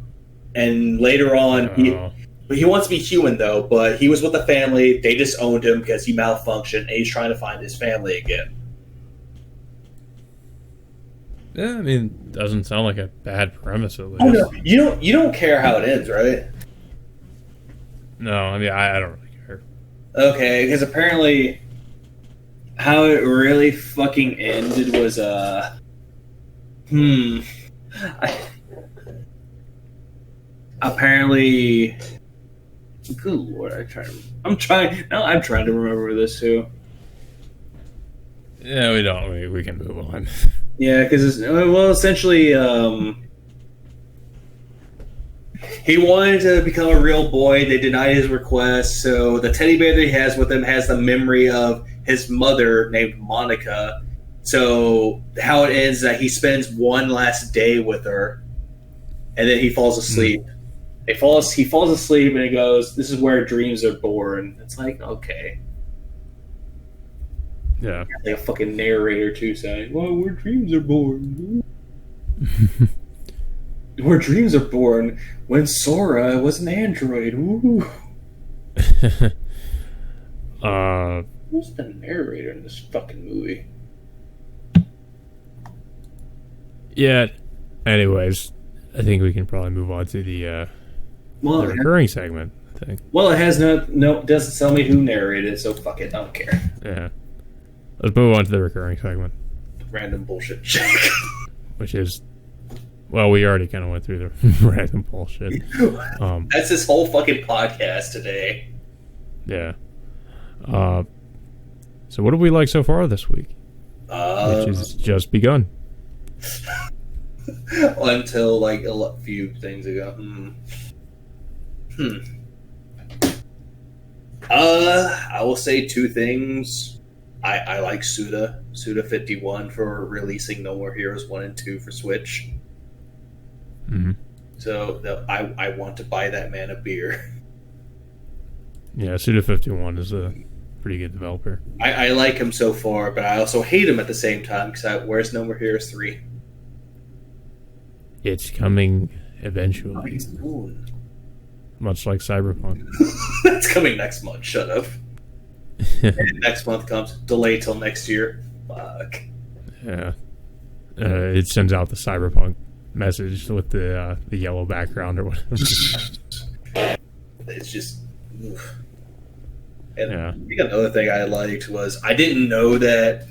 and later on, he wants to be human though. But he was with a family; they disowned him because he malfunctioned, and he's trying to find his family again. Yeah, I mean, doesn't sound like a bad premise at least. Oh no, you don't care how it ends, right? No, I mean, I don't really care. Okay, because apparently, how it really fucking ended was apparently, good lord, I'm trying to remember this too. Yeah, we don't. We can move on. Yeah, because essentially, he wanted to become a real boy. They denied his request, so the teddy bear that he has with him has the memory of his mother named Monica. So how it ends is that he spends one last day with her, and then he falls asleep. He falls asleep, and he goes, "This is where dreams are born." It's like, okay. Yeah. Like a fucking narrator too saying, "Well, where dreams are born." Where dreams are born when Sora was an android. Ooh. Who's the narrator in this fucking movie? Yeah. Anyways, I think we can probably move on to the recurring segment. I think. Well, it has it doesn't tell me who narrated it, so fuck it, I don't care. Yeah. Let's move on to the recurring segment. Random bullshit. Which is, well, we already kind of went through the random bullshit. That's this whole fucking podcast today. Yeah. So what have we liked so far this week? Which has just begun. Until like a few things ago. I will say two things. I like Suda 51 for releasing No More Heroes 1 and 2 for Switch. Mm-hmm. So I want to buy that man a beer. Yeah, Suda 51 is a pretty good developer. I like him so far, but I also hate him at the same time because where's No More Heroes 3? It's coming eventually. Much like Cyberpunk. That's coming next month. Shut up. Next month comes. Delay till next year. Fuck. Yeah. It sends out the Cyberpunk message with the yellow background or whatever. It's just... Oof. And yeah. I think another thing I liked was I didn't know that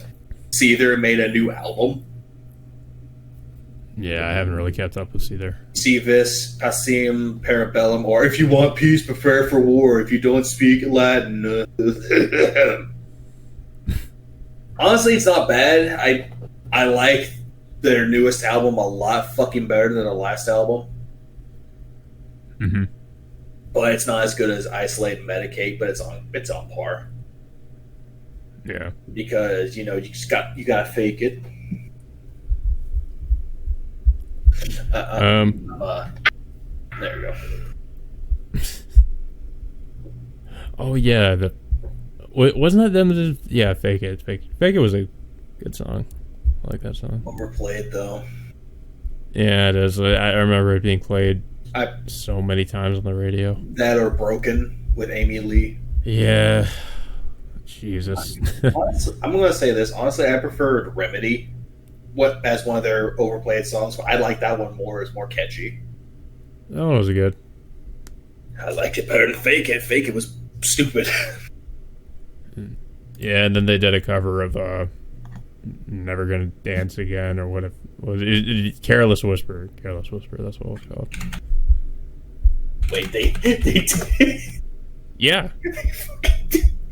Seether made a new album. Yeah, I haven't really kept up with Seether. Civis, Passim, Parabellum, or if you want peace, prepare for war. If you don't speak Latin. Honestly, it's not bad. I like their newest album a lot fucking better than their last album. Mm-hmm. But it's not as good as Isolate and Medicate, but it's on par. Yeah. Because, you gotta fake it. There we go. Oh yeah, wasn't that them? Yeah, Fake It. Fake It was a good song. I like that song. Overplayed though. Yeah, it is. I remember it being played so many times on the radio. That or Broken with Amy Lee. Yeah. Jesus. Honestly, I'm gonna say this. Honestly, I preferred Remedy as one of their overplayed songs. I like that one more. It's more catchy. That one was good. I liked it better than Fake It. Fake It was stupid. Yeah, and then they did a cover of Never Gonna Dance Again, or what was it? Careless Whisper. Careless Whisper, that's what it was called. Wait, they did? Yeah.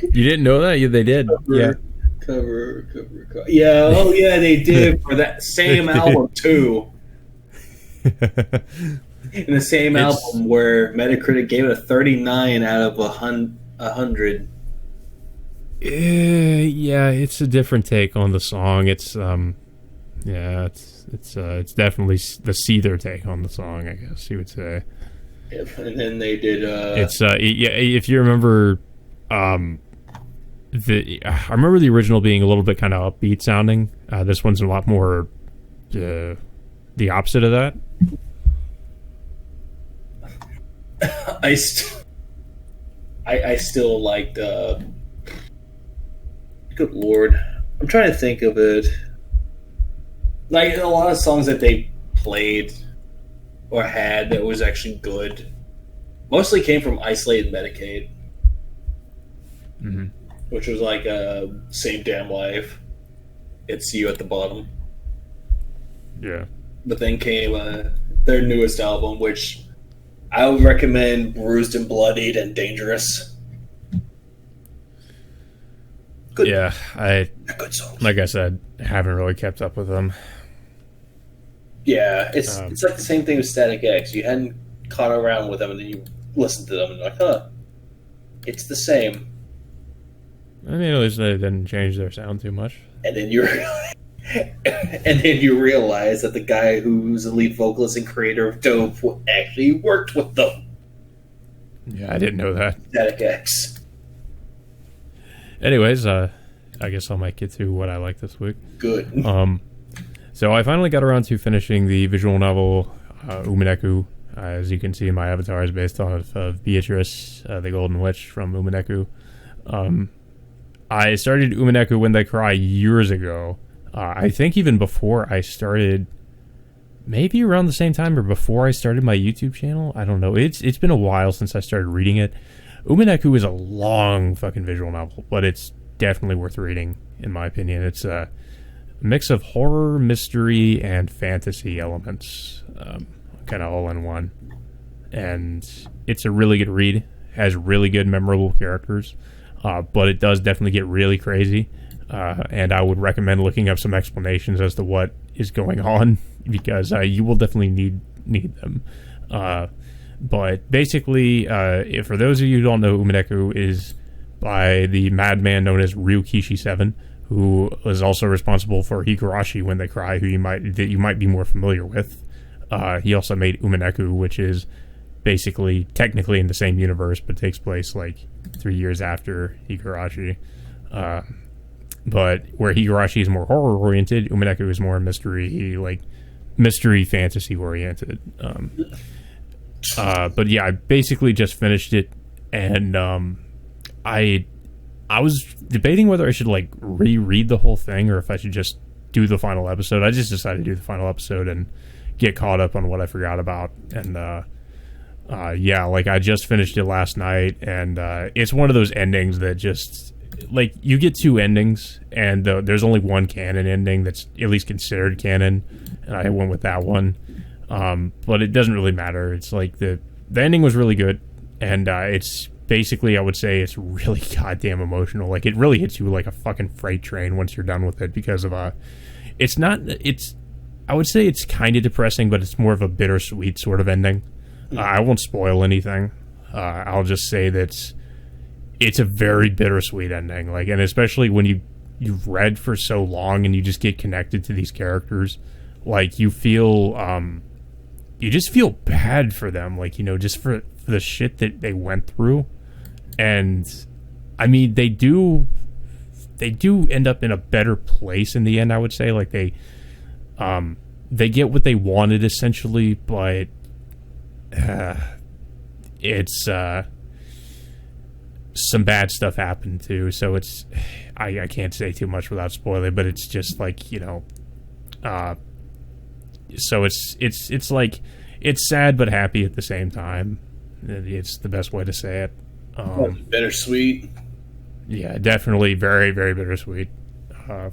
You didn't know that? Yeah, they did. Yeah. Cover. Yeah, oh yeah, they did for that same album too. In the same album where Metacritic gave it a 39 out of 100. Yeah, it's a different take on the song. It's it's definitely the Seether take on the song, I guess you would say. Yep. And then they did. If you remember, I remember the original being a little bit kind of upbeat sounding. This one's a lot more the opposite of that. I still liked. Good Lord, I'm trying to think of it. Like a lot of songs that they played or had that was actually good, mostly came from Isolate and Medicaid, which was like Same Damn Life. It's You at the Bottom. Yeah. But then came their newest album, which I would recommend: Bruised and Bloodied and Dangerous. Good. Yeah, good songs. Like I said, haven't really kept up with them. Yeah, it's like the same thing with Static X. You hadn't caught around with them, and then you listen to them, and you're like, huh, it's the same. I mean, at least they didn't change their sound too much. And then you realize that the guy who's the lead vocalist and creator of Dope actually worked with them. Yeah, I didn't know that. Static X. Anyways, I guess I'll make it to what I like this week. Good. So I finally got around to finishing the visual novel Umaneku. As you can see, my avatar is based on of Beatrice, the Golden Witch from Umaneku. I started Umaneku When They Cry years ago. I think even before I started, maybe around the same time or before I started my YouTube channel. I don't know. It's been a while since I started reading it. Umaneku is a long fucking visual novel, but it's definitely worth reading, in my opinion. It's a mix of horror, mystery, and fantasy elements, kind of all in one. And it's a really good read. Has really good, memorable characters, but it does definitely get really crazy. And I would recommend looking up some explanations as to what is going on, because you will definitely need them. But basically, for those of you who don't know, Umaneku is by the madman known as Ryukishi7, who is also responsible for Higurashi When They Cry, who you might be more familiar with. He also made Umaneku, which is basically technically in the same universe, but takes place like 3 years after Higurashi. But where Higurashi is more horror oriented, Umaneku is more mystery fantasy oriented. But yeah, I basically just finished it, and I was debating whether I should like reread the whole thing or if I should just do the final episode. I just decided to do the final episode and get caught up on what I forgot about. And yeah, like I just finished it last night, and it's one of those endings that just like you get two endings, and there's only one canon ending that's at least considered canon, and I went with that one. But it doesn't really matter. It's like the ending was really good, and it's basically, I would say, it's really goddamn emotional. Like it really hits you like a fucking freight train once you're done with it, because of I would say it's kind of depressing, but it's more of a bittersweet sort of ending. I won't spoil anything. I'll just say that it's a very bittersweet ending. Like, and especially when you've read for so long and you just get connected to these characters, like you feel, you just feel bad for them. Like, you know, just for the shit that they went through. And I mean, they do end up in a better place in the end, I would say. Like they get what they wanted essentially, but it's some bad stuff happened too, so it's I can't say too much without spoiling, but it's just like, you know, so it's like it's sad but happy at the same time. It's the best way to say it. Bittersweet. Yeah, definitely very, very bittersweet,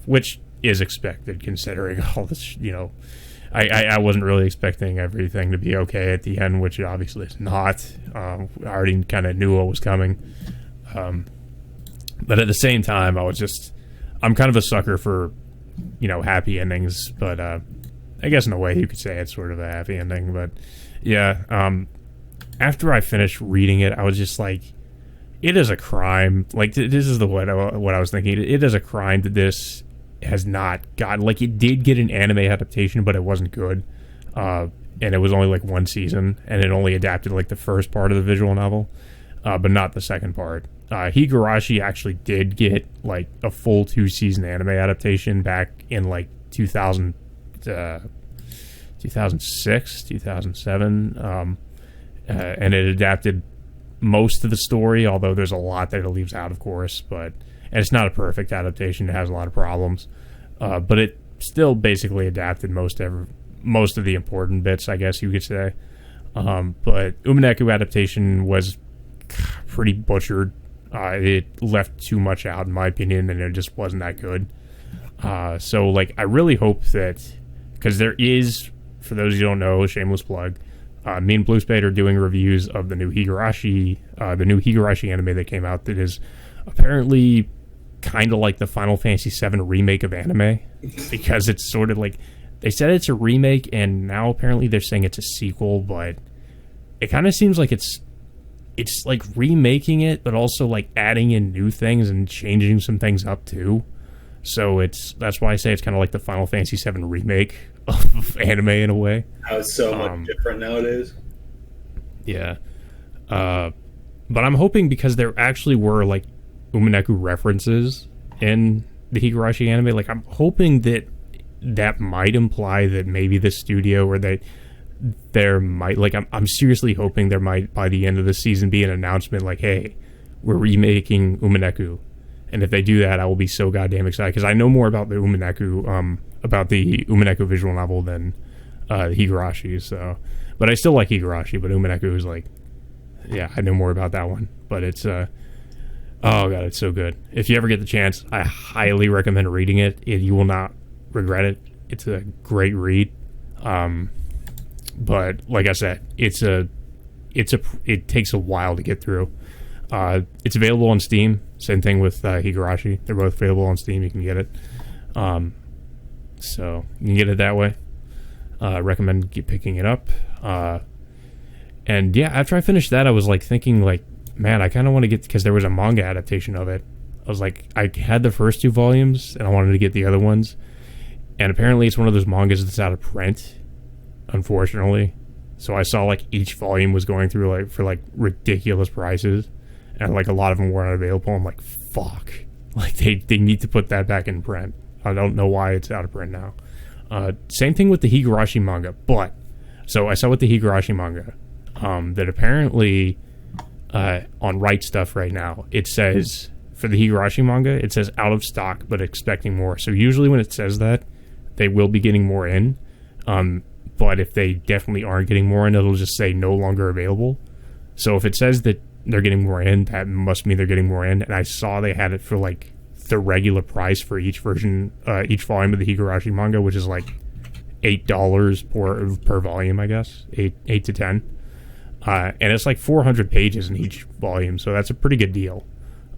which is expected considering all this, you know. I wasn't really expecting everything to be okay at the end, which it obviously is not. I already kind of knew what was coming. But at the same time, I'm kind of a sucker for, you know, happy endings. But I guess in a way you could say it's sort of a happy ending. But yeah, after I finished reading it, I was just like, it is a crime. Like, this is what I was thinking. It is a crime that this has not gotten, like, it did get an anime adaptation, but it wasn't good, and it was only like one season, and it only adapted like the first part of the visual novel, but not the second part. Higurashi actually did get like a full 2-season anime adaptation back in like 2006, 2007, and it adapted most of the story, although there's a lot that it leaves out, of course, and it's not a perfect adaptation. It has a lot of problems, but it still basically adapted most of the important bits, I guess you could say. But Umaneku adaptation was pretty butchered. It left too much out, in my opinion, and it just wasn't that good. So, like, I really hope that, because there is, for those who don't know, shameless plug, me and Blue Spade are doing reviews of the new Higurashi anime that came out that is apparently kind of like the Final Fantasy VII remake of anime, because it's sort of like, they said it's a remake, and now apparently they're saying it's a sequel, but it kind of seems like it's like remaking it, but also like adding in new things and changing some things up too. So that's why I say it's kind of like the Final Fantasy VII remake of anime in a way. How it's so much different nowadays. Yeah. But I'm hoping, because there actually were like Umaneku references in the Higurashi anime, like I'm hoping that might imply that maybe the studio, or there might, like, I'm seriously hoping there might, by the end of the season, be an announcement like, hey, we're remaking Umaneku. And if they do that, I will be so goddamn excited, because I know more about the Umaneku visual novel than Higurashi. So, but I still like Higurashi, but Umaneku is like, yeah, I know more about that one. But it's oh god, it's so good. If you ever get the chance, I highly recommend reading it. You will not regret it. It's a great read. But like I said, it takes a while to get through. It's available on Steam. Same thing with Higurashi. They're both available on Steam. You can get it. So you can get it that way. Recommend picking it up. And yeah, after I finished that, I was like thinking, like, man, I kind of want to get, because there was a manga adaptation of it. I was like, I had the first 2 volumes, and I wanted to get the other ones. And apparently, it's one of those mangas that's out of print, unfortunately. So I saw like each volume was going through like for like ridiculous prices, and like a lot of them weren't available. I'm like, fuck, like they need to put that back in print. I don't know why it's out of print now. Same thing with the Higurashi manga, but so I saw with the Higurashi manga that apparently on Right Stuff right now it says for the Higurashi manga it says out of stock but expecting more. So usually when it says that, they will be getting more in. But if they definitely aren't getting more in, it'll just say no longer available. So if it says that they're getting more in, that must mean they're getting more in. And I saw they had it for like the regular price for each version, each volume of the Higurashi manga, which is like $8 per volume, I guess, 8 to 10. And it's like 400 pages in each volume, so that's a pretty good deal.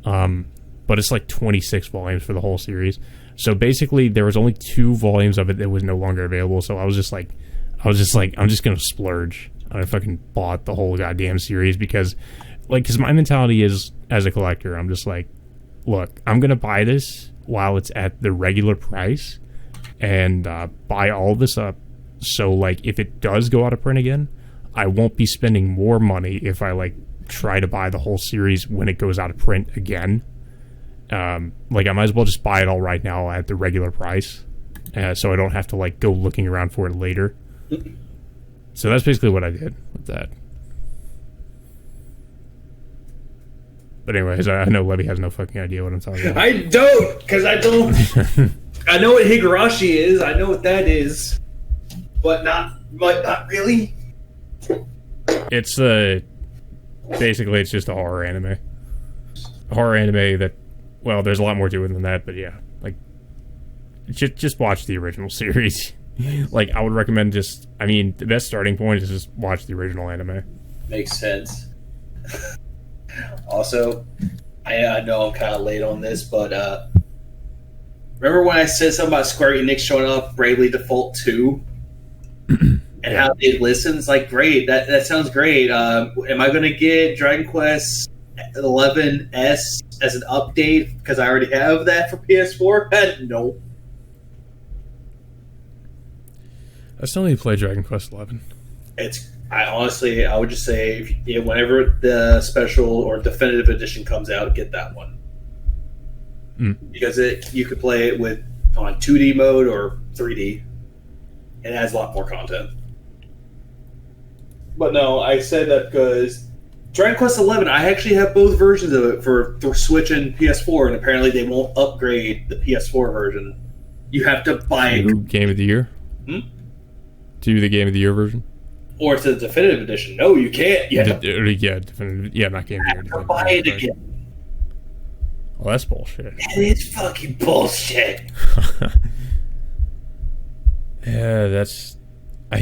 But it's like 26 volumes for the whole series. So basically, there was only 2 volumes of it that was no longer available. So I was just like, I'm just gonna splurge. I fucking bought the whole goddamn series because my mentality is, as a collector, I'm just like, look, I'm gonna buy this while it's at the regular price, and buy all this up. So like, if it does go out of print again, I won't be spending more money if I like try to buy the whole series when it goes out of print again. Like, I might as well just buy it all right now at the regular price, so I don't have to like go looking around for it later. So that's basically what I did with that. But anyways, I know Levy has no fucking idea what I'm talking about. I don't, because I don't. I know what Higurashi is. I know what that is, but not really. It's basically it's just a horror anime. A horror anime that, well, there's a lot more to it than that, but yeah, like just watch the original series. Like, I would recommend the best starting point is just watch the original anime. Makes sense. Also, I know I'm kind of late on this, but remember when I said something about Square Enix showing up Bravely Default 2? And how it listens? Like, great, that sounds great. Am I going to get Dragon Quest 11S as an update because I already have that for PS4? No. I still need to play Dragon Quest 11. I would just say, whenever the special or definitive edition comes out, get that one. Because you could play it on 2D mode or 3D. It has a lot more content. But no, I said that because Dragon Quest 11, I actually have both versions of it for Switch and PS4, and apparently they won't upgrade the PS4 version. You have to buy it. Game of the Year? Do the Game of the Year version? Or it's a definitive edition. No, you can't. Definitive. Yeah, not Game of the Year. You have to buy it again. Well, that's bullshit. It's fucking bullshit. Yeah, I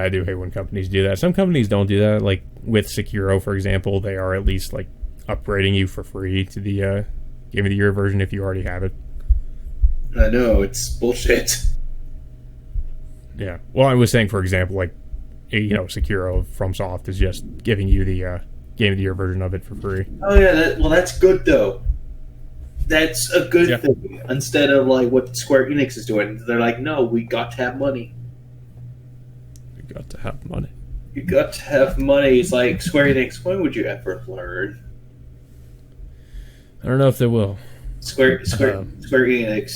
do hate when companies do that. Some companies don't do that. Like with Sekiro, for example, they are at least like upgrading you for free to the Game of the Year version if you already have it. I know, it's bullshit. Yeah. Well, I was saying, for example, like, Sekiro FromSoft is just giving you the Game of the Year version of it for free. Oh yeah, that's good though. That's a good thing. Instead of like what Square Enix is doing, they're like, no, we got to have money. We got to have money. You got to have money. It's like, Square Enix, when would you ever learn? I don't know if they will. Square Enix,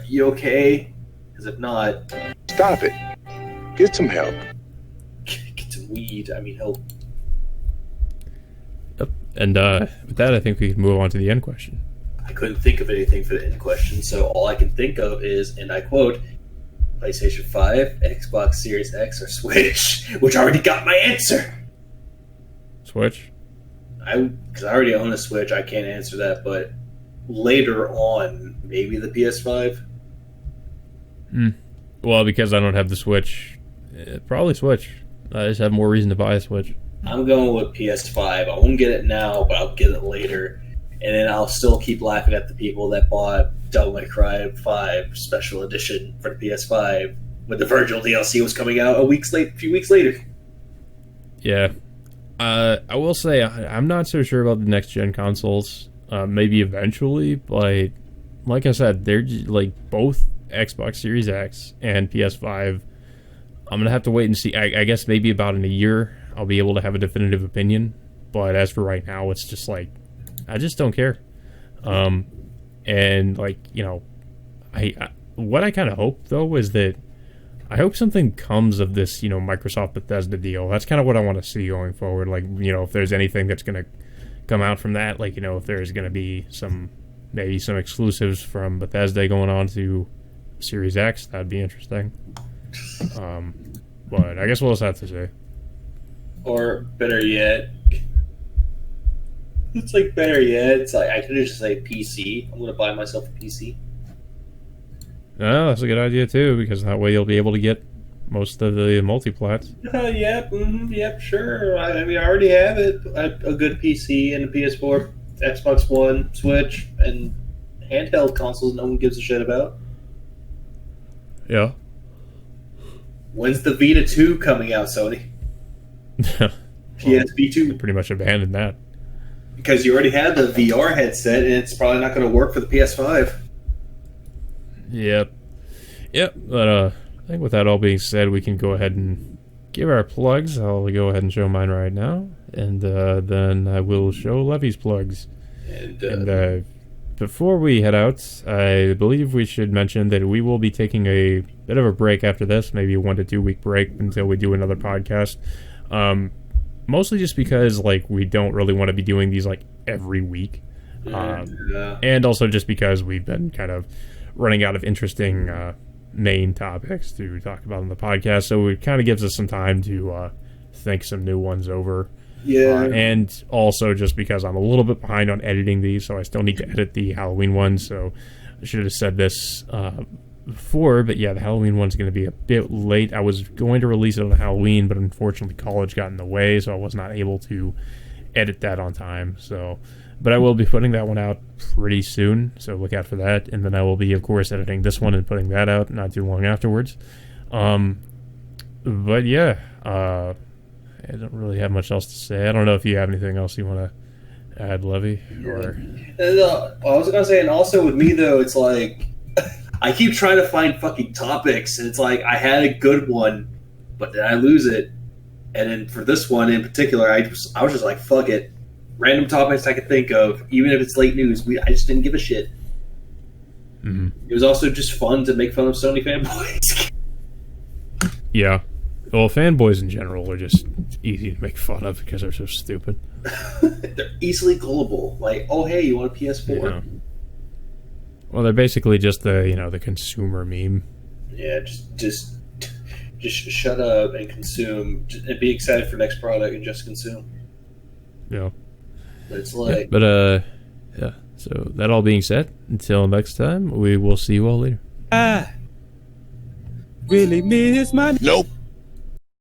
you okay? Because if not, stop it. Get some help. some weed. I mean, hell. Yep. And with that, I think we can move on to the end question. I couldn't think of anything for the end question, so all I can think of is, and I quote, PlayStation 5, Xbox Series X, or Switch, which I already got my answer. Switch? Because I already own a Switch, I can't answer that, but later on, maybe the PS5? Well, because I don't have the Switch, probably Switch. I just have more reason to buy a Switch. I'm going with PS5. I won't get it now, but I'll get it later. And then I'll still keep laughing at the people that bought Devil May Cry 5 Special Edition for the PS5 when the Virgil DLC was coming out a few weeks later. Yeah. I will say, I'm not so sure about the next-gen consoles. Maybe eventually, but like I said, they're like both Xbox Series X and PS5. I'm going to have to wait and see. I guess maybe about in a year, I'll be able to have a definitive opinion. But as for right now, it's just like, I just don't care. And like, you know, what I kind of hope though is that I hope something comes of this, you know, Microsoft Bethesda deal. That's kind of what I want to see going forward. Like, you know, if there's anything that's going to come out from that, like, you know, if there's going to be maybe some exclusives from Bethesda going on to Series X, that'd be interesting. But I guess we'll just have to see. Or better yet, it's like better yet. It's like I could just say PC. I'm gonna buy myself a PC. Oh, that's a good idea too, because that way you'll be able to get most of the multiplats. Yep, sure. I mean, I already have it. A good PC and a PS4, Xbox One, Switch, and handheld consoles. No one gives a shit about. Yeah. When's the Vita 2 coming out, Sony? PSP 2. Pretty much abandoned that. Because you already had the VR headset, and it's probably not going to work for the PS5. Yep. But I think with that all being said, we can go ahead and give our plugs. I'll go ahead and show mine right now, and then I will show Levy's plugs. And before we head out, I believe we should mention that we will be taking a bit of a break after this, maybe a 1 to 2 week break until we do another podcast. Mostly just because like we don't really want to be doing these like every week, and also just because we've been kind of running out of interesting main topics to talk about on the podcast. So it kind of gives us some time to think some new ones over. And also just because I'm a little bit behind on editing these, so I still need to edit the Halloween ones. So I should have said this before, but yeah, the Halloween one's going to be a bit late. I was going to release it on Halloween, but unfortunately college got in the way, so I was not able to edit that on time. So, but I will be putting that one out pretty soon, so look out for that. And then I will be, of course, editing this one and putting that out not too long afterwards. But yeah, I don't really have much else to say. I don't know if you have anything else you want to add, Levy? Or I was going to say, and also with me, though, it's like, I keep trying to find fucking topics, and it's like, I had a good one, but then I lose it. And then for this one in particular, I was just like, fuck it. Random topics I could think of, even if it's late news, I just didn't give a shit. Mm-hmm. It was also just fun to make fun of Sony fanboys. Yeah. Well, fanboys in general are just easy to make fun of because they're so stupid. They're easily gullible. Like, oh, hey, you want a PS4? Yeah. Well, they're basically just the consumer meme. Yeah, just shut up and consume, and be excited for next product and just consume. Yeah. But it's like, yeah. So that all being said, until next time, we will see you all later. I really miss my. Nope.